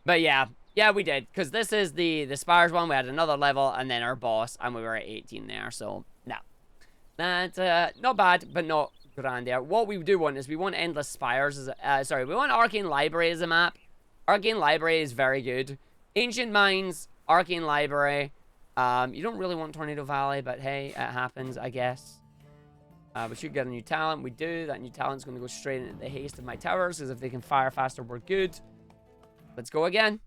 But yeah, we did. Because this is the Spires one. We had another level and then our boss. And we were at 18 there. So, no. That's not bad, but not grand there. What we do want is we want Endless Spires. Sorry, we want Arcane Library as a map. Arcane Library is very good. Ancient Mines, Arcane Library. You don't really want Tornado Valley, but hey, it happens, I guess. We should get a new talent. We do. That new talent's going to go straight into the haste of my towers, because if they can fire faster, we're good. Let's go again.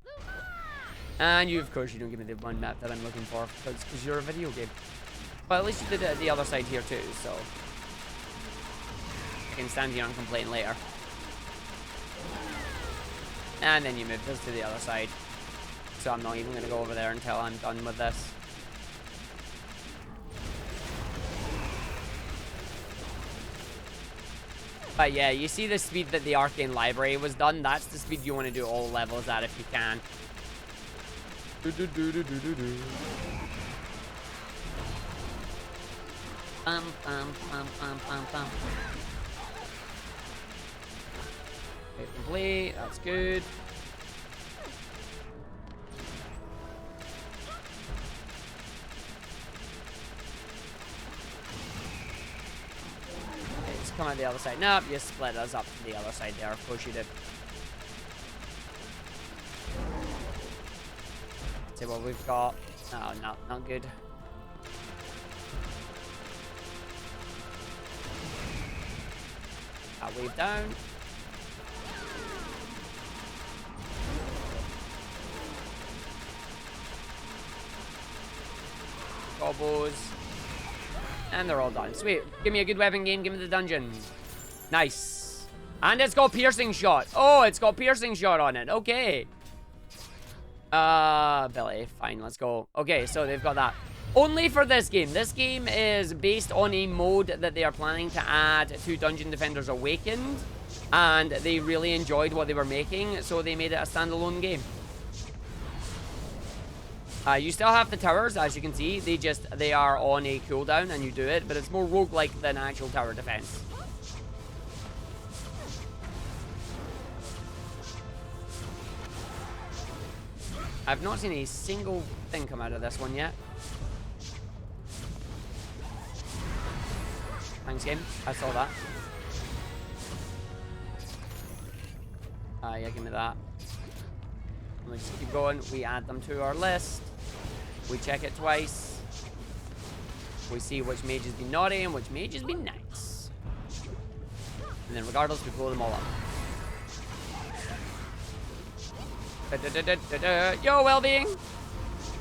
And you, of course, you don't give me the one map that I'm looking for, because you're a video game. But at least you did it at the other side here too, so I can stand here and complain later. And then you moved us to the other side. So I'm not even going to go over there until I'm done with this. But yeah, you see the speed that the Arcane Library was done? That's the speed you want to do all levels at if you can. Okay, complete. That's good. Come on the other side. Nope, you split us up to the other side there. Of course you did. See what we've got. Oh, no, not good. That wave down. Gobos. And they're all done. Sweet. Give me a good weapon game. Give me the dungeon. Nice. And it's got piercing shot. Oh, it's got piercing shot on it. Okay. Billy. Fine, let's go. Okay, so they've got that. Only for this game. This game is based on a mode that they are planning to add to Dungeon Defenders Awakened. And they really enjoyed what they were making, so they made it a standalone game. You still have the towers, as you can see. They are on a cooldown and you do it, but it's more roguelike than actual tower defense. I've not seen a single thing come out of this one yet. Thanks, game. I saw that. Yeah, give me that. We just keep going. We add them to our list. We check it twice. We see which mages be naughty and which mages be nice. And then regardless, we blow them all up. Yo, well-being.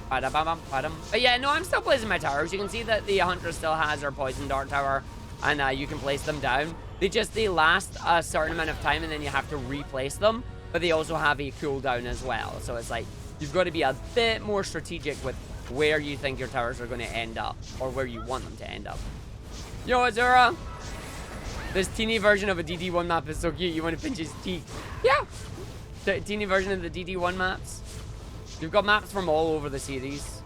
But yeah, no, I'm still placing my towers. You can see that the Hunter still has her Poison Dart Tower. And you can place them down. They last a certain amount of time and then you have to replace them. But they also have a cooldown as well. So it's like, you've got to be a bit more strategic with where you think your towers are going to end up. Or where you want them to end up. Yo, Azura! This teeny version of a DD1 map is so cute, you want to pinch his cheek. Yeah! The teeny version of the DD1 maps. You've got maps from all over the series.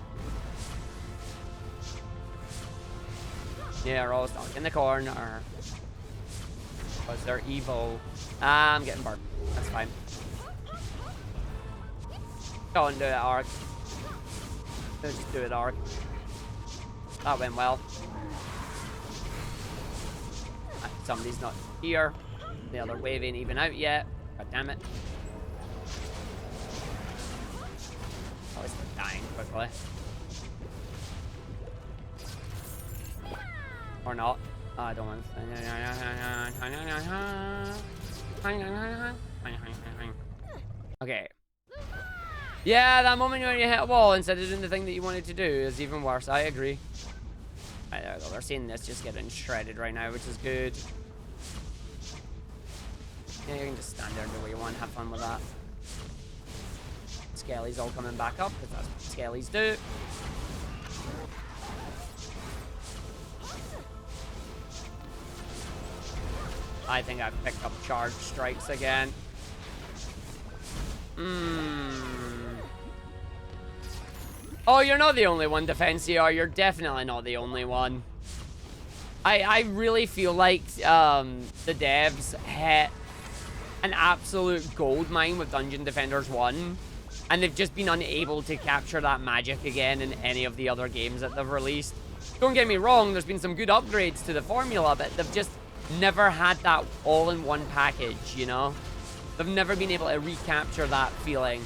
Yeah, they're all stuck in the corner. Because they're evil. I'm getting burnt. That's fine. Don't do it, Arg. Just do it, Arg. That went well. Somebody's not here. The other wave ain't even out yet. God damn it. Oh, it's dying quickly. Or not. Oh, I don't want okay. Yeah, that moment when you hit a wall instead of doing the thing that you wanted to do is even worse. I agree. Right, there we go. We're seeing this just getting shredded right now, which is good. Yeah, you can just stand there and do what you want. Have fun with that. Skelly's all coming back up, because that's what Skellies do. I think I've picked up charge strikes again. Oh, you're not the only one, Defensior. You're definitely not the only one. I really feel like the devs hit an absolute gold mine with Dungeon Defenders 1. And they've just been unable to capture that magic again in any of the other games that they've released. Don't get me wrong, there's been some good upgrades to the formula, but they've just never had that all-in-one package, you know? They've never been able to recapture that feeling.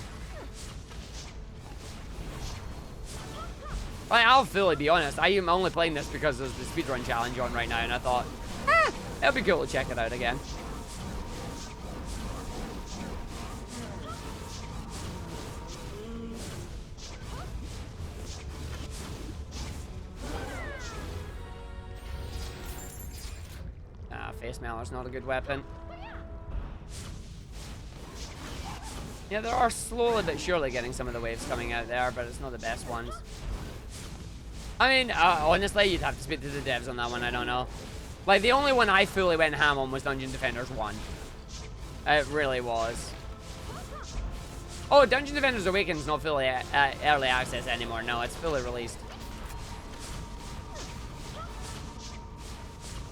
I'll fully be honest, I am only playing this because there's the speedrun challenge on right now, and I thought, it'd be cool to check it out again. Face Mailer's not a good weapon. Yeah, there are slowly but surely getting some of the waves coming out there, but it's not the best ones. I mean, honestly, you'd have to speak to the devs on that one, I don't know. Like, the only one I fully went ham on was Dungeon Defenders 1. It really was. Oh, Dungeon Defenders Awakened's not fully early access anymore. No, it's fully released.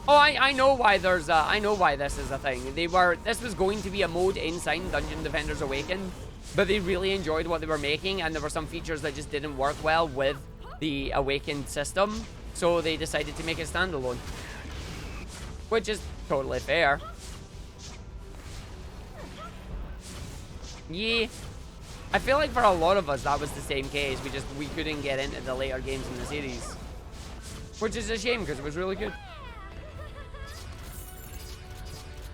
Oh, I know why there's I know why this is a thing. This was going to be a mode inside Dungeon Defenders Awakened, but they really enjoyed what they were making, and there were some features that just didn't work well with the Awakened system, so they decided to make it standalone, which is totally fair. Yeah, I feel like for a lot of us that was the same case. We couldn't get into the later games in the series, which is a shame because it was really good.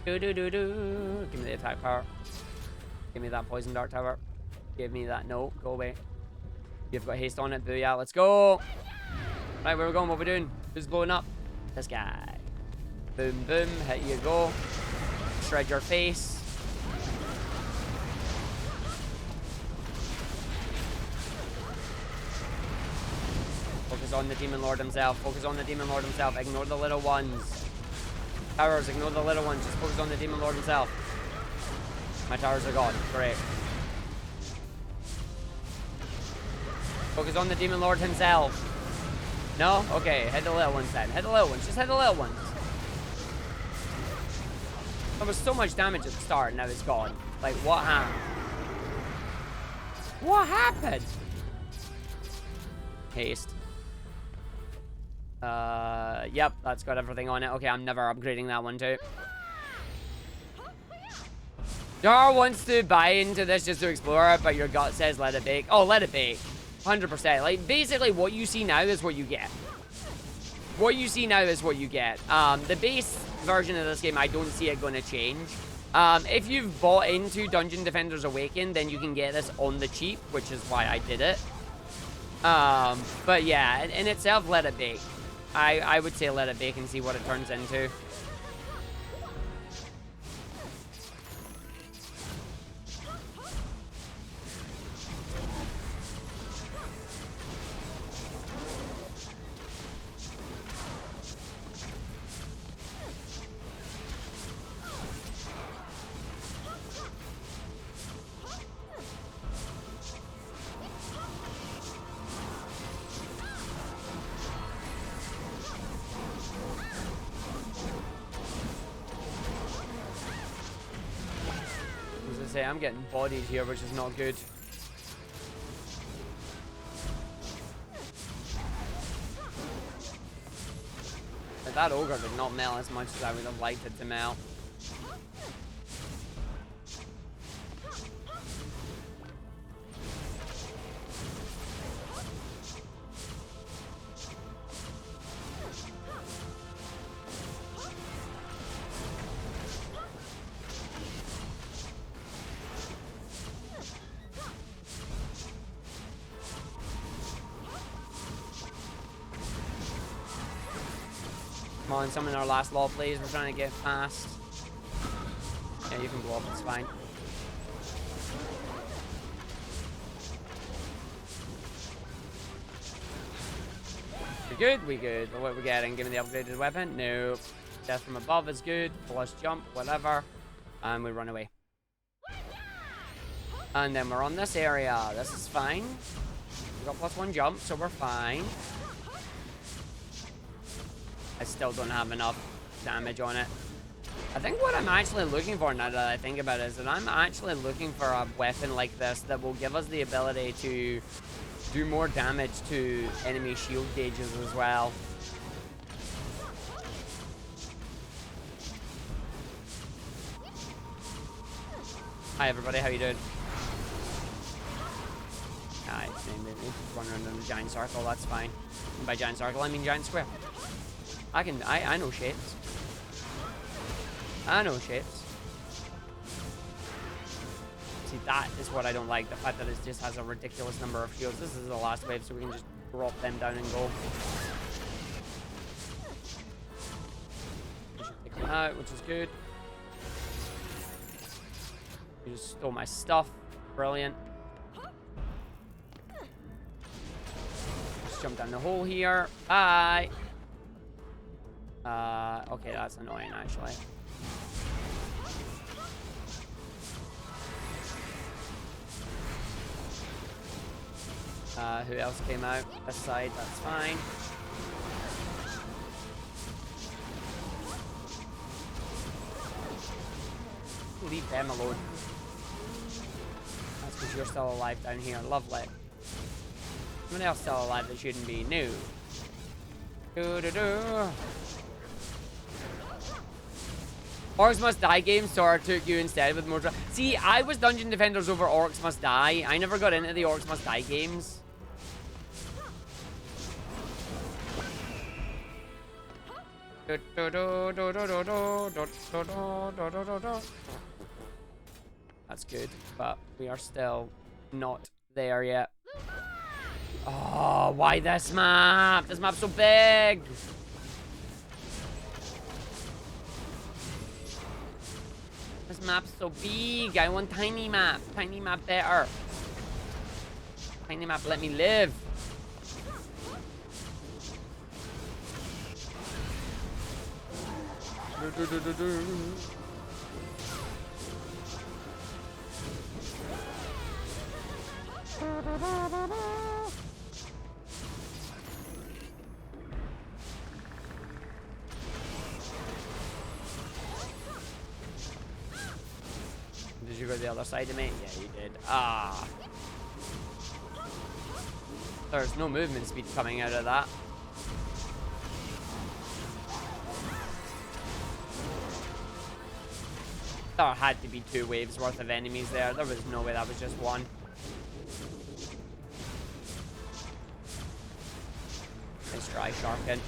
Give me the attack power. Give me that poison dart tower. Give me that. No, go away. You've got haste on it. Booyah, let's go. Right, where we going? What we doing? Who's blowing up? This guy. Boom, boom. Hit you go. Shred your face. Focus on the Demon Lord himself. Focus on the Demon Lord himself. Ignore the little ones. Towers, ignore the little ones. Just focus on the Demon Lord himself. My towers are gone. Great. Focus on the Demon Lord himself. No? Okay, hit the little ones then. Hit the little ones. Just hit the little ones. There was so much damage at the start, and now it's gone. Like, what happened? What happened? Haste. Yep, that's got everything on it. Okay, I'm never upgrading that one too. Jar wants to buy into this just to explore it, but your gut says let it bake. Oh, let it bake. 100%. Like, basically, what you see now is what you get. What you see now is what you get. The base version of this game, I don't see it going to change. If you've bought into Dungeon Defenders Awakened, then you can get this on the cheap, which is why I did it. But yeah, in itself, let it bake. I would say let it bake and see what it turns into. I'm getting bodied here, which is not good. But that ogre did not melt as much as I would have liked it to melt. Come on, some in our last law plays. We're trying to get past. Yeah, you can blow up, it's fine. We good? We good. What are we getting? Give me the upgraded weapon? Nope. Death from above is good. Plus jump, whatever. And we run away. And then we're on this area. This is fine. We got +1 jump, so we're fine. I still don't have enough damage on it. I think what I'm actually looking for, now that I think about it, is that I'm actually looking for a weapon like this that will give us the ability to do more damage to enemy shield gauges as well. Hi everybody, how you doing? Alright, run around in a giant circle, that's fine. And by giant circle, I mean giant square. I know shapes. I know shapes. See, that is what I don't like. The fact that it just has a ridiculous number of shields. This is the last wave, so we can just drop them down and go. I should take them out, which is good. You just stole my stuff. Brilliant. Just jump down the hole here. Bye. Okay, that's annoying, actually. Who else came out? This side, that's fine. Leave them alone. That's because you're still alive down here. Lovely. Someone else still alive that shouldn't be. No. Orcs Must Die game sort of took you instead with more. See, I was Dungeon Defenders over Orcs Must Die. I never got into the Orcs Must Die games. That's good, but we are still not there yet. Oh, why this map? This map's so big. This map's so big. I want tiny map. Tiny map better. Tiny map, let me live. Did you go to the other side of me? Yeah, you did. Ah. There's no movement speed coming out of that. There had to be 2 waves worth of enemies there. There was no way that was just one. Nice try, Sharkin.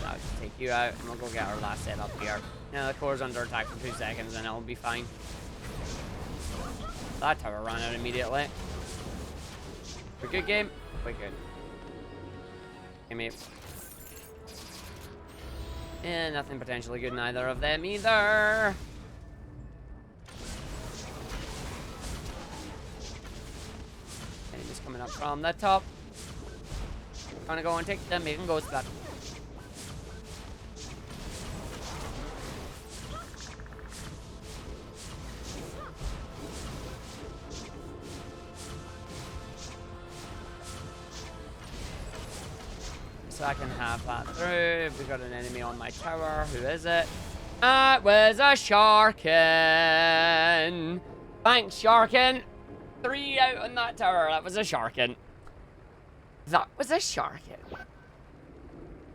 I'll just take you out, and we'll go get our last set up here. Now the core's under attack for 2 seconds, and it'll be fine. That tower ran out immediately. We're good, game? We're good. Okay, mate. And nothing potentially good in either of them either. Enemies coming up from the top. Gonna go and take them, even goes that. So I can have that through. We got an enemy on my tower. Who is it? It was a Sharkin. Thanks, Sharkin. 3 out on that tower. That was a Sharkin. That was a Sharkin.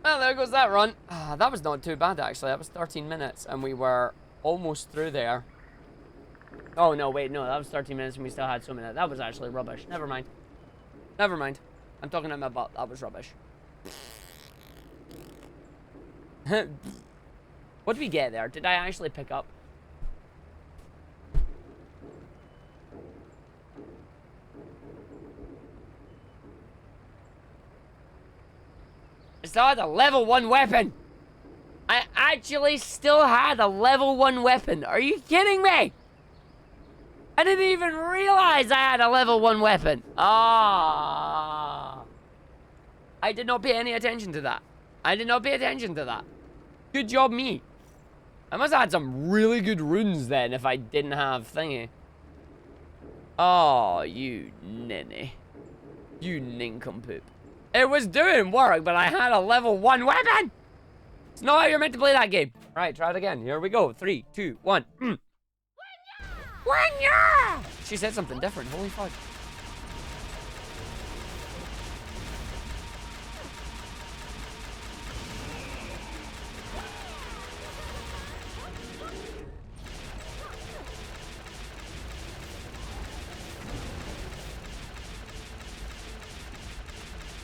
Well, there goes that run. That was not too bad, actually. That was 13 minutes, and we were almost through there. Oh, no, wait, no. That was 13 minutes, and we still had so many. That was actually rubbish. Never mind. Never mind. I'm talking about my butt. That was rubbish. What did we get there? Did I actually pick up? I still had a level 1 weapon. I actually still had a level 1 weapon. Are you kidding me? I didn't even realize I had a level 1 weapon. Ah. I did not pay any attention to that. I did not pay attention to that. Good job, me. I must have had some really good runes then if I didn't have thingy. Oh, you ninny. You nincompoop. It was doing work, but I had a level 1 weapon! It's not how you're meant to play that game. Right, try it again. Here we go. 3, 2, 1. Wanya! She said something different. Holy fuck.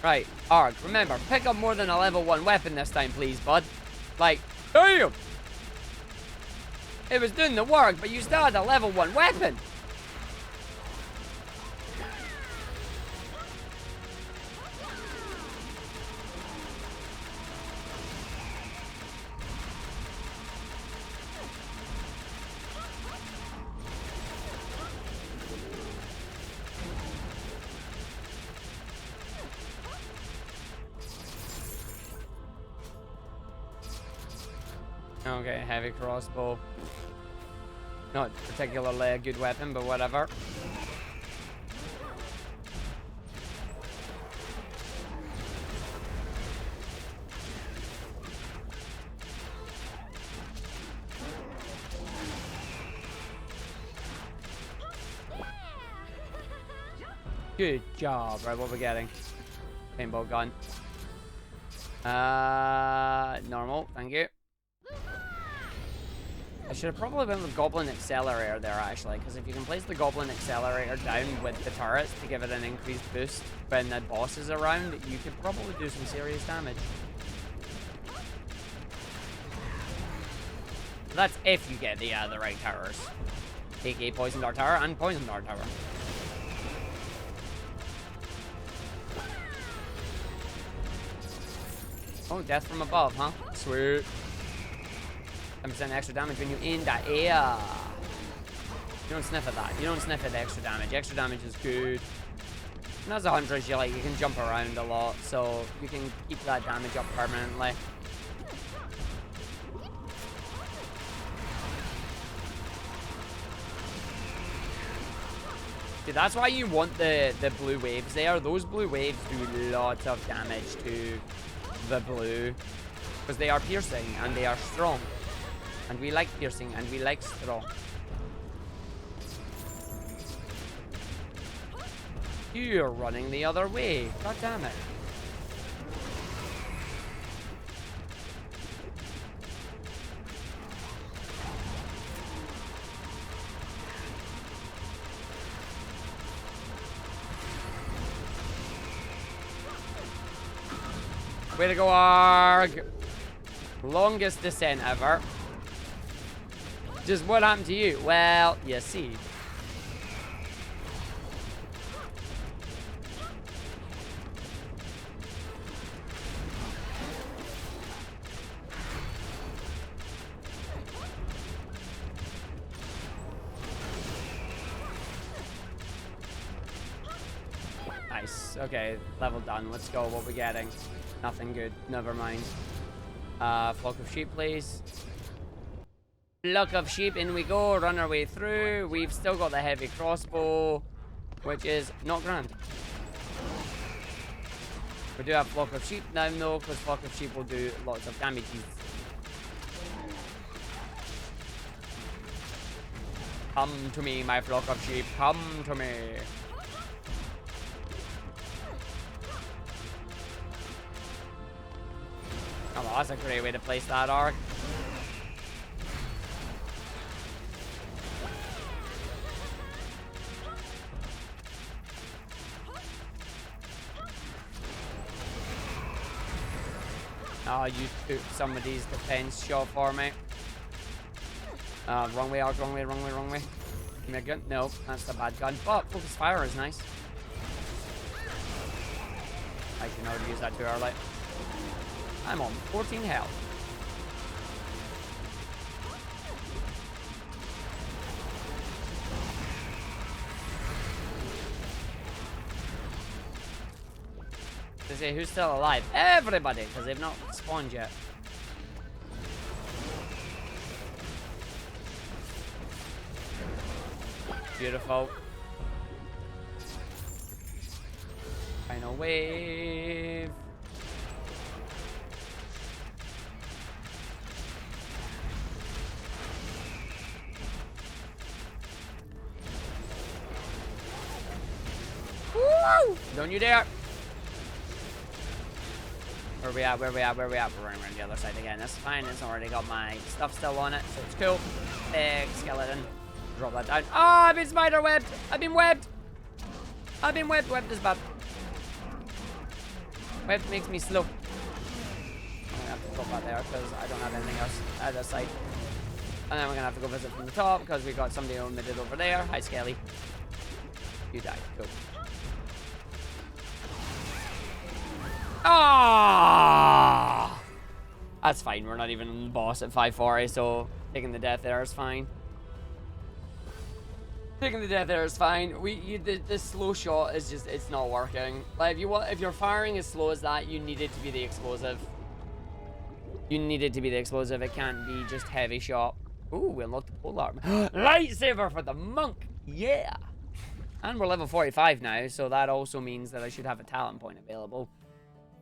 Right, Arg, remember, pick up more than a level 1 weapon this time, please, bud. Like, damn! It was doing the work, but you still had a level 1 weapon. Okay, heavy crossbow. Not particularly a good weapon, but whatever. Good job. Right, what are we getting? Paintball gun. Normal, thank you. I should have probably went with Goblin Accelerator there, actually, because if you can place the Goblin Accelerator down with the turrets to give it an increased boost when the boss is around, you could probably do some serious damage. That's if you get the right towers. aka Poison Dart Tower and Poison Dart Tower. Oh, death from above, huh? Sweet. 10% extra damage when you in the air. You don't sniff at that. You don't sniff at the extra damage. Extra damage is good. And as a huntress, you can jump around a lot, so you can keep that damage up permanently. See, that's why you want the blue waves there. Those blue waves do lots of damage to the blue, because they are piercing and they are strong. And we like piercing and we like strong. You're running the other way. God damn it. Way to go, Arg! Longest descent ever. Just what happened to you? Well, you see. Nice. Okay, level done. Let's go. What we getting? Nothing good. Never mind. Flock of sheep, please. Flock of sheep, in we go. Run our way through. We've still got the heavy crossbow, which is not grand. We do have flock of sheep now, though, because flock of sheep will do lots of damage. Come to me, my flock of sheep. Come to me. Oh, that's a great way to place that arc. Oh, you took somebody's defense shot for me. Wrong way, Arc, wrong way, wrong way, wrong way. Give me a gun. No, that's the bad gun. But focus fire is nice. I can already use that too early. I'm on 14 health. This say, who's still alive? Everybody, because they've not spawned yet. Beautiful. Final wave. Woo! Don't you dare! Where we at? Where we at? Where we at? We're running around the other side again. That's fine. It's already got my stuff still on it, so it's cool. Big skeleton. Drop that down. Oh, I've been spider webbed. I've been webbed. I've been webbed. Webbed is bad. Webbed makes me slow. I'm gonna have to drop that there because I don't have anything else at this side. And then we're gonna have to go visit from the top because we got somebody omitted over there. Hi, Skelly. You died. Cool. Ah! That's fine. We're not even the boss at 540, so taking the death there is fine. Taking the death there is fine. The slow shot is just, it's not working. Like if you're firing as slow as that, you need it to be the explosive. You need it to be the explosive. It can't be just heavy shot. Ooh, we unlocked the pole arm. Lightsaber for the monk. Yeah. And we're level 45 now, so that also means that I should have a talent point available.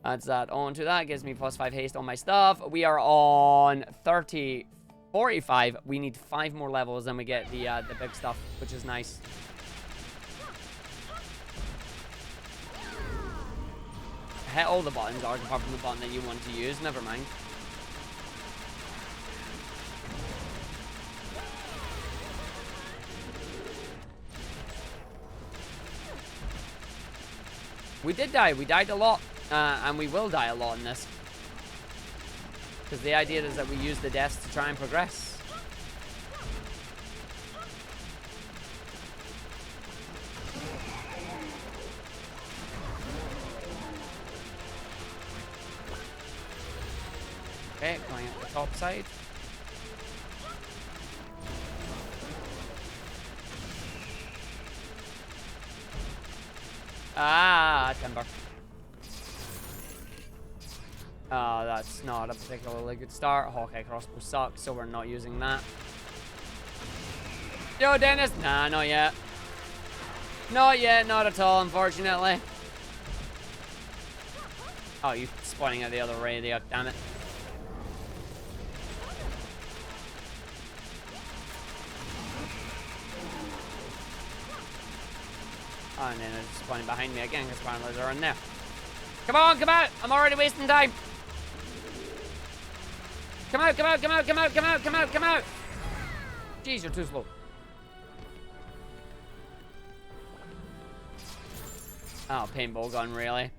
Adds that onto that. Gives me +5 haste on my stuff. We are on 45. We need 5 more levels, then we get the big stuff, which is nice. Hit all the buttons, Arg, apart from the button that you want to use. Never mind. We did die. We died a lot. And we will die a lot in this. Because the idea is that we use the deaths to try and progress. Okay, going up the top side. Ah, timber. Oh, that's not a particularly good start. Hawkeye crossbow sucks, so we're not using that. Yo, Dennis! Nah, not yet. Not yet, not at all, unfortunately. Oh, you spawning at the other radio, damn it. Oh, and then it's spawning behind me again because farmers are in there. Come on, come out! I'm already wasting time. Come out, come out, come out, come out, come out, come out, come out! Jeez, you're too slow. Oh, paintball gun, really?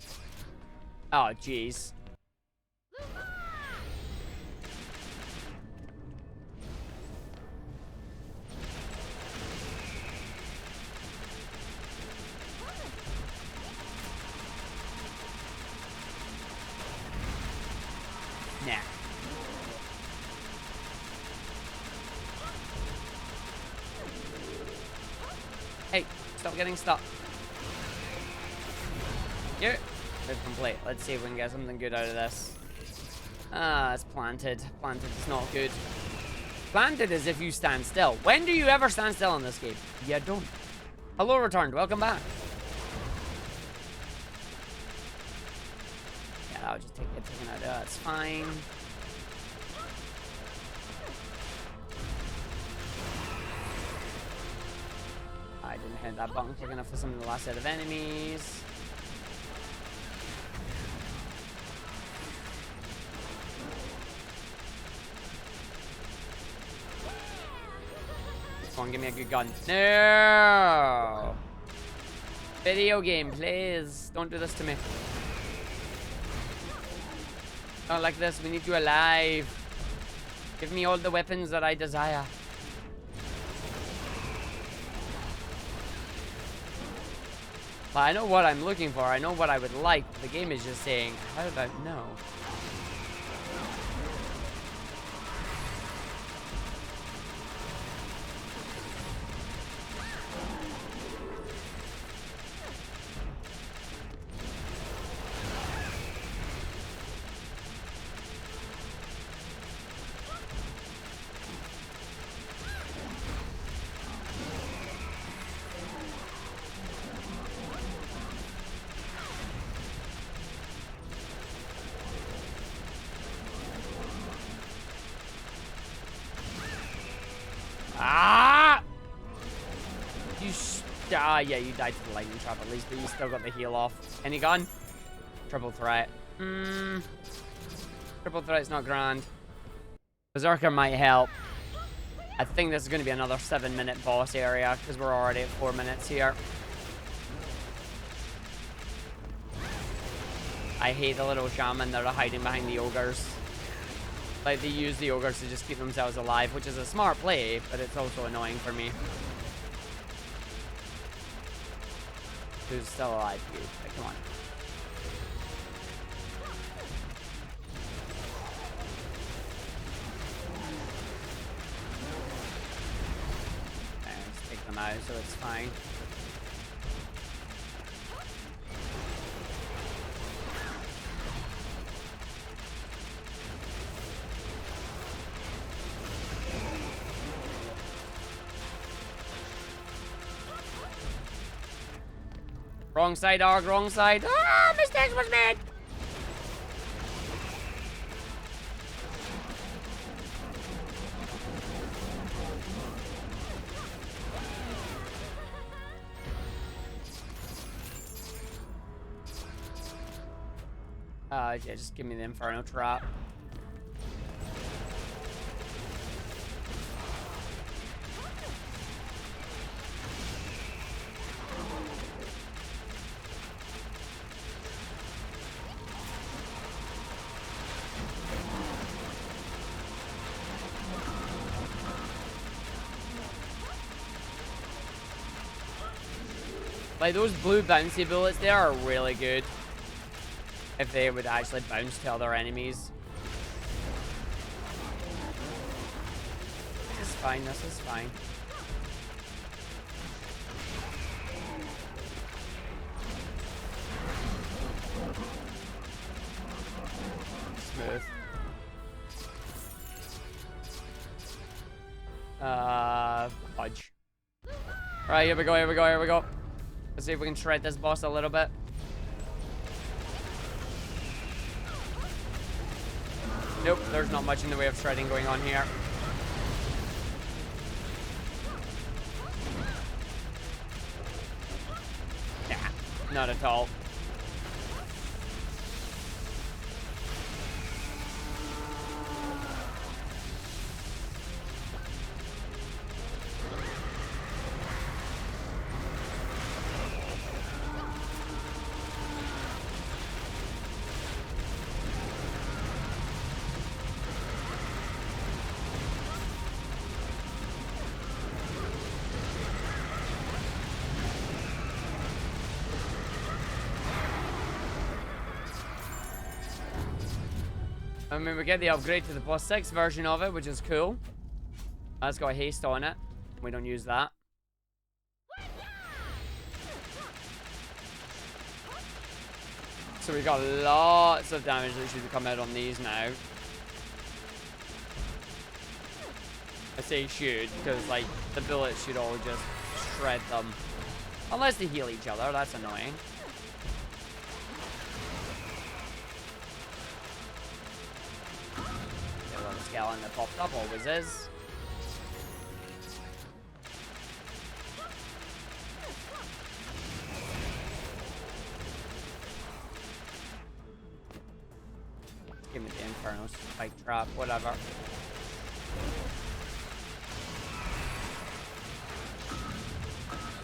Oh, jeez. Nah. Hey, stop getting stuck. Yeah, it's complete. Let's see if we can get something good out of this. Ah, it's planted. Planted is not good. Planted is if you stand still. When do you ever stand still in this game? You don't. Hello, returned. Welcome back. Yeah, I'll just take it taken out of that. It's fine. I didn't hit that button quick enough to summon the last set of enemies. Come on, give me a good gun. No! Video game, please. Don't do this to me. Not like this. We need you alive. Give me all the weapons that I desire. But I know what I'm looking for. I know what I would like. The game is just saying, how about no? Ah, yeah, you died to the lightning trap at least, but you still got the heal off. Any gun? Triple threat. Triple threat's not grand. Berserker might help. I think this is going to be another 7-minute boss area, because we're already at 4 minutes here. I hate the little shaman that are hiding behind the ogres. Like, they use the ogres to just keep themselves alive, which is a smart play, but it's also annoying for me. Who's still alive? You. Like, come on. Let's take them out, so it's fine. Wrong side, Arg, wrong side. Ah, mistake was made. Yeah, just give me the Inferno trap. Like, those blue bouncy bullets there are really good. If they would actually bounce to other enemies. This is fine, this is fine. Smooth. Fudge. Right, here we go, here we go, here we go. Let's see if we can shred this boss a little bit. Nope, there's not much in the way of shredding going on here. Nah, not at all. I mean, we get the upgrade to the +6 version of it, which is cool. That's got haste on it. We don't use that. So we got lots of damage that should come out on these now. I say should, because, like, the bullets should all just shred them. Unless they heal each other, that's annoying. Skeleton that popped up, always is. Give me the Inferno spike trap, whatever.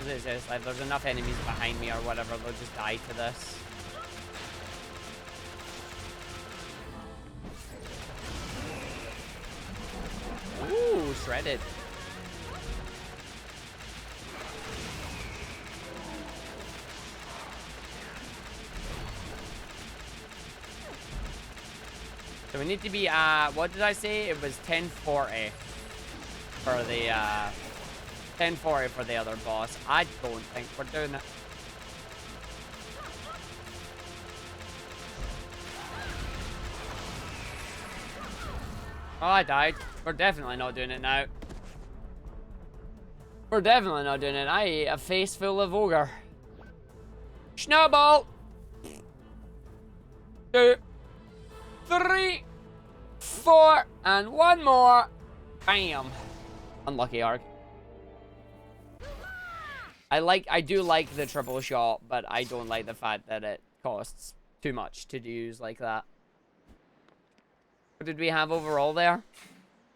It's like there's enough enemies behind me or whatever, they'll just die to this. Ooh, shredded. So we need to be what did I say? It was 1040 for the 1040 for the other boss. I don't think we're doing it. Oh, I died. We're definitely not doing it now. We're definitely not doing it. I ate a face full of ogre. Snowball! 2, 3, 4, and one more. Bam. Unlucky, Arg. I do like the triple shot, but I don't like the fact that it costs too much to use like that. What did we have overall there?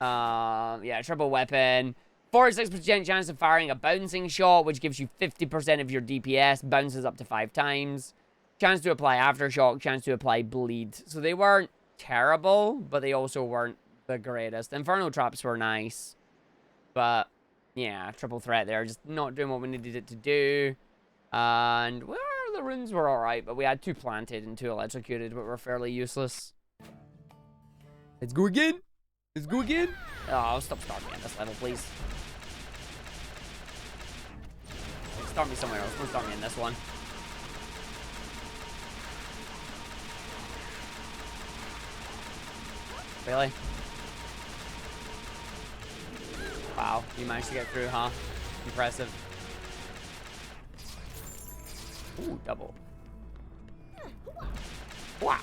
Yeah, triple weapon. 46% chance of firing a bouncing shot, which gives you 50% of your DPS. Bounces up to 5 times. Chance to apply aftershock. Chance to apply bleed. So they weren't terrible, but they also weren't the greatest. Inferno traps were nice. But, yeah, triple threat there. Just not doing what we needed it to do. And, well, the runes were alright, but we had 2 planted and 2 electrocuted, but were fairly useless. Let's go again. Let's go again. Oh, stop starting me at this level, please. Start me somewhere else. Don't start me in this one. Really? Wow, you managed to get through, huh? Impressive. Ooh, double. Wow.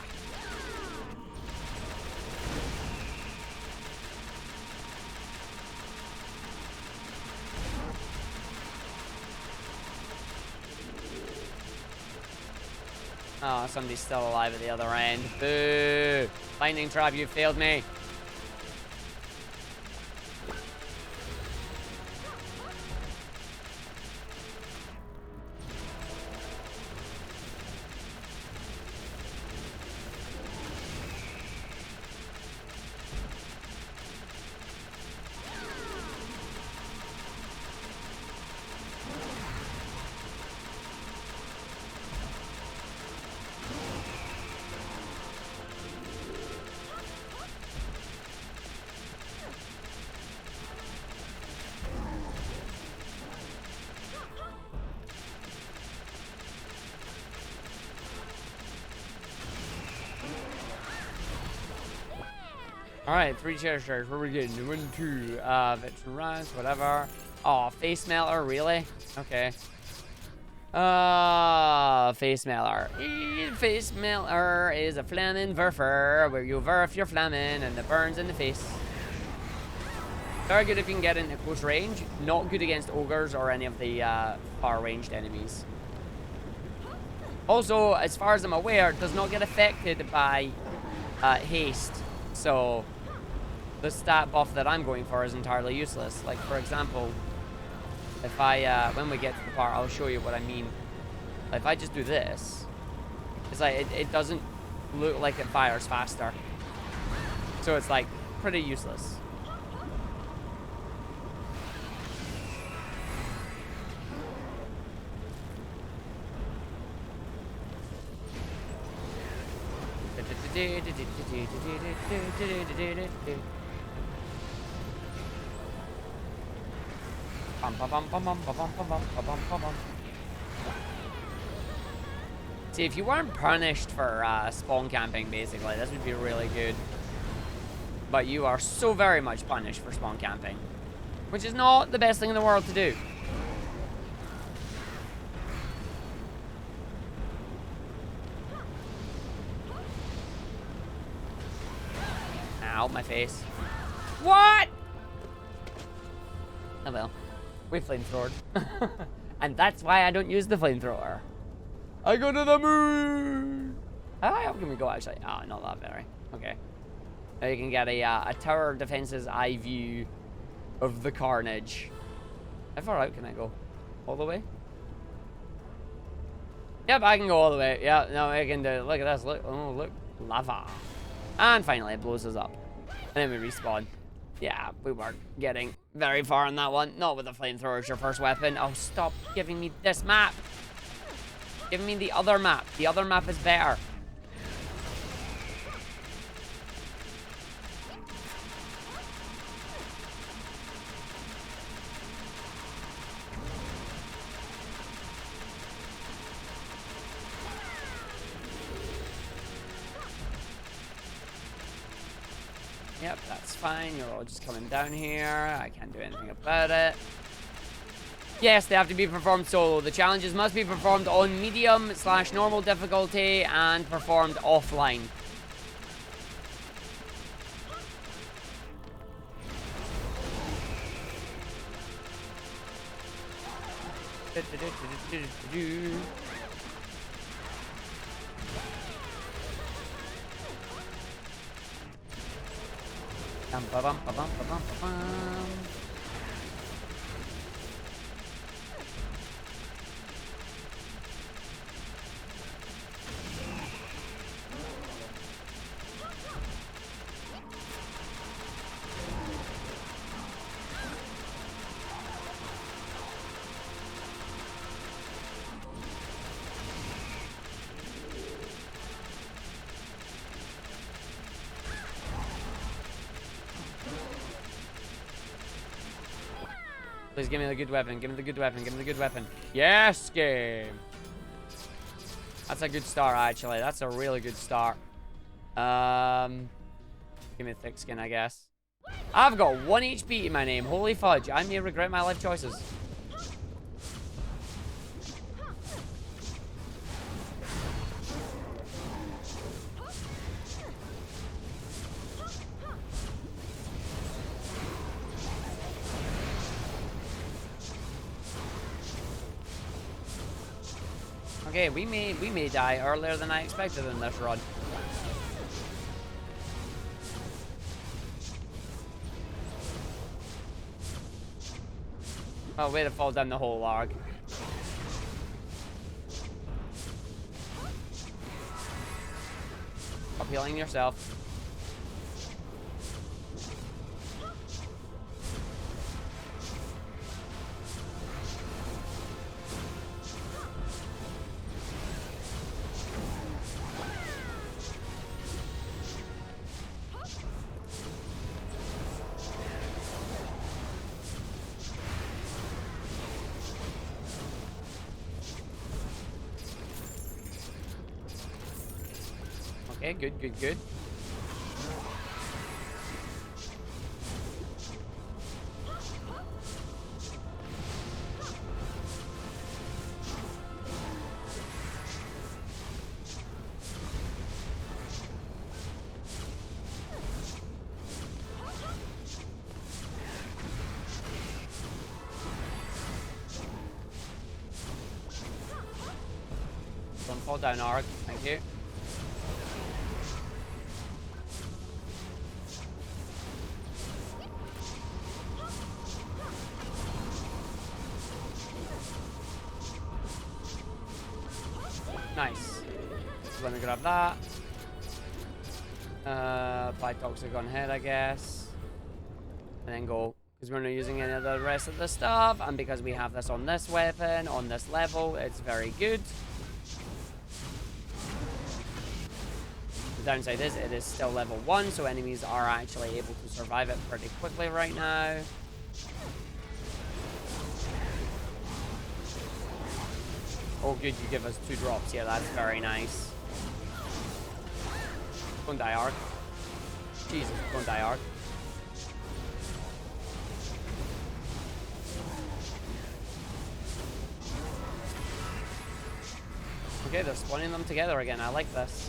Oh, somebody's still alive at the other end. Boo! Lightning trap, you failed me. Alright, 3 characters. What are we getting? 1, 2, veteran rise, whatever. Oh, face melter, really? Okay. Face melter. Face melter is a flaming verfer, where you verf your flaming and it burns in the face. Very good if you can get into close range. Not good against ogres or any of the far-ranged enemies. Also, as far as I'm aware, does not get affected by haste. So, the stat buff that I'm going for is entirely useless. Like, for example, if I, when we get to the part, I'll show you what I mean. If I just do this, it's like, it doesn't look like it fires faster. So it's like, pretty useless. See, if you weren't punished for spawn camping, basically, this would be really good. But you are so very much punished for spawn camping, which is not the best thing in the world to do. Ow, my face. What? Oh well. We flamethrowered. And that's why I don't use the flamethrower. I go to the moon! How high up can we go, actually? Oh, not that very. Okay. Now you can get a tower defense's eye view of the carnage. How far out can I go? All the way? Yep, I can go all the way. Yeah, no, I can do it. Look at this. Look. Oh, look. Lava. And finally, it blows us up. And then we respawn. Yeah, we weren't getting very far on that one. Not with the flamethrower as your first weapon. Oh, stop giving me this map. Give me the other map. The other map is better. Yep, that's fine. You're all just coming down here. I can't do anything about it. Yes, they have to be performed solo. The challenges must be performed on medium/normal difficulty and performed offline. Please give me the good weapon. Give me the good weapon. Give me the good weapon. Yes, game. That's a good start, actually. That's a really good start. Give me a thick skin, I guess. I've got 1 HP in my name. Holy fudge. I may regret my life choices. Okay, we may die earlier than I expected in this run. Oh, way to fall down the hole, Arg. Stop healing yourself. Okay, good, good, good. Don't fall down, Arg. Thank you. Nice. So let me grab that. Buy toxic on head, I guess. And then go. Because we're not using any of the rest of the stuff. And because we have this on this weapon, on this level, it's very good. The downside is it is still level 1, so enemies are actually able to survive it pretty quickly right now. Oh, good, you give us 2 drops. Yeah, that's very nice. Don't die, Arg. Jesus, don't die, Arg. Okay, they're spawning them together again. I like this.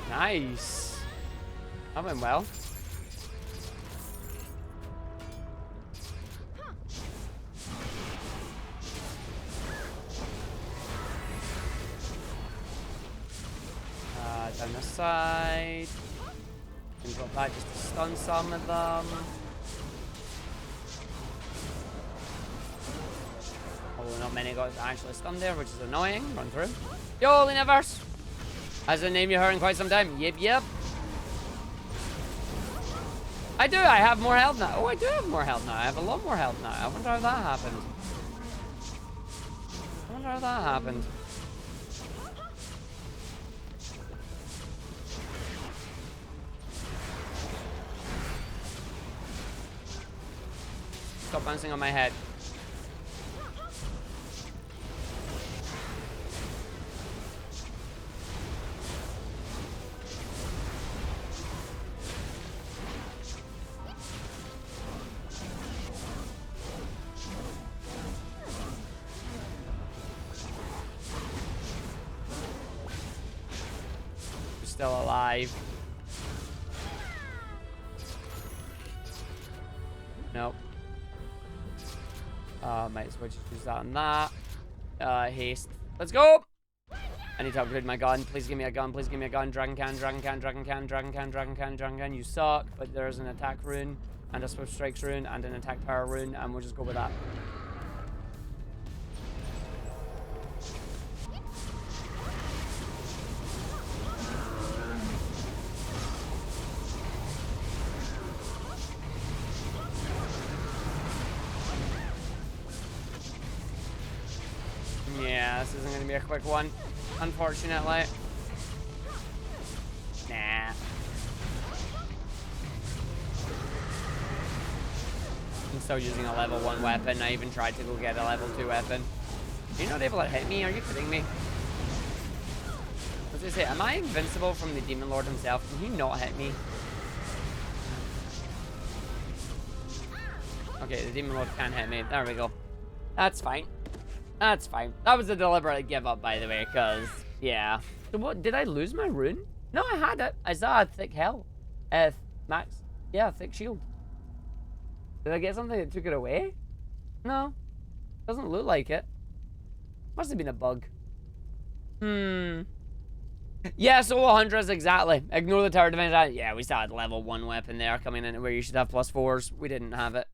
Nice. That went well. Down the side. Can drop that just to stun some of them. Although not many got actually stunned there, which is annoying. Run through. Yo, Universe! Has a name you heard in quite some time. Yep, yep. I do. I have more health now. Oh, I do have more health now. I have a lot more health now. I wonder how that happened. I wonder how that happened. Stop bouncing on my head. still alive. Nope. Might as well just use that on that. Haste. Let's go! I need to upgrade my gun. Please give me a gun. Please give me a gun. Dragon can, dragon can, dragon can, dragon can, dragon can, dragon can. You suck. But there's an attack rune, and a swift strikes rune, and an attack power rune, and we'll just go with that. Yeah, this isn't going to be a quick one, unfortunately. Nah. I'm still using a level 1 weapon. I even tried to go get a level 2 weapon. You're not able to hit me? Are you kidding me? As I say, am I invincible from the Demon Lord himself? Can he not hit me? Okay, the Demon Lord can't hit me. There we go. That's fine. That's fine. That was a deliberate give up, by the way, because, yeah. So what, did I lose my rune? No, I had it. I saw a thick hell. Max. Yeah, thick shield. Did I get something that took it away? No. Doesn't look like it. Must have been a bug. Yeah, solo hunters, exactly. Ignore the tower defense. Yeah, we still had level 1 weapon there coming in where you should have +4s. We didn't have it.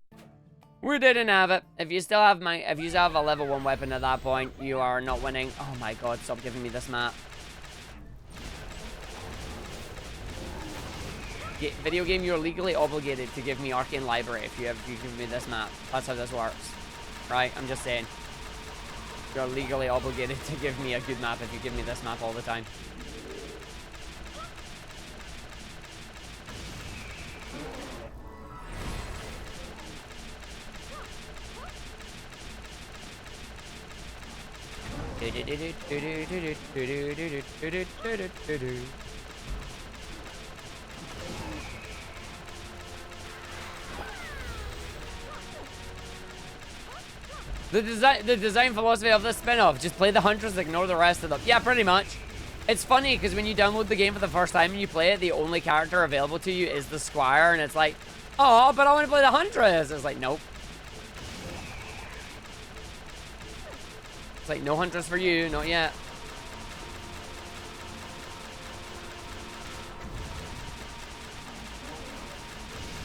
We didn't have it. If you still have a level 1 weapon at that point, you are not winning. Oh my god, stop giving me this map. Video game, you're legally obligated to give me Arcane Library if you give me this map. That's how this works. Right? I'm just saying. You're legally obligated to give me a good map if you give me this map all the time. The design philosophy of this spin-off, just play the hunters, ignore the rest of them. Yeah, pretty much. It's funny because when you download the game for the first time and you play it, the only character available to you is the squire, and it's like, oh, but I want to play the huntress. It's like, nope. It's like, no hunters for you, not yet.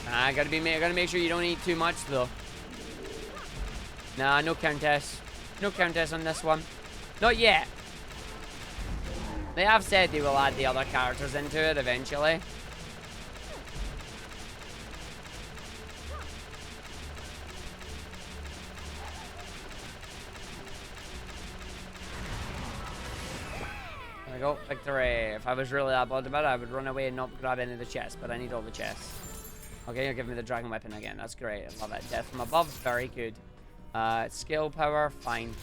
I gotta make sure you don't eat too much though. Nah, no countess. No countess on this one. Not yet. They have said they will add the other characters into it eventually. There we go. Victory. If I was really that bothered about it, I would run away and not grab any of the chests, but I need all the chests. Okay, you'll give me the dragon weapon again. That's great. I love it. Death from above. Very good. Skill power. Fine.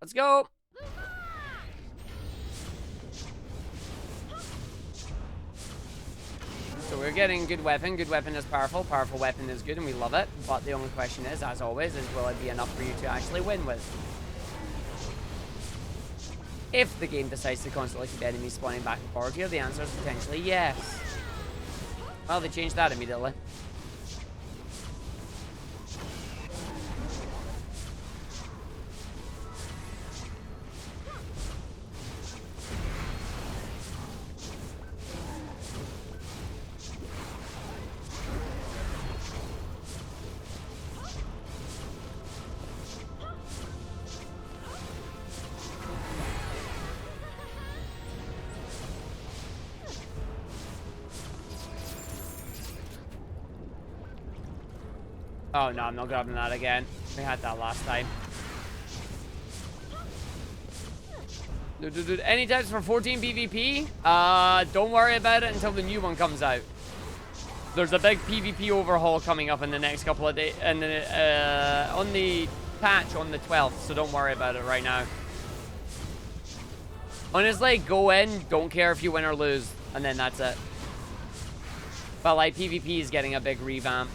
Let's go. So we're getting good weapon. Good weapon is powerful. Powerful weapon is good, and we love it. But the only question is, as always, is will it be enough for you to actually win with? If the game decides to constantly keep enemies spawning back and forward here, the answer is potentially yes. Well, they changed that immediately. Oh no, I'm not grabbing that again. We had that last time. Any types for 14 PvP? Don't worry about it until the new one comes out. There's a big PvP overhaul coming up in the next couple of days, and on the patch on the 12th, so don't worry about it right now. Honestly, go in, don't care if you win or lose, and then that's it. But like, PvP is getting a big revamp.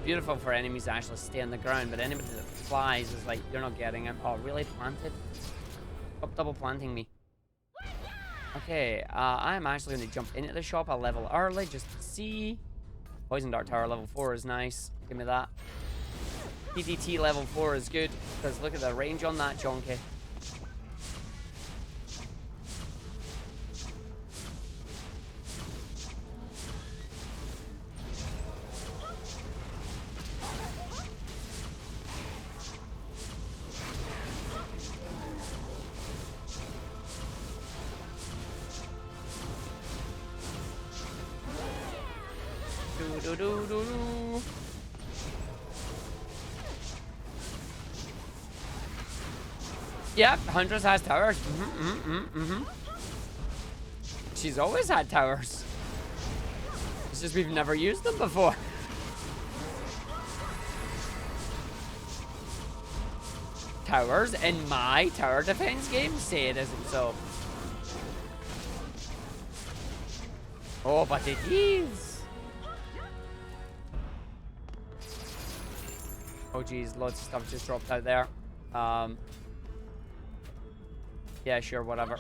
beautiful for enemies to actually stay on the ground, but anybody that flies is like, you're not getting it. Oh, really? Planted? Stop double planting me. Okay, I'm actually going to jump into the shop a level early just to see. Poison Dart Tower level 4 is nice. Give me that. PDT level 4 is good, because look at the range on that jonky. Yep, Huntress has towers. She's always had towers. It's just we've never used them before. Towers in my tower defense game? Say it isn't so. Oh, but it is. Oh geez, loads of stuff just dropped out there. Yeah, sure, whatever.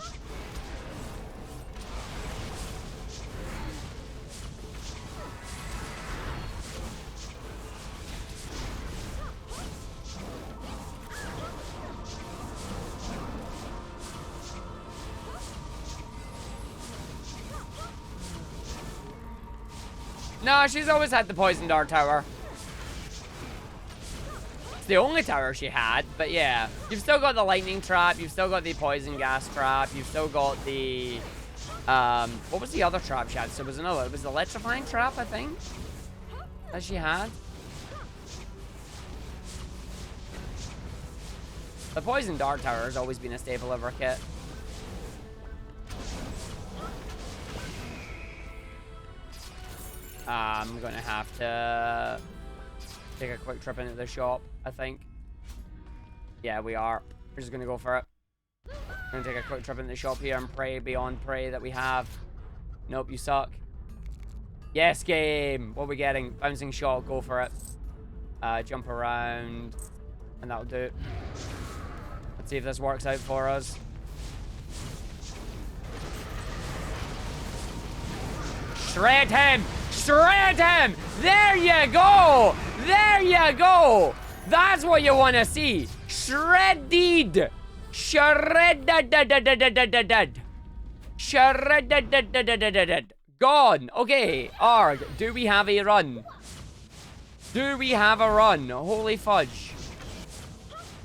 No, she's always had the Poison Dart Tower. It's the only tower she had, but yeah. You've still got the lightning trap, you've still got the poison gas trap, you've still got the what was the other trap she had? So it was another, it was the electrifying trap, I think, that she had. The Poison Dart Tower has always been a staple of her kit. I'm gonna have to take a quick trip into the shop, I think. Yeah, we are. We're just gonna go for it. We're gonna take a quick trip into the shop here and pray beyond pray that we have. Nope, you suck. Yes, game. What are we getting? Bouncing shot. Go for it. Jump around, and that'll do. Let's see if this works out for us. Shred him! Shred him! There you go! There you go! That's what you want to see. Shredded! Shredded! Shredded! Gone! Okay, Arg, do we have a run? Do we have a run? Holy fudge.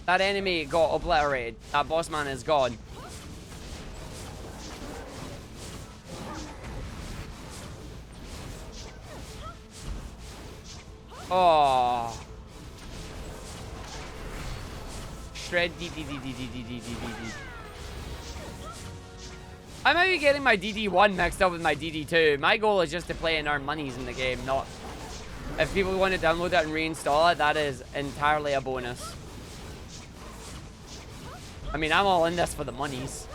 That enemy got obliterated. That boss man is gone. Oh. Shred DD. I might be getting my DD1 mixed up with my DD2. My goal is just to play and earn monies in the game, not... If people want to download it and reinstall it, that is entirely a bonus. I mean, I'm all in this for the monies.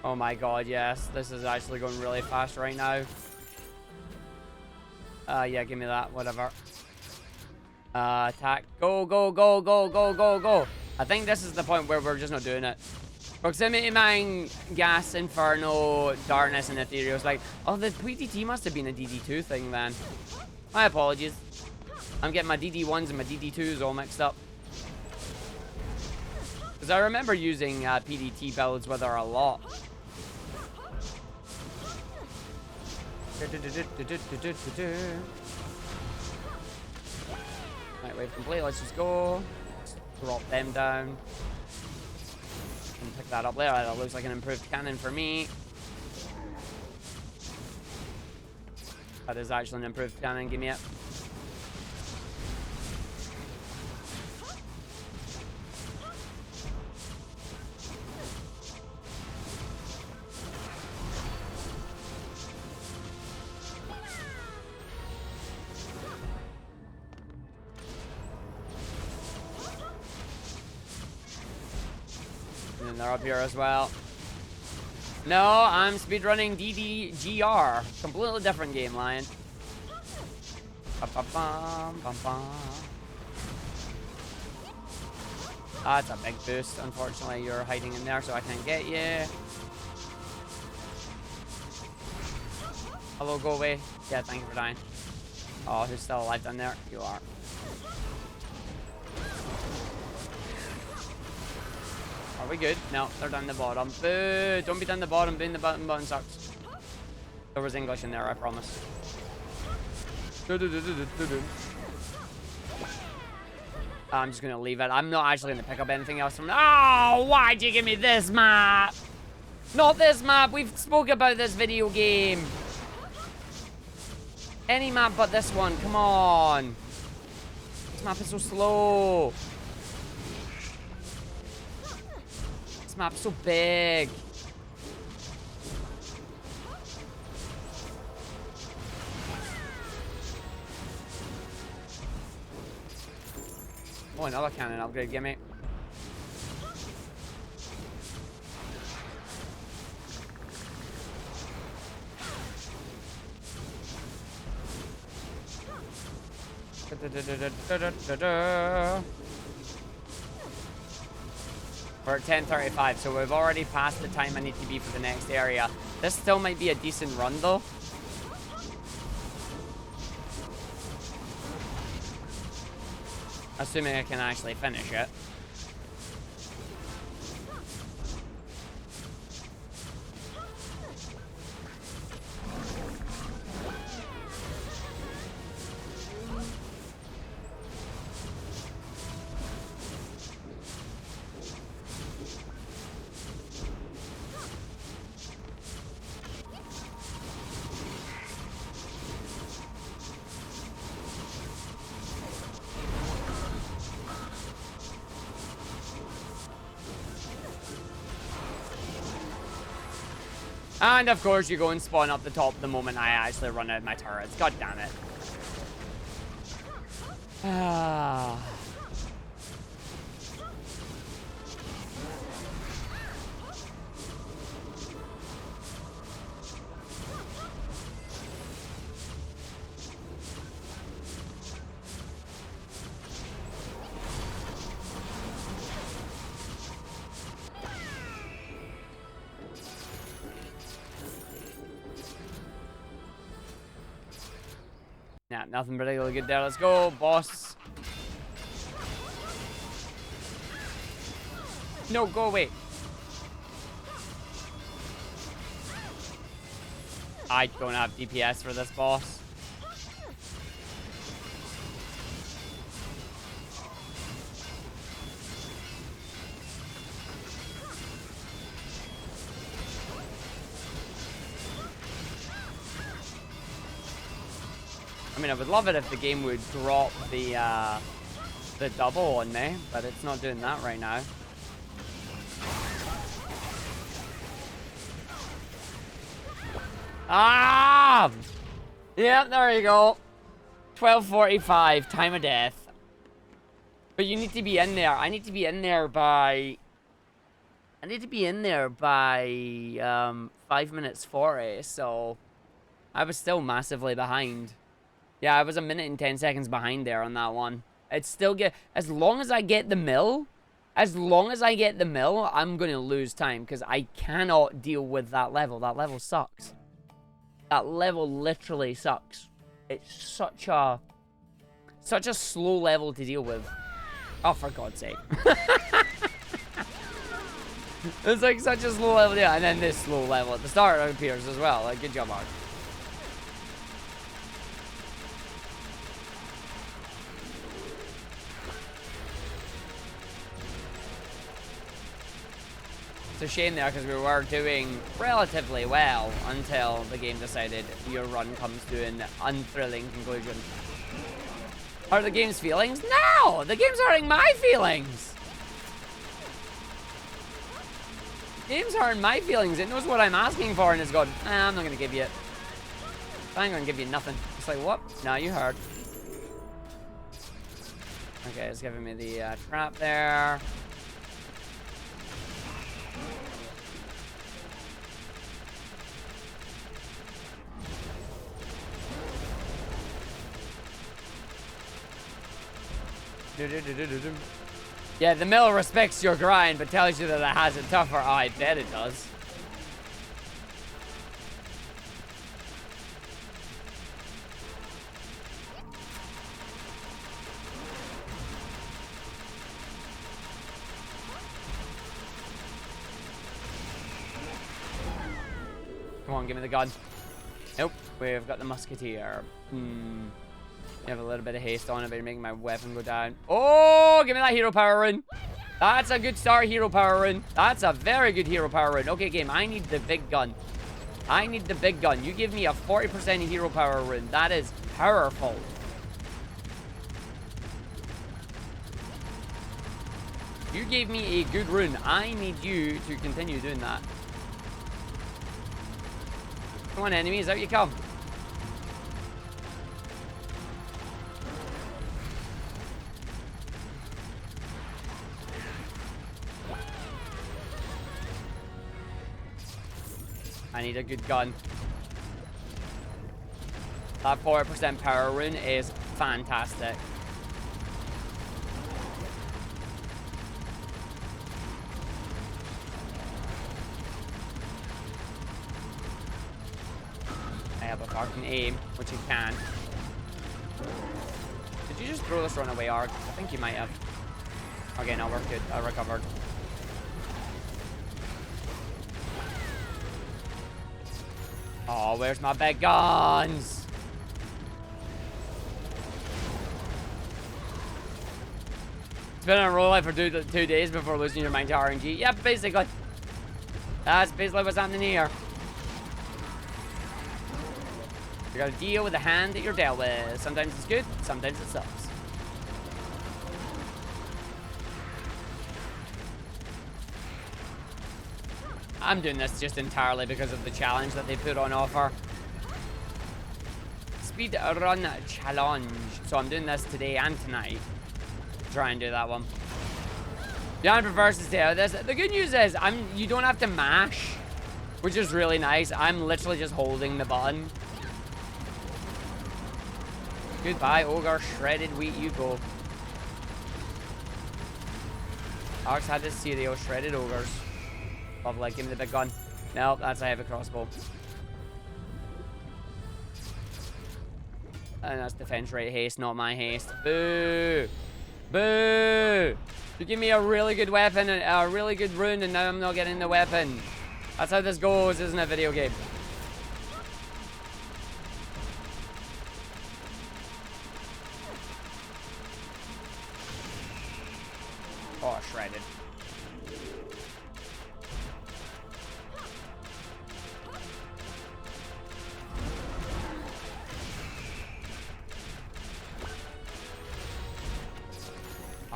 Oh my god, yes. This is actually going really fast right now. Yeah, give me that. Whatever. Attack. Go, go, go, go, go, go, go. I think this is the point where we're just not doing it. Proximity Mine, Gas, Inferno, Darkness, and Ethereal. Like, oh, the PDT must have been a DD2 thing then. My apologies. I'm getting my DD1s and my DD2s all mixed up. Because I remember using PDT builds with her a lot. Right, wave complete. Let's just go. Let's drop them down. And pick that up there. That looks like an improved cannon for me. That is actually an improved cannon. Give me it. And they're up here as well. No, I'm speedrunning DDGR. Completely different game, Lion. That's a big boost. Unfortunately, you're hiding in there, so I can't get you. Hello, go away. Yeah, thank you for dying. Oh, who's still alive down there? You are. Are we good? No, they're down the bottom. Boo! Don't be down the bottom. Being the bottom sucks. There was English in there, I promise. I'm just gonna leave it. I'm not actually gonna pick up anything else from. Oh, why'd you give me this map? Not this map. We've spoke about this video game. Any map but this one. Come on. This map is so slow. This map's so big. Oh, another cannon upgrade, gimme. We're at 10:35, so we've already passed the time I need to be for the next area. This still might be a decent run, though. Assuming I can actually finish it. And of course you go and spawn up the top the moment I actually run out of my turrets. God damn it. Ah. Nah, nothing particularly good there. Let's go, boss. No, go away. I don't have DPS for this boss. I mean, I would love it if the game would drop the double on me, but it's not doing that right now. Ah! Yeah, there you go. 12:45, time of death. But you need to be in there. I need to be in there by 5 minutes 40, so I was still massively behind. Yeah, I was 1 minute and 10 seconds behind there on that one. It's still as long as I get the mill, I'm gonna lose time because I cannot deal with that level. That level sucks. That level literally sucks. It's such a slow level to deal with. Oh, for God's sake. It's like such a slow level, yeah, and then this slow level at the start appears as well. Like, good job, Arg. It's a shame there because we were doing relatively well until the game decided your run comes to an unthrilling conclusion. Are the game's feelings? No! The game's hurting my feelings! The game's hurting my feelings. It knows what I'm asking for and it's going, I'm not gonna give you it. I ain't gonna give you nothing. It's like, what? No, you heard. Okay, it's giving me the trap there. Yeah, the mill respects your grind, but tells you that it has it tougher. Oh, I bet it does. Come on, give me the gun. Nope, we've got the musketeer. You have a little bit of haste on it, but you're making my weapon go down. Oh, give me that hero power rune. That's a good start, hero power rune. That's a very good hero power rune. Okay, game, I need the big gun. I need the big gun. You give me a 40% hero power rune. That is powerful. You gave me a good rune. I need you to continue doing that. Come on, enemies, out you come. I need a good gun. That 40% power rune is fantastic. I have a fucking aim, which you can. Did you just throw this run away, Arg? I think you might have. Okay, no, we're good. I recovered. Oh, where's my big guns? It's been on a roll for 2 days before losing your mind to RNG. Yep, basically. That's basically what's happening here. You gotta deal with the hand that you're dealt with. Sometimes it's good, sometimes it sucks. I'm doing this just entirely because of the challenge that they put on offer. Speedrun challenge. So I'm doing this today and tonight. Try and do that one. Beyond prefers to stay out of this. The good news is you don't have to mash, which is really nice. I'm literally just holding the button. Goodbye, ogre. Shredded wheat, you go. Alex had to see the shredded ogres. Lovely, give me the big gun. No, that's a heavy crossbow. And that's defense rate haste, not my haste. Boo! Boo! You give me a really good weapon and a really good rune, and now I'm not getting the weapon. That's how this goes, isn't it, video game? Oh, shredded.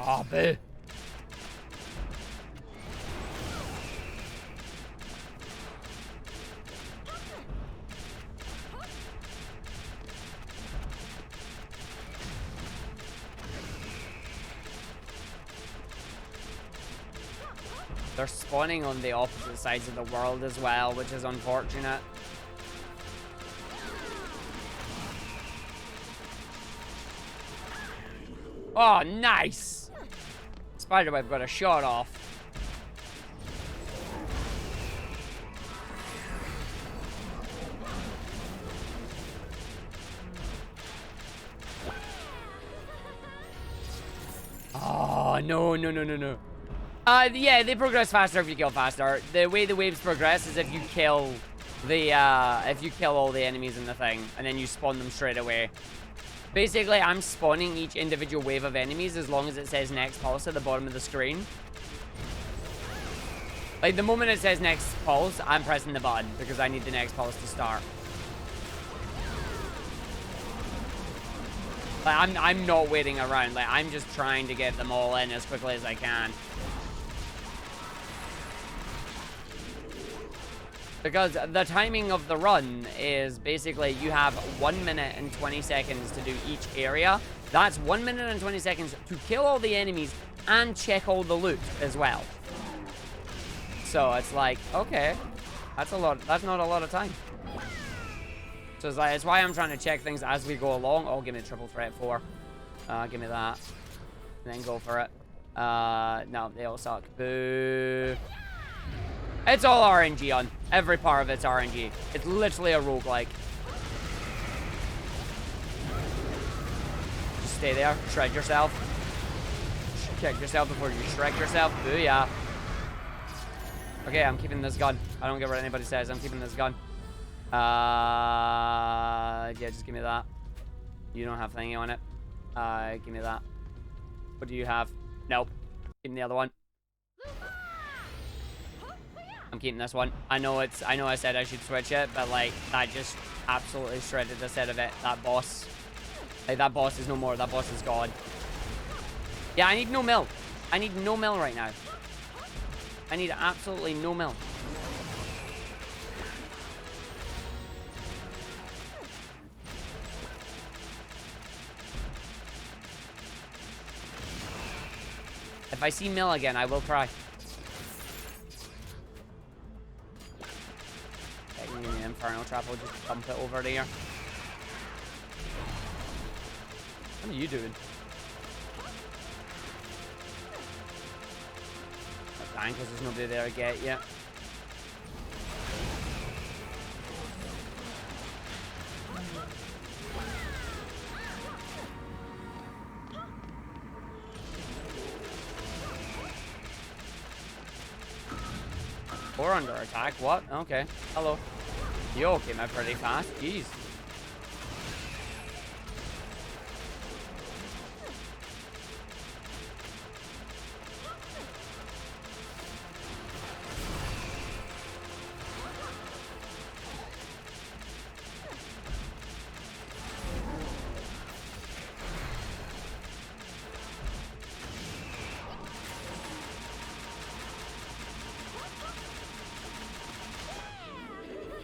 Oh, boo. They're spawning on the opposite sides of the world as well, which is unfortunate. Oh, nice! Spiderweb got a shot off. Oh, no. Yeah, they progress faster if you kill faster. The way the waves progress is if you kill all the enemies in the thing, and then you spawn them straight away. Basically, I'm spawning each individual wave of enemies as long as it says next pulse at the bottom of the screen. Like, the moment it says next pulse, I'm pressing the button because I need the next pulse to start. Like, I'm not waiting around. Like, I'm just trying to get them all in as quickly as I can. Because the timing of the run is basically you have 1 minute and 20 seconds to do each area. That's 1 minute and 20 seconds to kill all the enemies and check all the loot as well. So it's like, okay, that's a lot. That's not a lot of time. So it's like, it's why I'm trying to check things as we go along. Oh, give me a triple threat 4. Give me that. And then go for it. No, they all suck. Boo. It's all RNG on. Every part of it's RNG. It's literally a roguelike. Just stay there. Shred yourself. Check yourself before you shred yourself. Booyah. Okay, I'm keeping this gun. I don't care what anybody says. I'm keeping this gun. Yeah, just give me that. You don't have thingy on it. Give me that. What do you have? Nope. Give me the other one. I'm keeping this one. I know I said I should switch it, but like that just absolutely shredded the set of it. That boss. Like that boss is no more. That boss is gone. Yeah, I need no mill. I need no mill right now. I need absolutely no mill. If I see mill again, I will cry. Okay, give me an inferno trap. I'll just dump it over there. What are you doing? Dang, because there's nobody there to get yet. Or under attack. What? Okay. Hello. You came out pretty fast. Jeez.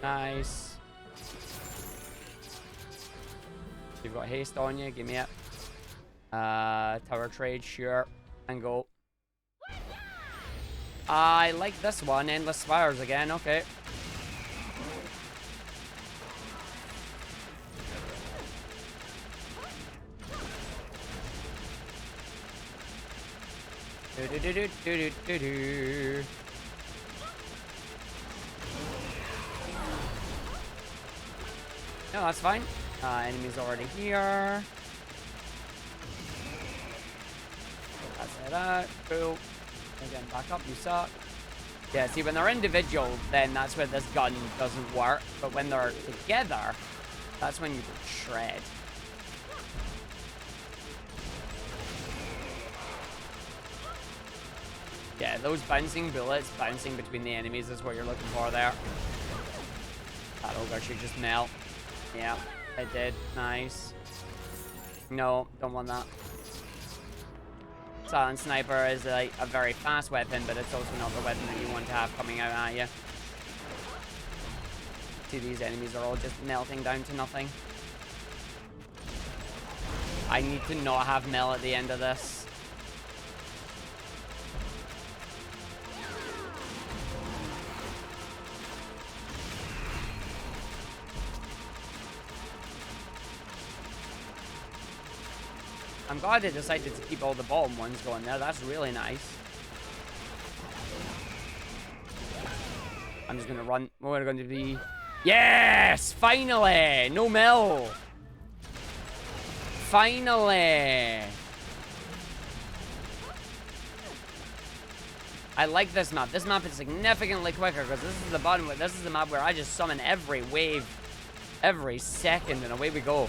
Nice. You've got haste on you. Give me it. Tower trade, sure. And go. I like this one. Endless spires again. Okay. Do do do do do do do. No, that's fine. Enemy's already here. That's it out. Cool. Again, back up. You suck. Yeah, see, when they're individual, then that's where this gun doesn't work. But when they're together, that's when you can shred. Yeah, those bouncing bullets bouncing between the enemies is what you're looking for there. That ogre should just melt. Yeah, it did. Nice. No, don't want that. Silent Sniper is like a very fast weapon, but it's also not the weapon that you want to have coming out at you. See, these enemies are all just melting down to nothing. I need to not have mel at the end of this. I'm glad they decided to keep all the bottom ones going there. That's really nice. I'm just gonna run. We're going to be... Yes! Finally! No mill! Finally! I like this map. This map is significantly quicker because this is the button. This is the map where I just summon every wave every second and away we go.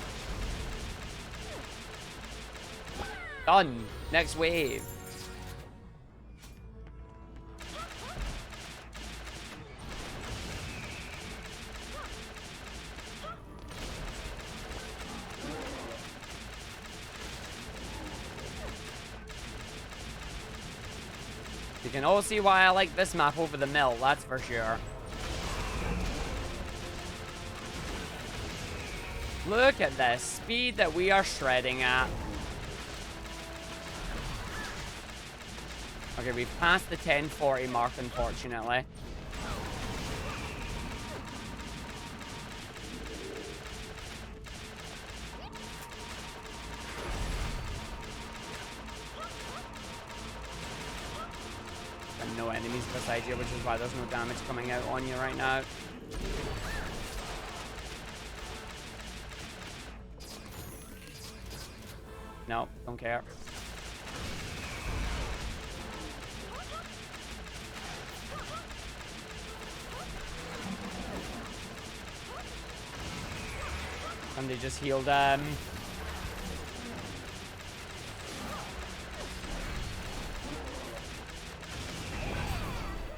Done. Next wave. You can all see why I like this map over the mill, that's for sure. Look at the speed that we are shredding at. Okay, we've passed the 1040 mark, unfortunately. And no enemies beside you, which is why there's no damage coming out on you right now. No, don't care. Somebody just healed them.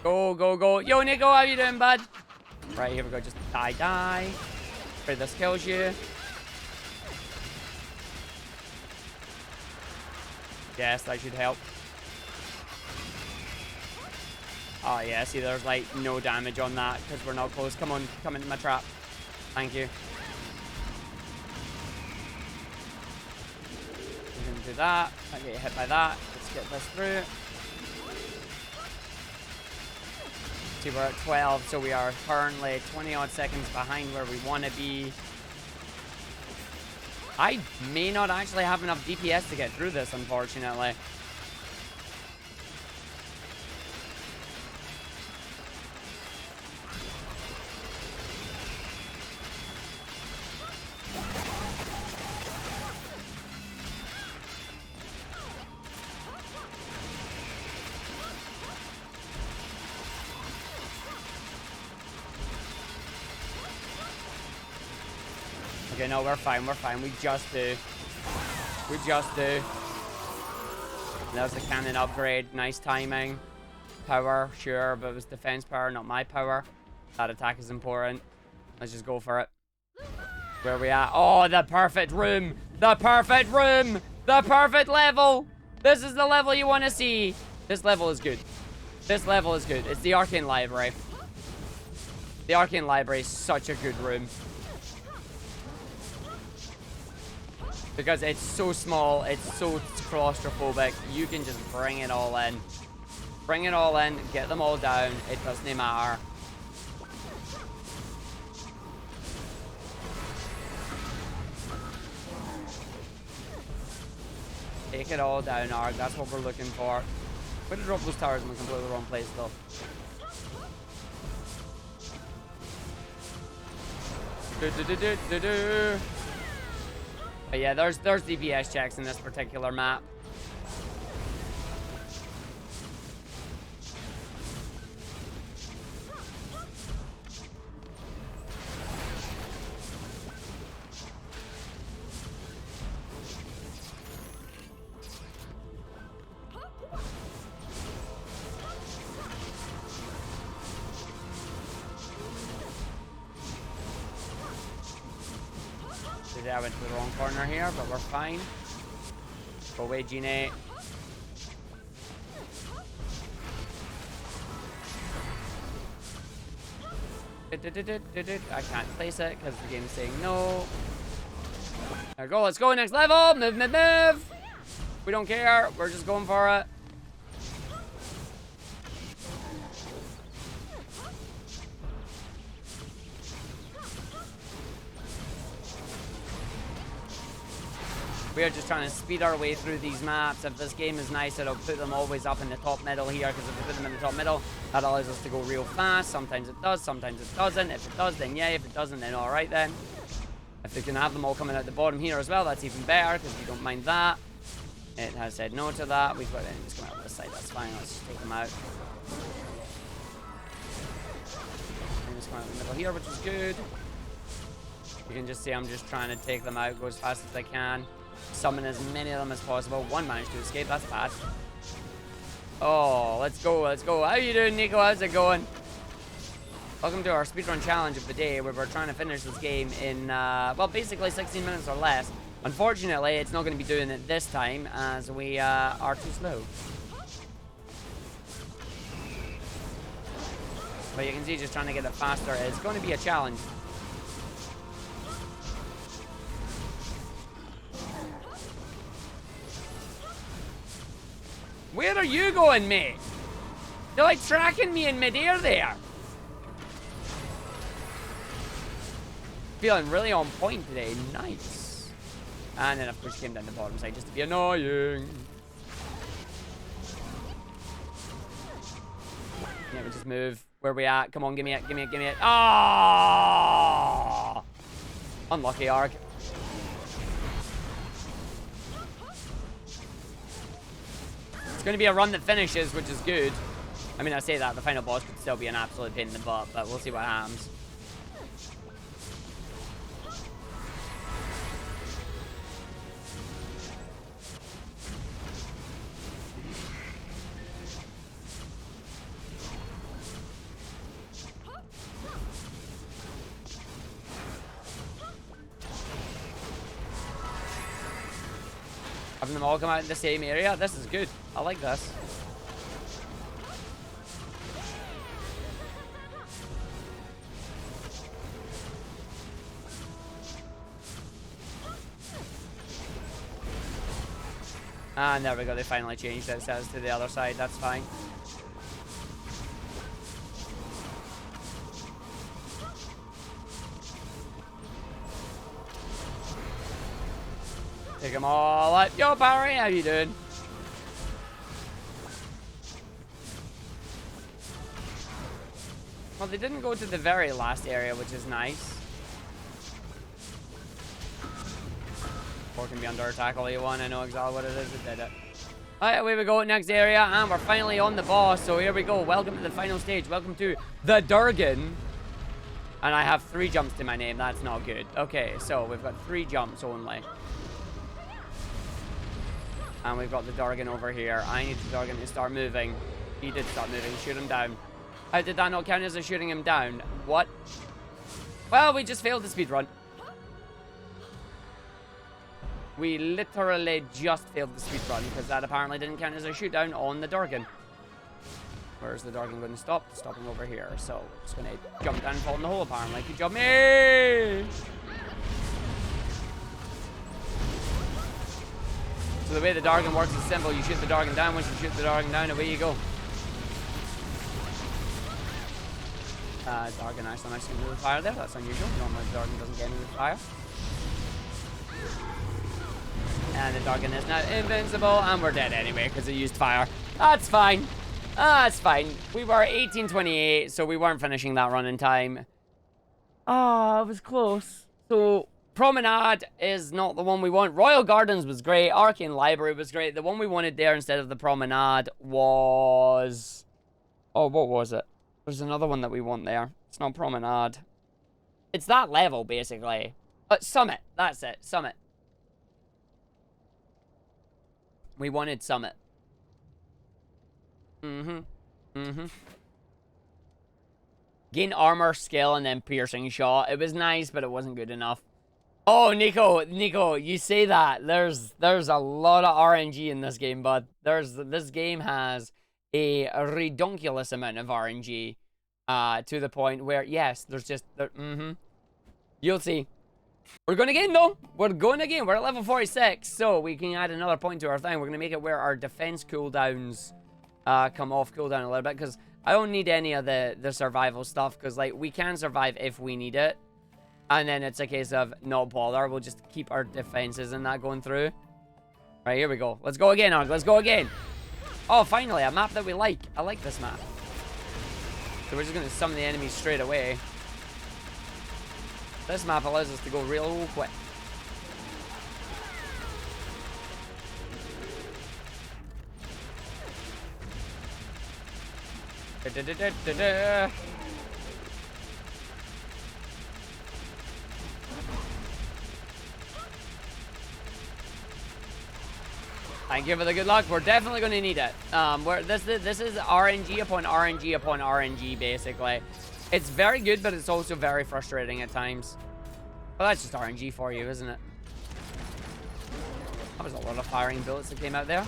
Go, go, go. Yo, Nico, how you doing, bud? Right, here we go. Just die. Pray this kills you. Yes, that should help. Oh, yeah. See, there's, like, no damage on that because we're not close. Come on. Come into my trap. Thank you. We're going to do that. I get hit by that. Let's get this through. See, we're at 12, so we are currently 20-odd seconds behind where we want to be. I may not actually have enough DPS to get through this, unfortunately. Okay, no, we're fine, we just do. There's the cannon upgrade, nice timing. Power, sure, but it was defense power, not my power. That attack is important. Let's just go for it. Where are we at? Oh, the perfect room! The perfect room! The perfect level! This is the level you want to see. This level is good. This level is good. It's the Arcane Library. The Arcane Library is such a good room. Because it's so small, it's so claustrophobic, you can just bring it all in. Bring it all in, get them all down, it doesn't matter. Take it all down, Arg, that's what we're looking for. We're gonna drop those towers in the completely wrong place, though. But yeah, there's DPS checks in this particular map. I went to the wrong corner here, but we're fine. Go away, Genie. I can't place it because the game's saying no. There we go. Let's go. Next level. Move, move, move. We don't care. We're just going for it. We are just trying to speed our way through these maps. If this game is nice, it'll put them always up in the top middle here, because if we put them in the top middle, that allows us to go real fast. Sometimes it does, sometimes it doesn't. If it does, then yay. If it doesn't, then alright then. If we can have them all coming out the bottom here as well, that's even better, because we don't mind that. It has said no to that. We've got enemies coming out this side, that's fine. Let's just take them out. Enemies coming out in the middle here, which is good. You can just see I'm just trying to take them out, go as fast as I can. Summon as many of them as possible. One managed to escape, that's bad. Oh, let's go, let's go. How you doing, Nico? How's it going? Welcome to our speedrun challenge of the day, where we're trying to finish this game in, well, basically 16 minutes or less. Unfortunately, it's not going to be doing it this time, as we are too slow. But you can see just trying to get it faster is going to be a challenge. Where are you going, mate? You're like tracking me in midair there. Feeling really on point today. Nice. And then, of course, came down the bottom side just to be annoying. Yeah, we just move. Where we at? Come on, give me it, give me it, give me it. Ah! Unlucky, Arg. It's going to be a run that finishes, which is good. I mean, I say that, the final boss could still be an absolute pain in the butt, but we'll see what happens. Having them all come out in the same area, this is good. I like this. And there we go, they finally changed it. It says to the other side, that's fine. Take them all out. Yo, Barry, how you doing? Well, they didn't go to the very last area, which is nice. Or can be under attack all you want. I know exactly what it is. It did it. Alright, away we go. Next area, and we're finally on the boss. So here we go. Welcome to the final stage. Welcome to the Durgan. And I have 3 jumps to my name. That's not good. Okay, so we've got 3 jumps only. And we've got the Durgan over here. I need the Durgan to start moving. He did start moving. Shoot him down. How did that not count as a shooting him down? What? Well, we just failed the speedrun. We literally just failed the speedrun because that apparently didn't count as a shoot down on the Durgan. Where's the Durgan going to stop? Stopping over here. So it's going to jump down and fall in the hole apparently. Good job, me! So the way the Durgan works is simple. You shoot the Durgan down. Once you shoot the Durgan down, away you go. Durgan actually nice into the fire there. That's unusual. Normally the Durgan doesn't get into the fire. And the Durgan is now invincible. And we're dead anyway because it used fire. That's fine. That's fine. We were 1828, so we weren't finishing that run in time. Ah, it was close. So Promenade is not the one we want. Royal Gardens was great. Arcane Library was great. The one we wanted there instead of the Promenade was... Oh, what was it? There's another one that we want there. It's not Promenade. It's that level, basically. Summit. That's it. Summit. We wanted Summit. Gain armor, skill, and then piercing shot. It was nice, but it wasn't good enough. Oh, Nico, you say that. There's a lot of RNG in this game, bud. This game has a redonkulous amount of RNG, to the point where, yes, there's just, you'll see. We're going again, though. We're going again. We're at level 46, so we can add another point to our thing. We're going to make it where our defense cooldowns come off cooldown a little bit, because I don't need any of the survival stuff, because, like, we can survive if we need it. And then it's a case of not bother. We'll just keep our defenses and that going through. Right, here we go. Let's go again, Arg. Let's go again. Oh, finally, a map that we like. I like this map. So we're just going to summon the enemies straight away. This map allows us to go real quick. Thank you for the good luck. We're definitely going to need it. This is RNG upon RNG upon RNG, basically. It's very good, but it's also very frustrating at times. Well, that's just RNG for you, isn't it? That was a lot of firing bullets that came out there.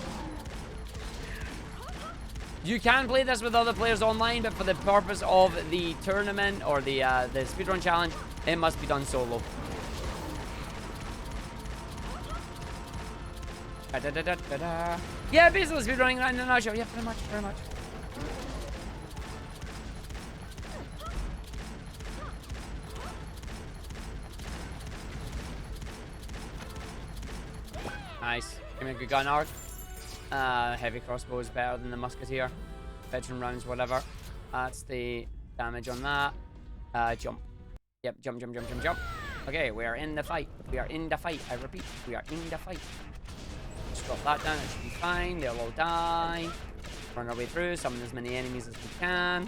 You can play this with other players online, but for the purpose of the tournament or the speedrun challenge, it must be done solo. Yeah, basically speedrunning in a nutshell. Yeah, pretty much, pretty much. Nice. Give me a good gun arc. Heavy crossbow is better than the musketeer. Veteran rounds, whatever. That's the damage on that. Jump. Yep, jump, jump, jump, jump, jump. Okay, we are in the fight. We are in the fight. I repeat, we are in the fight. Just drop that down. It should be fine. They'll all die. Run our way through. Summon as many enemies as we can.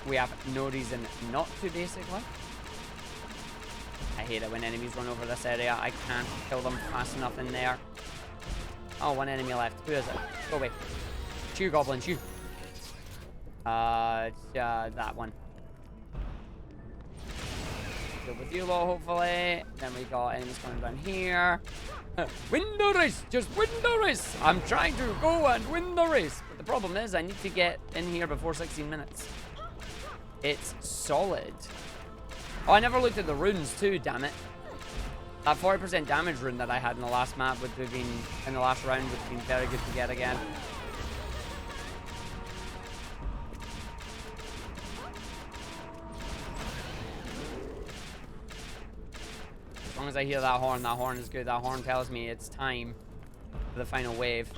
We have no reason not to, basically. I hate it when enemies run over this area. I can't kill them fast enough in there. Oh, one enemy left. Who is it? Go away. Chew, goblin, chew. That one. Go with you lot, hopefully. Then we got enemies coming down here. Window race! Just window race! I'm trying to go and win the race. But the problem is I need to get in here before 16 minutes. It's solid. Oh, I never looked at the runes too, damn it. That 40% damage rune that I had in the last map would have been, in the last round, would have been very good to get again. As long as I hear that horn is good. That horn tells me it's time for the final wave.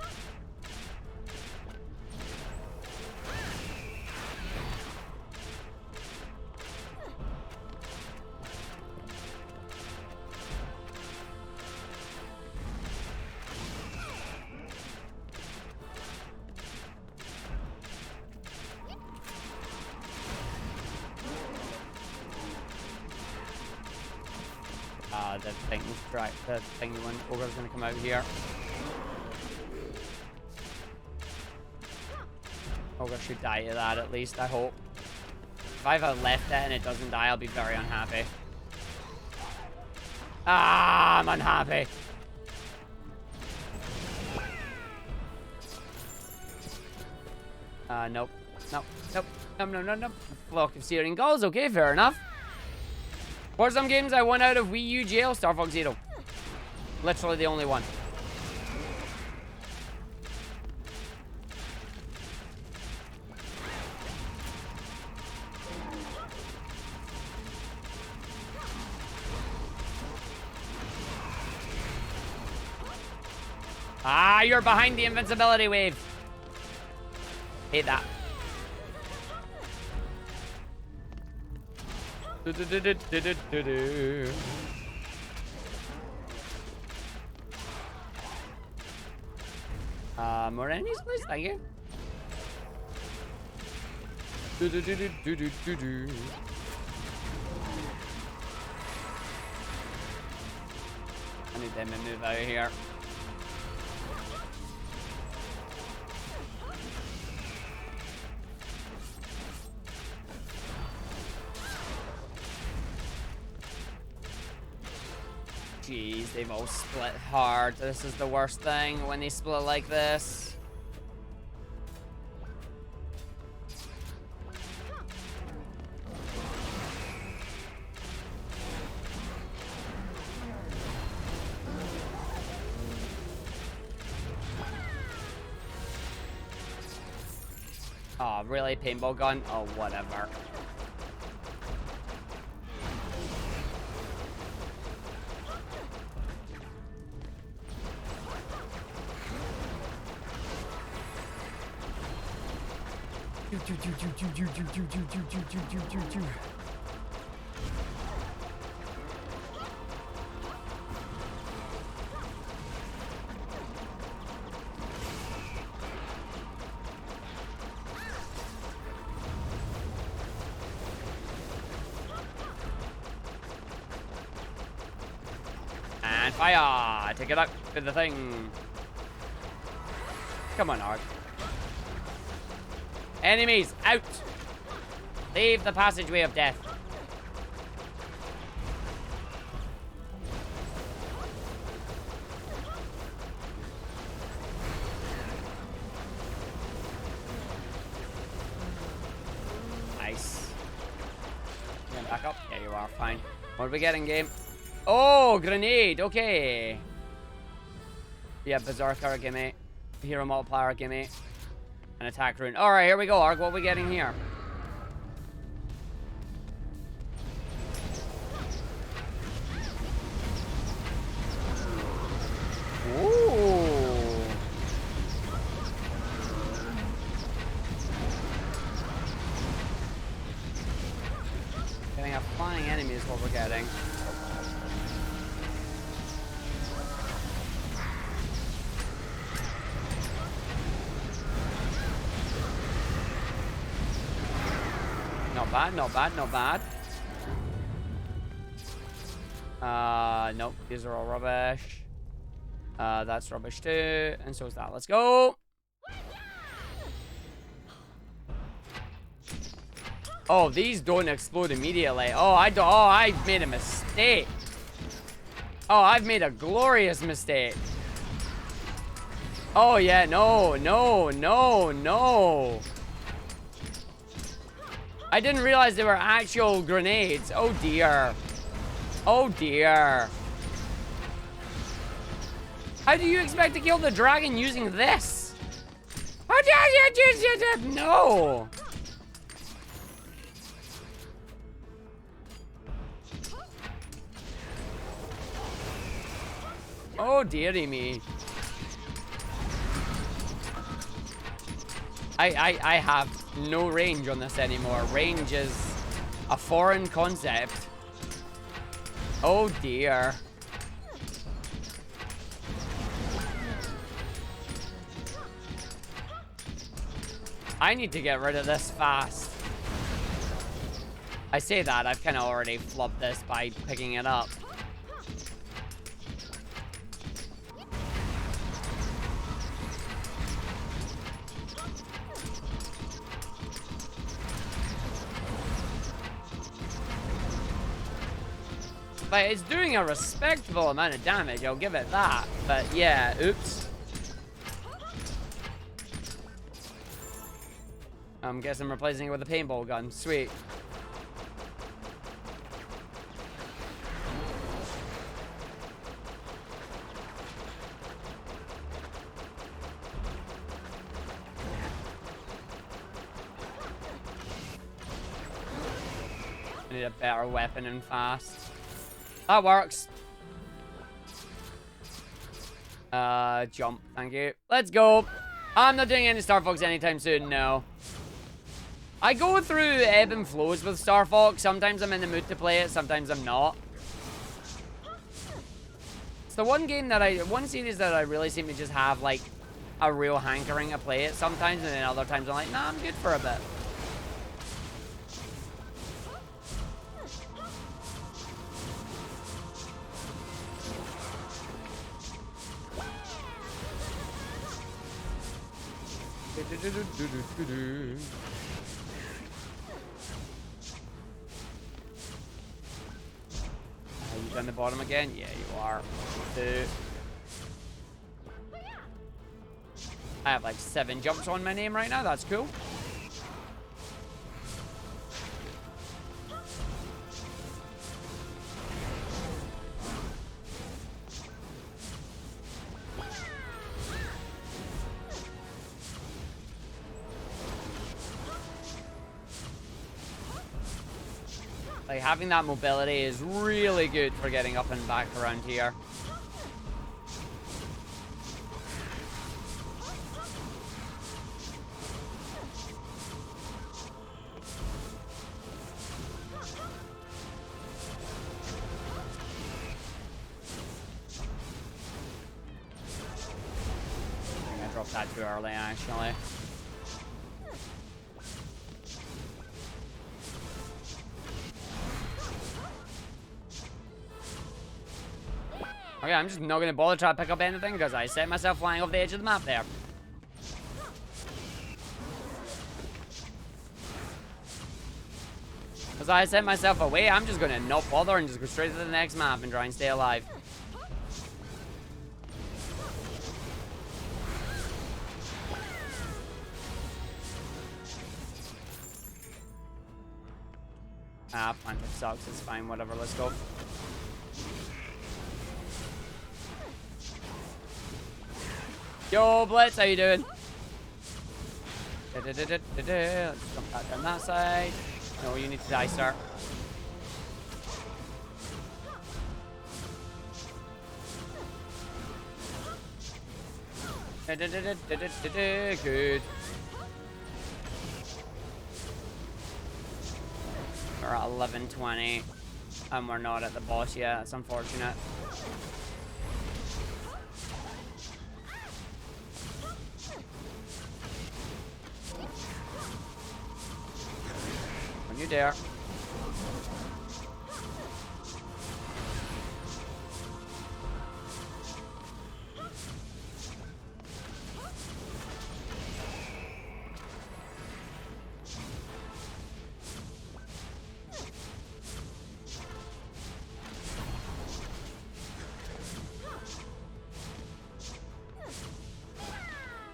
The thing when Ogre's gonna come out here. Ogre should die to that at least, I hope. If I've left it and it doesn't die, I'll be very unhappy. Ah, I'm unhappy. Nope. Nope. Nope. Nope, no, no, no. Flock of searing gulls. Okay, fair enough. What are some games I won out of Wii U jail? Star Fox Zero. Literally the only one. Ah, you're behind the invincibility wave. Hate that. More enemies, please. Thank you. I need them to move out of here. Jeez, they've all split hard. This is the worst thing when they split like this. Oh, really? Paintball gun? Oh, whatever. And fire! Take it out with the thing. Come on, Arg. Enemies, out! Leave the passageway of death. are fine. What are we getting, game? Oh, grenade. Okay. Yeah, Berserker, gimme. Hero multiplier, gimme. An attack rune. Alright, here we go, Arg. What are we getting here? Ooh. Getting a flying enemy is what we're getting. Not bad, not bad, not bad. Nope, these are all rubbish. That's rubbish too, and so is that. Let's go. Oh, these don't explode immediately. Oh, I've made a mistake. Oh, I've made a glorious mistake. Oh yeah, no, no, no, no. I didn't realize they were actual grenades. Oh dear. Oh dear. How do you expect to kill the dragon using this? How dare you do no. Oh dearie me. I have no range on this anymore. Range is a foreign concept. Oh dear. I need to get rid of this fast. I say that, I've kind of already flubbed this by picking it up. But it's doing a respectable amount of damage, I'll give it that. But yeah, oops. I'm guessing I'm replacing it with a paintball gun. Sweet. I need a better weapon and fast. That works. Jump. Thank you. Let's go. I'm not doing any Star Fox anytime soon, no. I go through ebb and flows with Star Fox. Sometimes I'm in the mood to play it, sometimes I'm not. It's the one series that I really seem to just have, like, a real hankering to play it sometimes, and then other times I'm like, nah, I'm good for a bit. Are you down the bottom again? Yeah, you are. I have like 7 jumps on my name right now. That's cool. Like, having that mobility is really good for getting up and back around here. I think I dropped that too early, actually. Okay, I'm just not going to bother trying to pick up anything because I set myself flying off the edge of the map there. Because I set myself away, I'm just going to not bother and just go straight to the next map and try and stay alive. Ah, Panther sucks. It's fine. Whatever. Let's go. Yo, Blitz, how you doing? Let's jump back down that side. No, you need to die, sir. Good. We're at 11:20, and we're not at the boss yet. That's unfortunate. When you dare.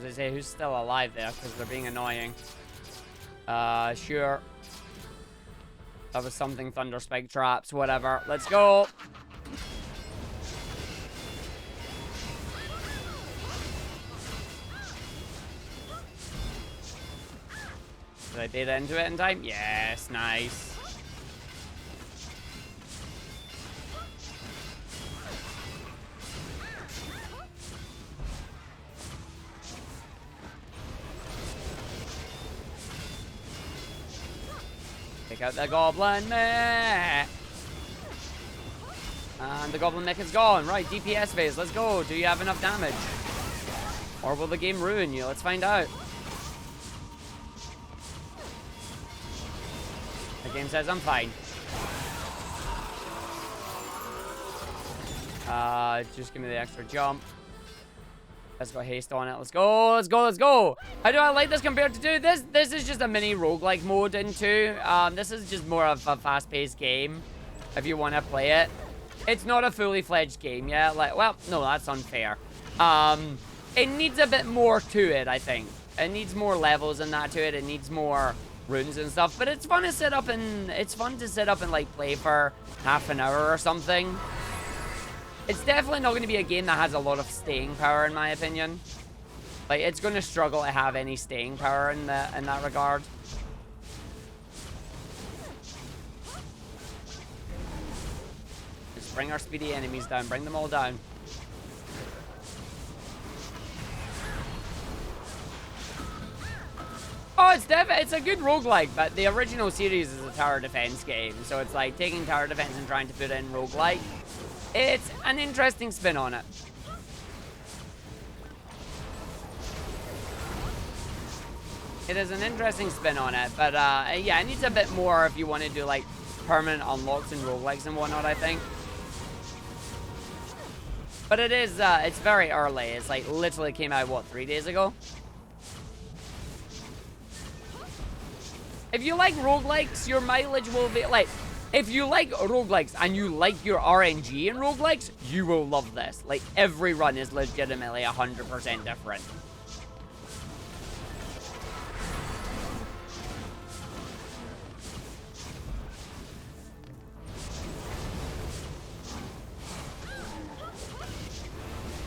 As I say, who's still alive there? Because they're being annoying. Sure. That was something. Thunder spike traps, whatever. Let's go. Did I data into it in time? Yes, nice. Take out the goblin mech. And the goblin mech is gone. Right, DPS phase. Let's go. Do you have enough damage? Or will the game ruin you? Let's find out. The game says I'm fine. Just give me the extra jump. Let's go haste on it. Let's go, let's go, let's go. How do I like this compared to 2? This is just a mini roguelike mode in 2. This is just more of a fast-paced game if you want to play it. It's not a fully fledged game yet. Like, well, no, that's unfair. It needs a bit more to it, I think. It needs more levels and that to it. It needs more runes and stuff. But it's fun to sit up and like play for half an hour or something. It's definitely not going to be a game that has a lot of staying power, in my opinion. Like, it's going to struggle to have any staying power in that regard. Just bring our speedy enemies down. Bring them all down. Oh, it's a good roguelike, but the original series is a tower defense game. So it's like taking tower defense and trying to put in roguelike. It's an interesting spin on it. It is an interesting spin on it, but yeah, it needs a bit more if you want to do like permanent unlocks and roguelikes and whatnot, I think. But it is, it's very early. It's like literally came out, what, 3 days ago? If you like roguelikes, your mileage will be like... If you like roguelikes and you like your RNG in roguelikes, you will love this. Like, every run is legitimately 100% different.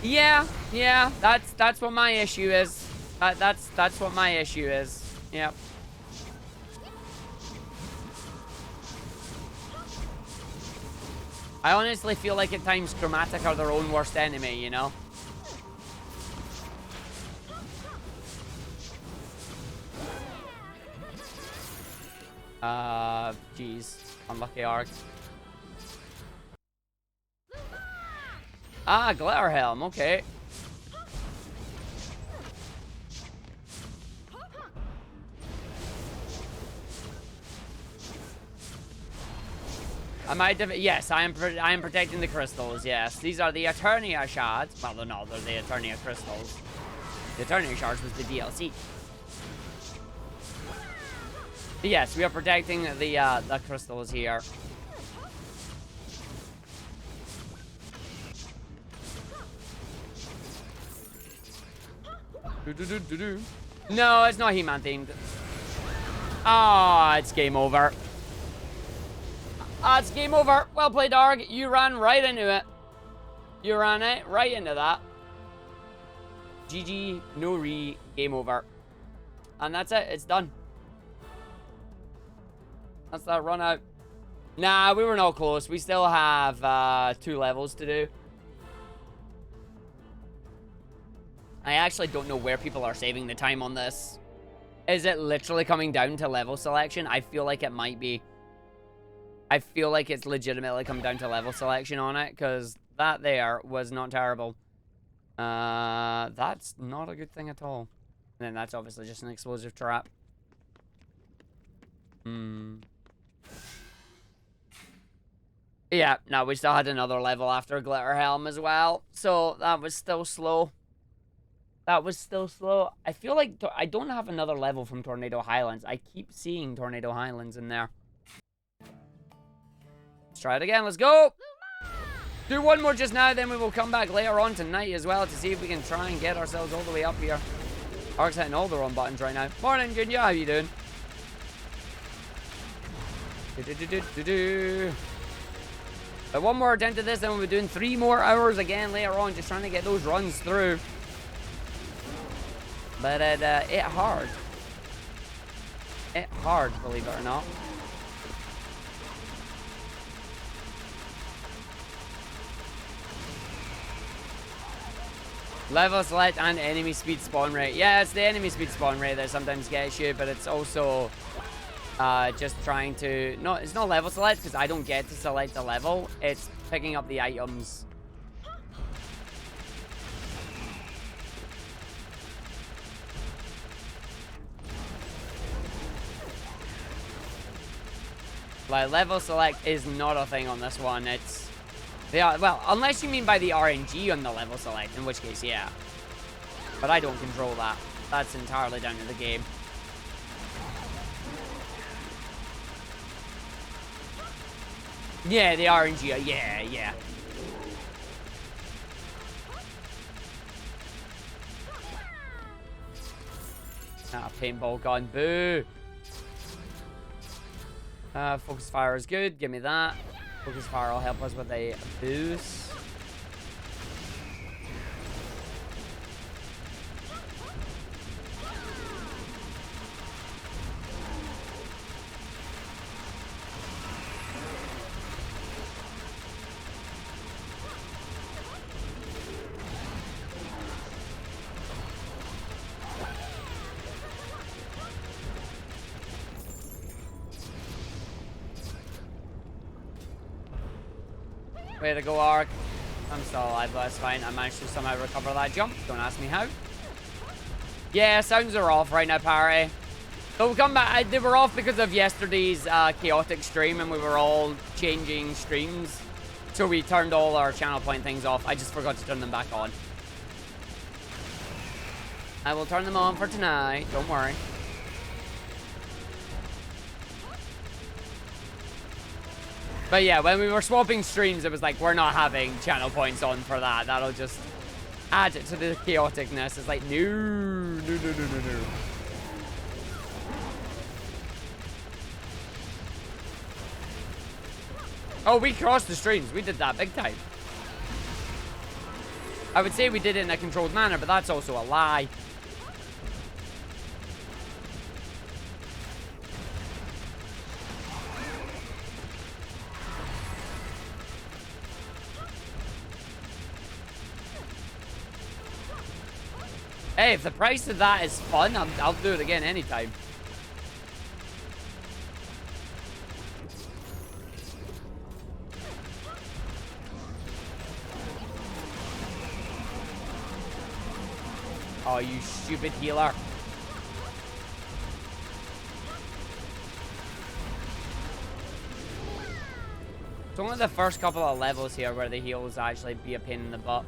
Yeah, that's what my issue is. That's what my issue is. Yep. I honestly feel like at times Chromatic are their own worst enemy, you know? Jeez. Unlucky Arg. Ah, Glitter Helm, okay. Yes, I am protecting the crystals, yes. These are the Eternia shards. Well, they're not, they're the Eternia crystals. The Eternia shards was the DLC. But yes, we are protecting the crystals here. No, it's not He-Man themed. Ah, it's game over. It's game over. Well played, Arg. You ran right into it. You ran it right into that. GG, no re, game over. And that's it. It's done. That's that run out. Nah, we were not close. We still have 2 levels to do. I actually don't know where people are saving the time on this. Is it literally coming down to level selection? I feel like it might be. I feel like it's legitimately come down to level selection on it, because that there was not terrible. That's not a good thing at all. And then that's obviously just an explosive trap. Yeah, no, we still had another level after Glitter Helm as well. So that was still slow. That was still slow. I feel like I don't have another level from Tornado Highlands. I keep seeing Tornado Highlands in there. Let's try it again. Let's go. Do one more just now, then we will come back later on tonight as well to see if we can try and get ourselves all the way up here. Arg's hitting all the wrong buttons right now. Morning, Gunya. How you doing? But one more attempt at this, then we'll be doing 3 more hours again later on, just trying to get those runs through. But it hard. It hard, believe it or not. Level select and enemy speed spawn rate. Yeah, it's the enemy speed spawn rate that sometimes gets you, but it's also just trying to... No, it's not level select, because I don't get to select a level. It's picking up the items. Like, level select is not a thing on this one. It's... Yeah, well, unless you mean by the RNG on the level select, in which case, yeah. But I don't control that. That's entirely down to the game. Yeah, the RNG, yeah. Ah, paintball gun, boo. Focus fire is good, give me that. Focus fire will help us with a boost. Way to go, Arg. I'm still alive, but that's fine. I managed to somehow recover that jump. Don't ask me how. Yeah, sounds are off right now, Parry. So we'll come back. They were off because of yesterday's chaotic stream, and we were all changing streams. So we turned all our channel point things off. I just forgot to turn them back on. I will turn them on for tonight. Don't worry. But yeah, when we were swapping streams, it was like, we're not having channel points on for that. That'll just add it to the chaoticness. It's like, no. Oh, we crossed the streams. We did that big time. I would say we did it in a controlled manner, but that's also a lie. Hey, if the price of that is fun, I'll do it again anytime. Oh, you stupid healer. It's only the first couple of levels here where the heals actually be a pain in the butt.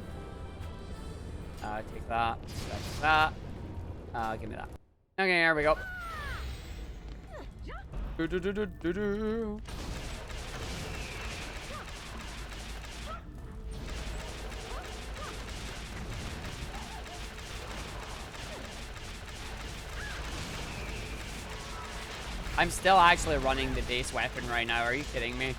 Take that. Take that. Give me that. Okay, here we go. I'm still actually running the base weapon right now. Are you kidding me?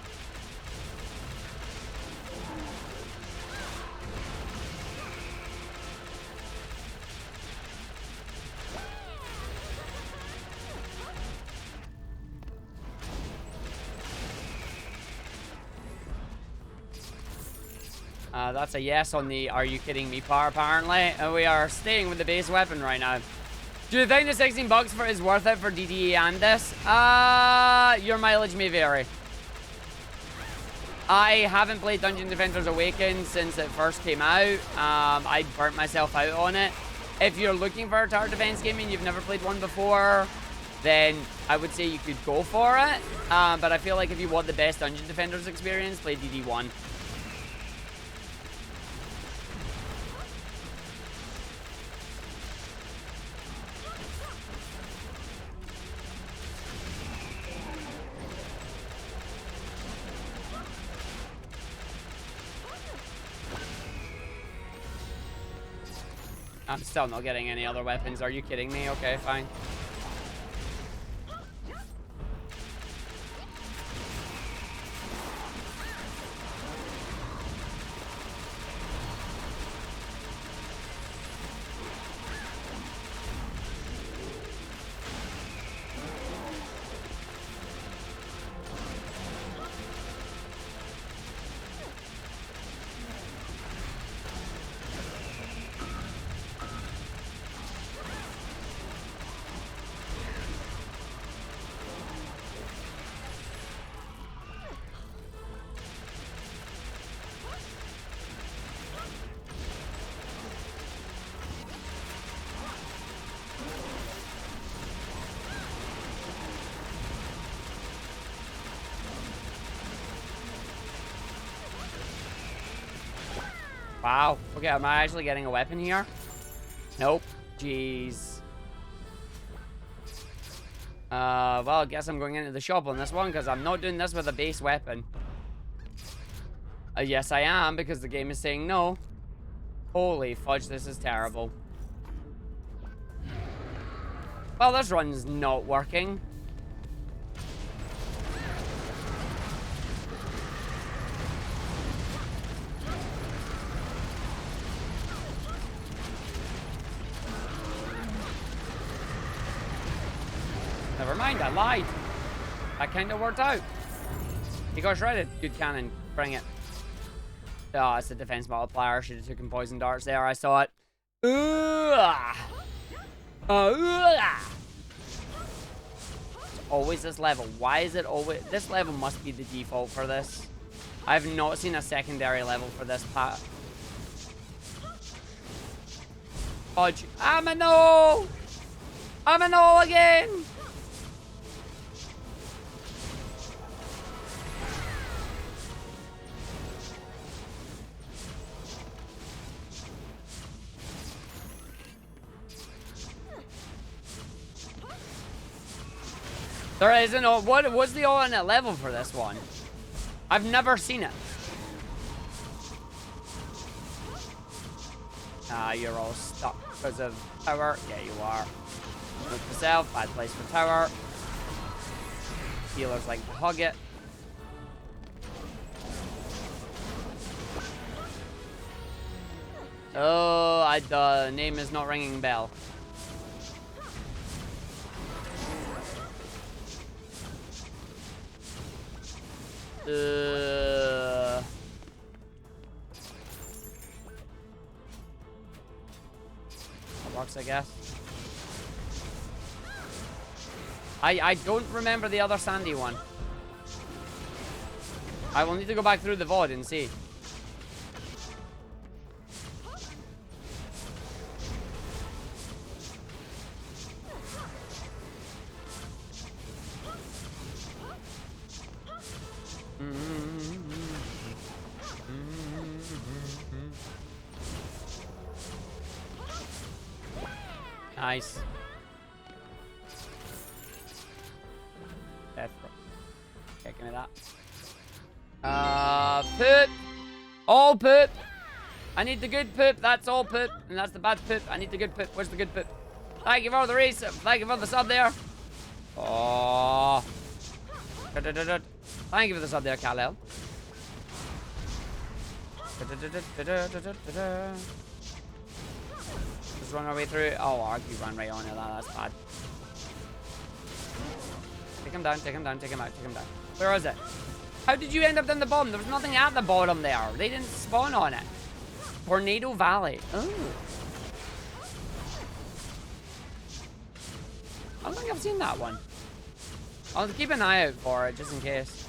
That's a yes on the "are you kidding me" part, apparently. And we are staying with the base weapon right now. Do you think the 16 bucks is worth it for DDE and this? Your mileage may vary. I haven't played Dungeon Defenders Awakened since it first came out. I burnt myself out on it. If you're looking for a tower defense game and you've never played one before, then I would say you could go for it. But I feel like if you want the best Dungeon Defenders experience, play DD1. I'm still not getting any other weapons. Are you kidding me? Okay, fine. Wow. Okay, am I actually getting a weapon here? Nope. Jeez. Well, I guess I'm going into the shop on this one because I'm not doing this with a base weapon. Yes, I am, because the game is saying no. Holy fudge, this is terrible. Well, this run's not working. Never mind, I lied. That kind of worked out. He got shredded. Good cannon. Bring it. Oh, it's a defense multiplier. Should have taken poison darts there. I saw it. Always this level. Why is it always... This level must be the default for this. I have not seen a secondary level for this part. Fudge. I'm a no! I'm a no again! There isn't. What's the alternate level for this one? I've never seen it. Ah, you're all stuck because of tower. Yeah, you are. Move yourself. Bad place for tower. Healers like to hug it. Oh, the name is not ringing bell. That works, I guess. I don't remember the other sandy one. I will need to go back through the VOD and see. Nice. Death. Okay, give me that. Poop. All poop. I need the good poop. That's all poop. And that's the bad poop. I need the good poop. Where's the good poop? Thank you for the race. Thank you for the sub there. Oh. Thank you for the sub there, Kal-El. Just run our way through. Oh, Arghive ran right on it. That's bad. Take him down, take him down, take him out, take him down. Where is it? How did you end up down the bottom? There was nothing at the bottom there. They didn't spawn on it. Tornado Valley. Oh. I don't think I've seen that one. I'll keep an eye out for it, just in case.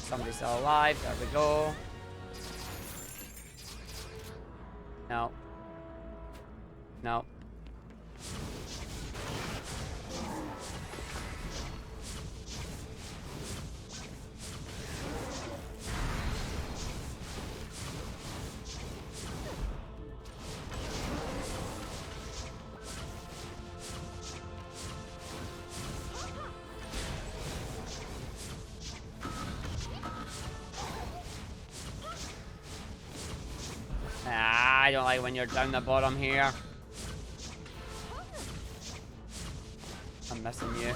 Somebody's still alive. There we go. No. No. I don't like when you're down the bottom here. I'm missing you.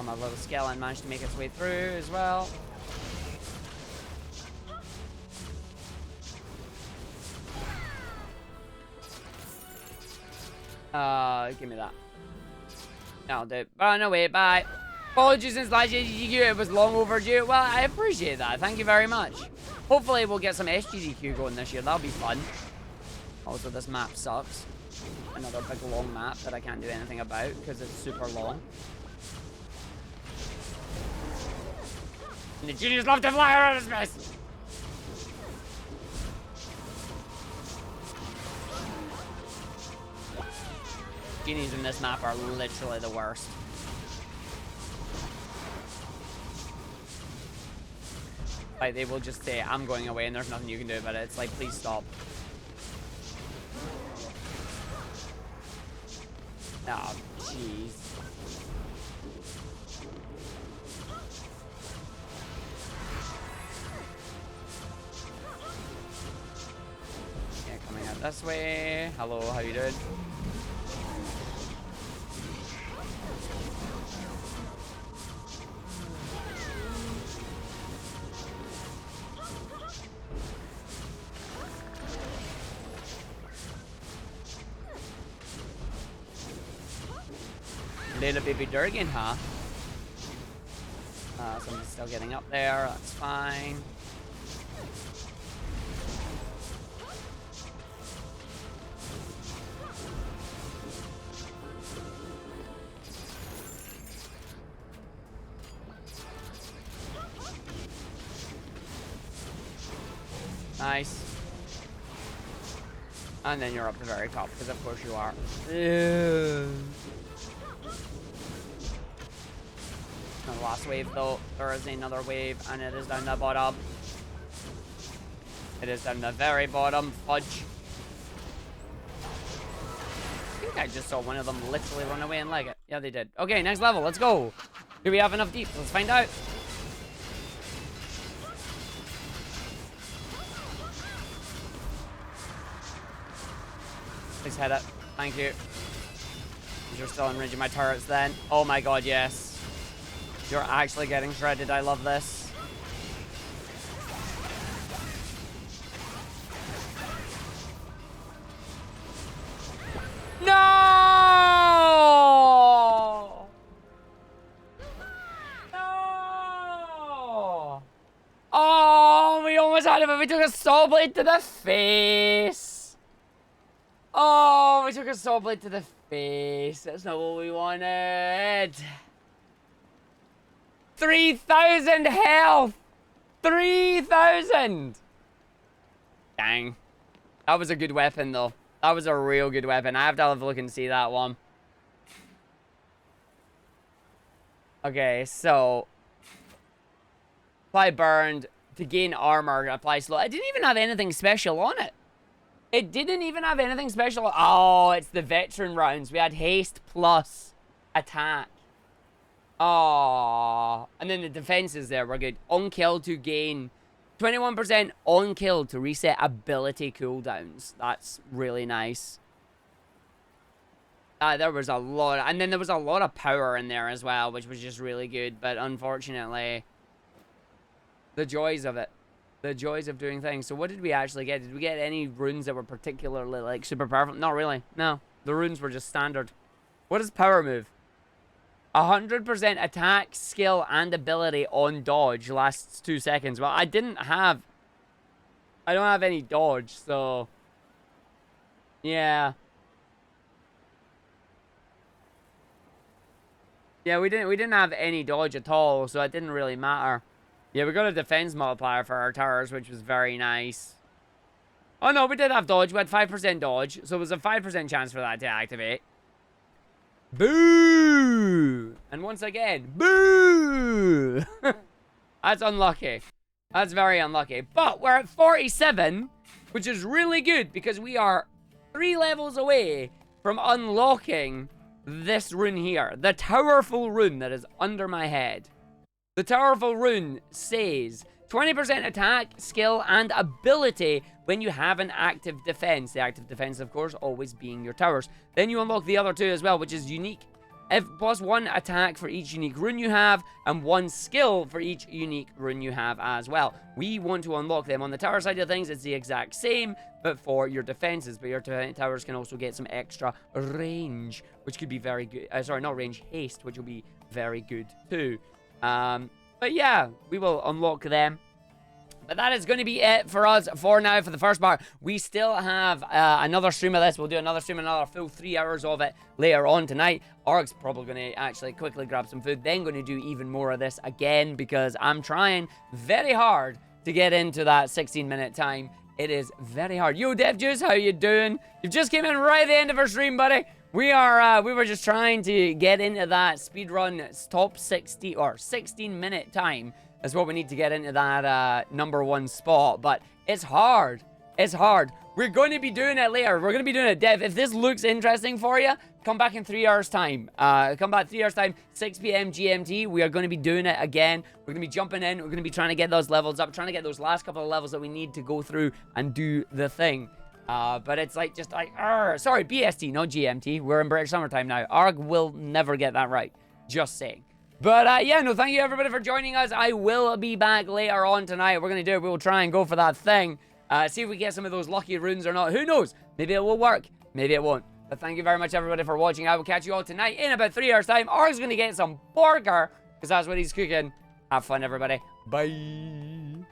My little skeleton managed to make its way through as well. Give me that. I'll do it. Oh, no, wait, bye. Apologies since last DDGR, it was long overdue. Well, I appreciate that. Thank you very much. Hopefully we'll get some SGDQ going this year. That'll be fun. Also, this map sucks. Another big long map that I can't do anything about because it's super long. And the genies love to fly around space. Genies in this map are literally the worst. Like, they will just say, I'm going away, and there's nothing you can do about it. It's like, please stop. Oh, jeez. Yeah, coming out this way. Hello, how you doing? Little baby Durgan, huh? Somebody's still getting up there. That's fine. Nice. And then you're up the very top, because of course you are. Ew. The last wave though, there is another wave and it is down the bottom. It is down the very bottom. Fudge. I think I just saw one of them literally run away and leg it. Yeah, they did. Okay, next level. Let's go. Do we have enough deep? Let's find out. Please hit it. Thank you. You're still enraging my turrets then. Oh my god, yes. You're actually getting shredded. I love this. No! No! Oh, we almost had it, but we took a soul blade to the face. Oh, we took a soul blade to the face. That's not what we wanted. 3,000 health! 3,000! Dang. That was a good weapon, though. That was a real good weapon. I have to have a look and see that one. Okay, so... Apply burned. To gain armor, apply slow. I didn't even have anything special on it. It didn't even have anything special. Oh, it's the veteran rounds. We had haste plus attack. Oh, and then the defenses there were good. On kill to gain 21% on kill to reset ability cooldowns. That's really nice. There was a lot, and then there was a lot of power in there as well, which was just really good. But unfortunately, The joys of it. The joys of doing things. So what did we actually get? Did we get any runes that were particularly, like, super powerful? Not really. No. The runes were just standard. What is power move? 100% attack, skill, and ability on dodge lasts 2 seconds. Well, I don't have any dodge, so... Yeah. Yeah, we didn't have any dodge at all, so it didn't really matter. Yeah, we got a defense multiplier for our towers, which was very nice. Oh no, we did have dodge. We had 5% dodge, so it was a 5% chance for that to activate. Boo! And once again, boo! That's unlucky. That's very unlucky. But we're at 47, which is really good because we are 3 levels away from unlocking this rune here. The Towerful rune that is under my head. The Towerful rune says 20% attack, skill, and ability when you have an active defense. The active defense, of course, always being your towers. Then you unlock the other 2 as well, which is unique. Plus 1 attack for each unique rune you have, and 1 skill for each unique rune you have as well. We want to unlock them. On the tower side of things, it's the exact same, but for your defenses. But your towers can also get some extra range, which could be very good. Sorry, not range, haste, which will be very good too. But yeah, we will unlock them. But that is going to be it for us for now for the first part. We still have another stream of this. We'll do another stream, another full 3 hours of it later on tonight. Arg's probably going to actually quickly grab some food, then going to do even more of this again because I'm trying very hard to get into that 16-minute time. It is very hard. Yo, Dev Juice, how you doing? You've just came in right at the end of our stream, buddy. We were just trying to get into that speedrun top 60 or 16-minute time. That's what we need to get into that #1 spot. But it's hard. It's hard. We're going to be doing it later. We're going to be doing it, Dev. If this looks interesting for you, come back in 3 hours' time. Come back 3 hours' time, 6 p.m. GMT. We are going to be doing it again. We're going to be jumping in. We're going to be trying to get those levels up, trying to get those last couple of levels that we need to go through and do the thing. But it's like, just like, sorry, BST, not GMT. We're in British summertime now. Arg will never get that right. Just saying. But, yeah, no, thank you, everybody, for joining us. I will be back later on tonight. We're going to do it. We will try and go for that thing. See if we get some of those lucky runes or not. Who knows? Maybe it will work. Maybe it won't. But thank you very much, everybody, for watching. I will catch you all tonight in about 3 hours' time. Arg's going to get some burger, because that's what he's cooking. Have fun, everybody. Bye.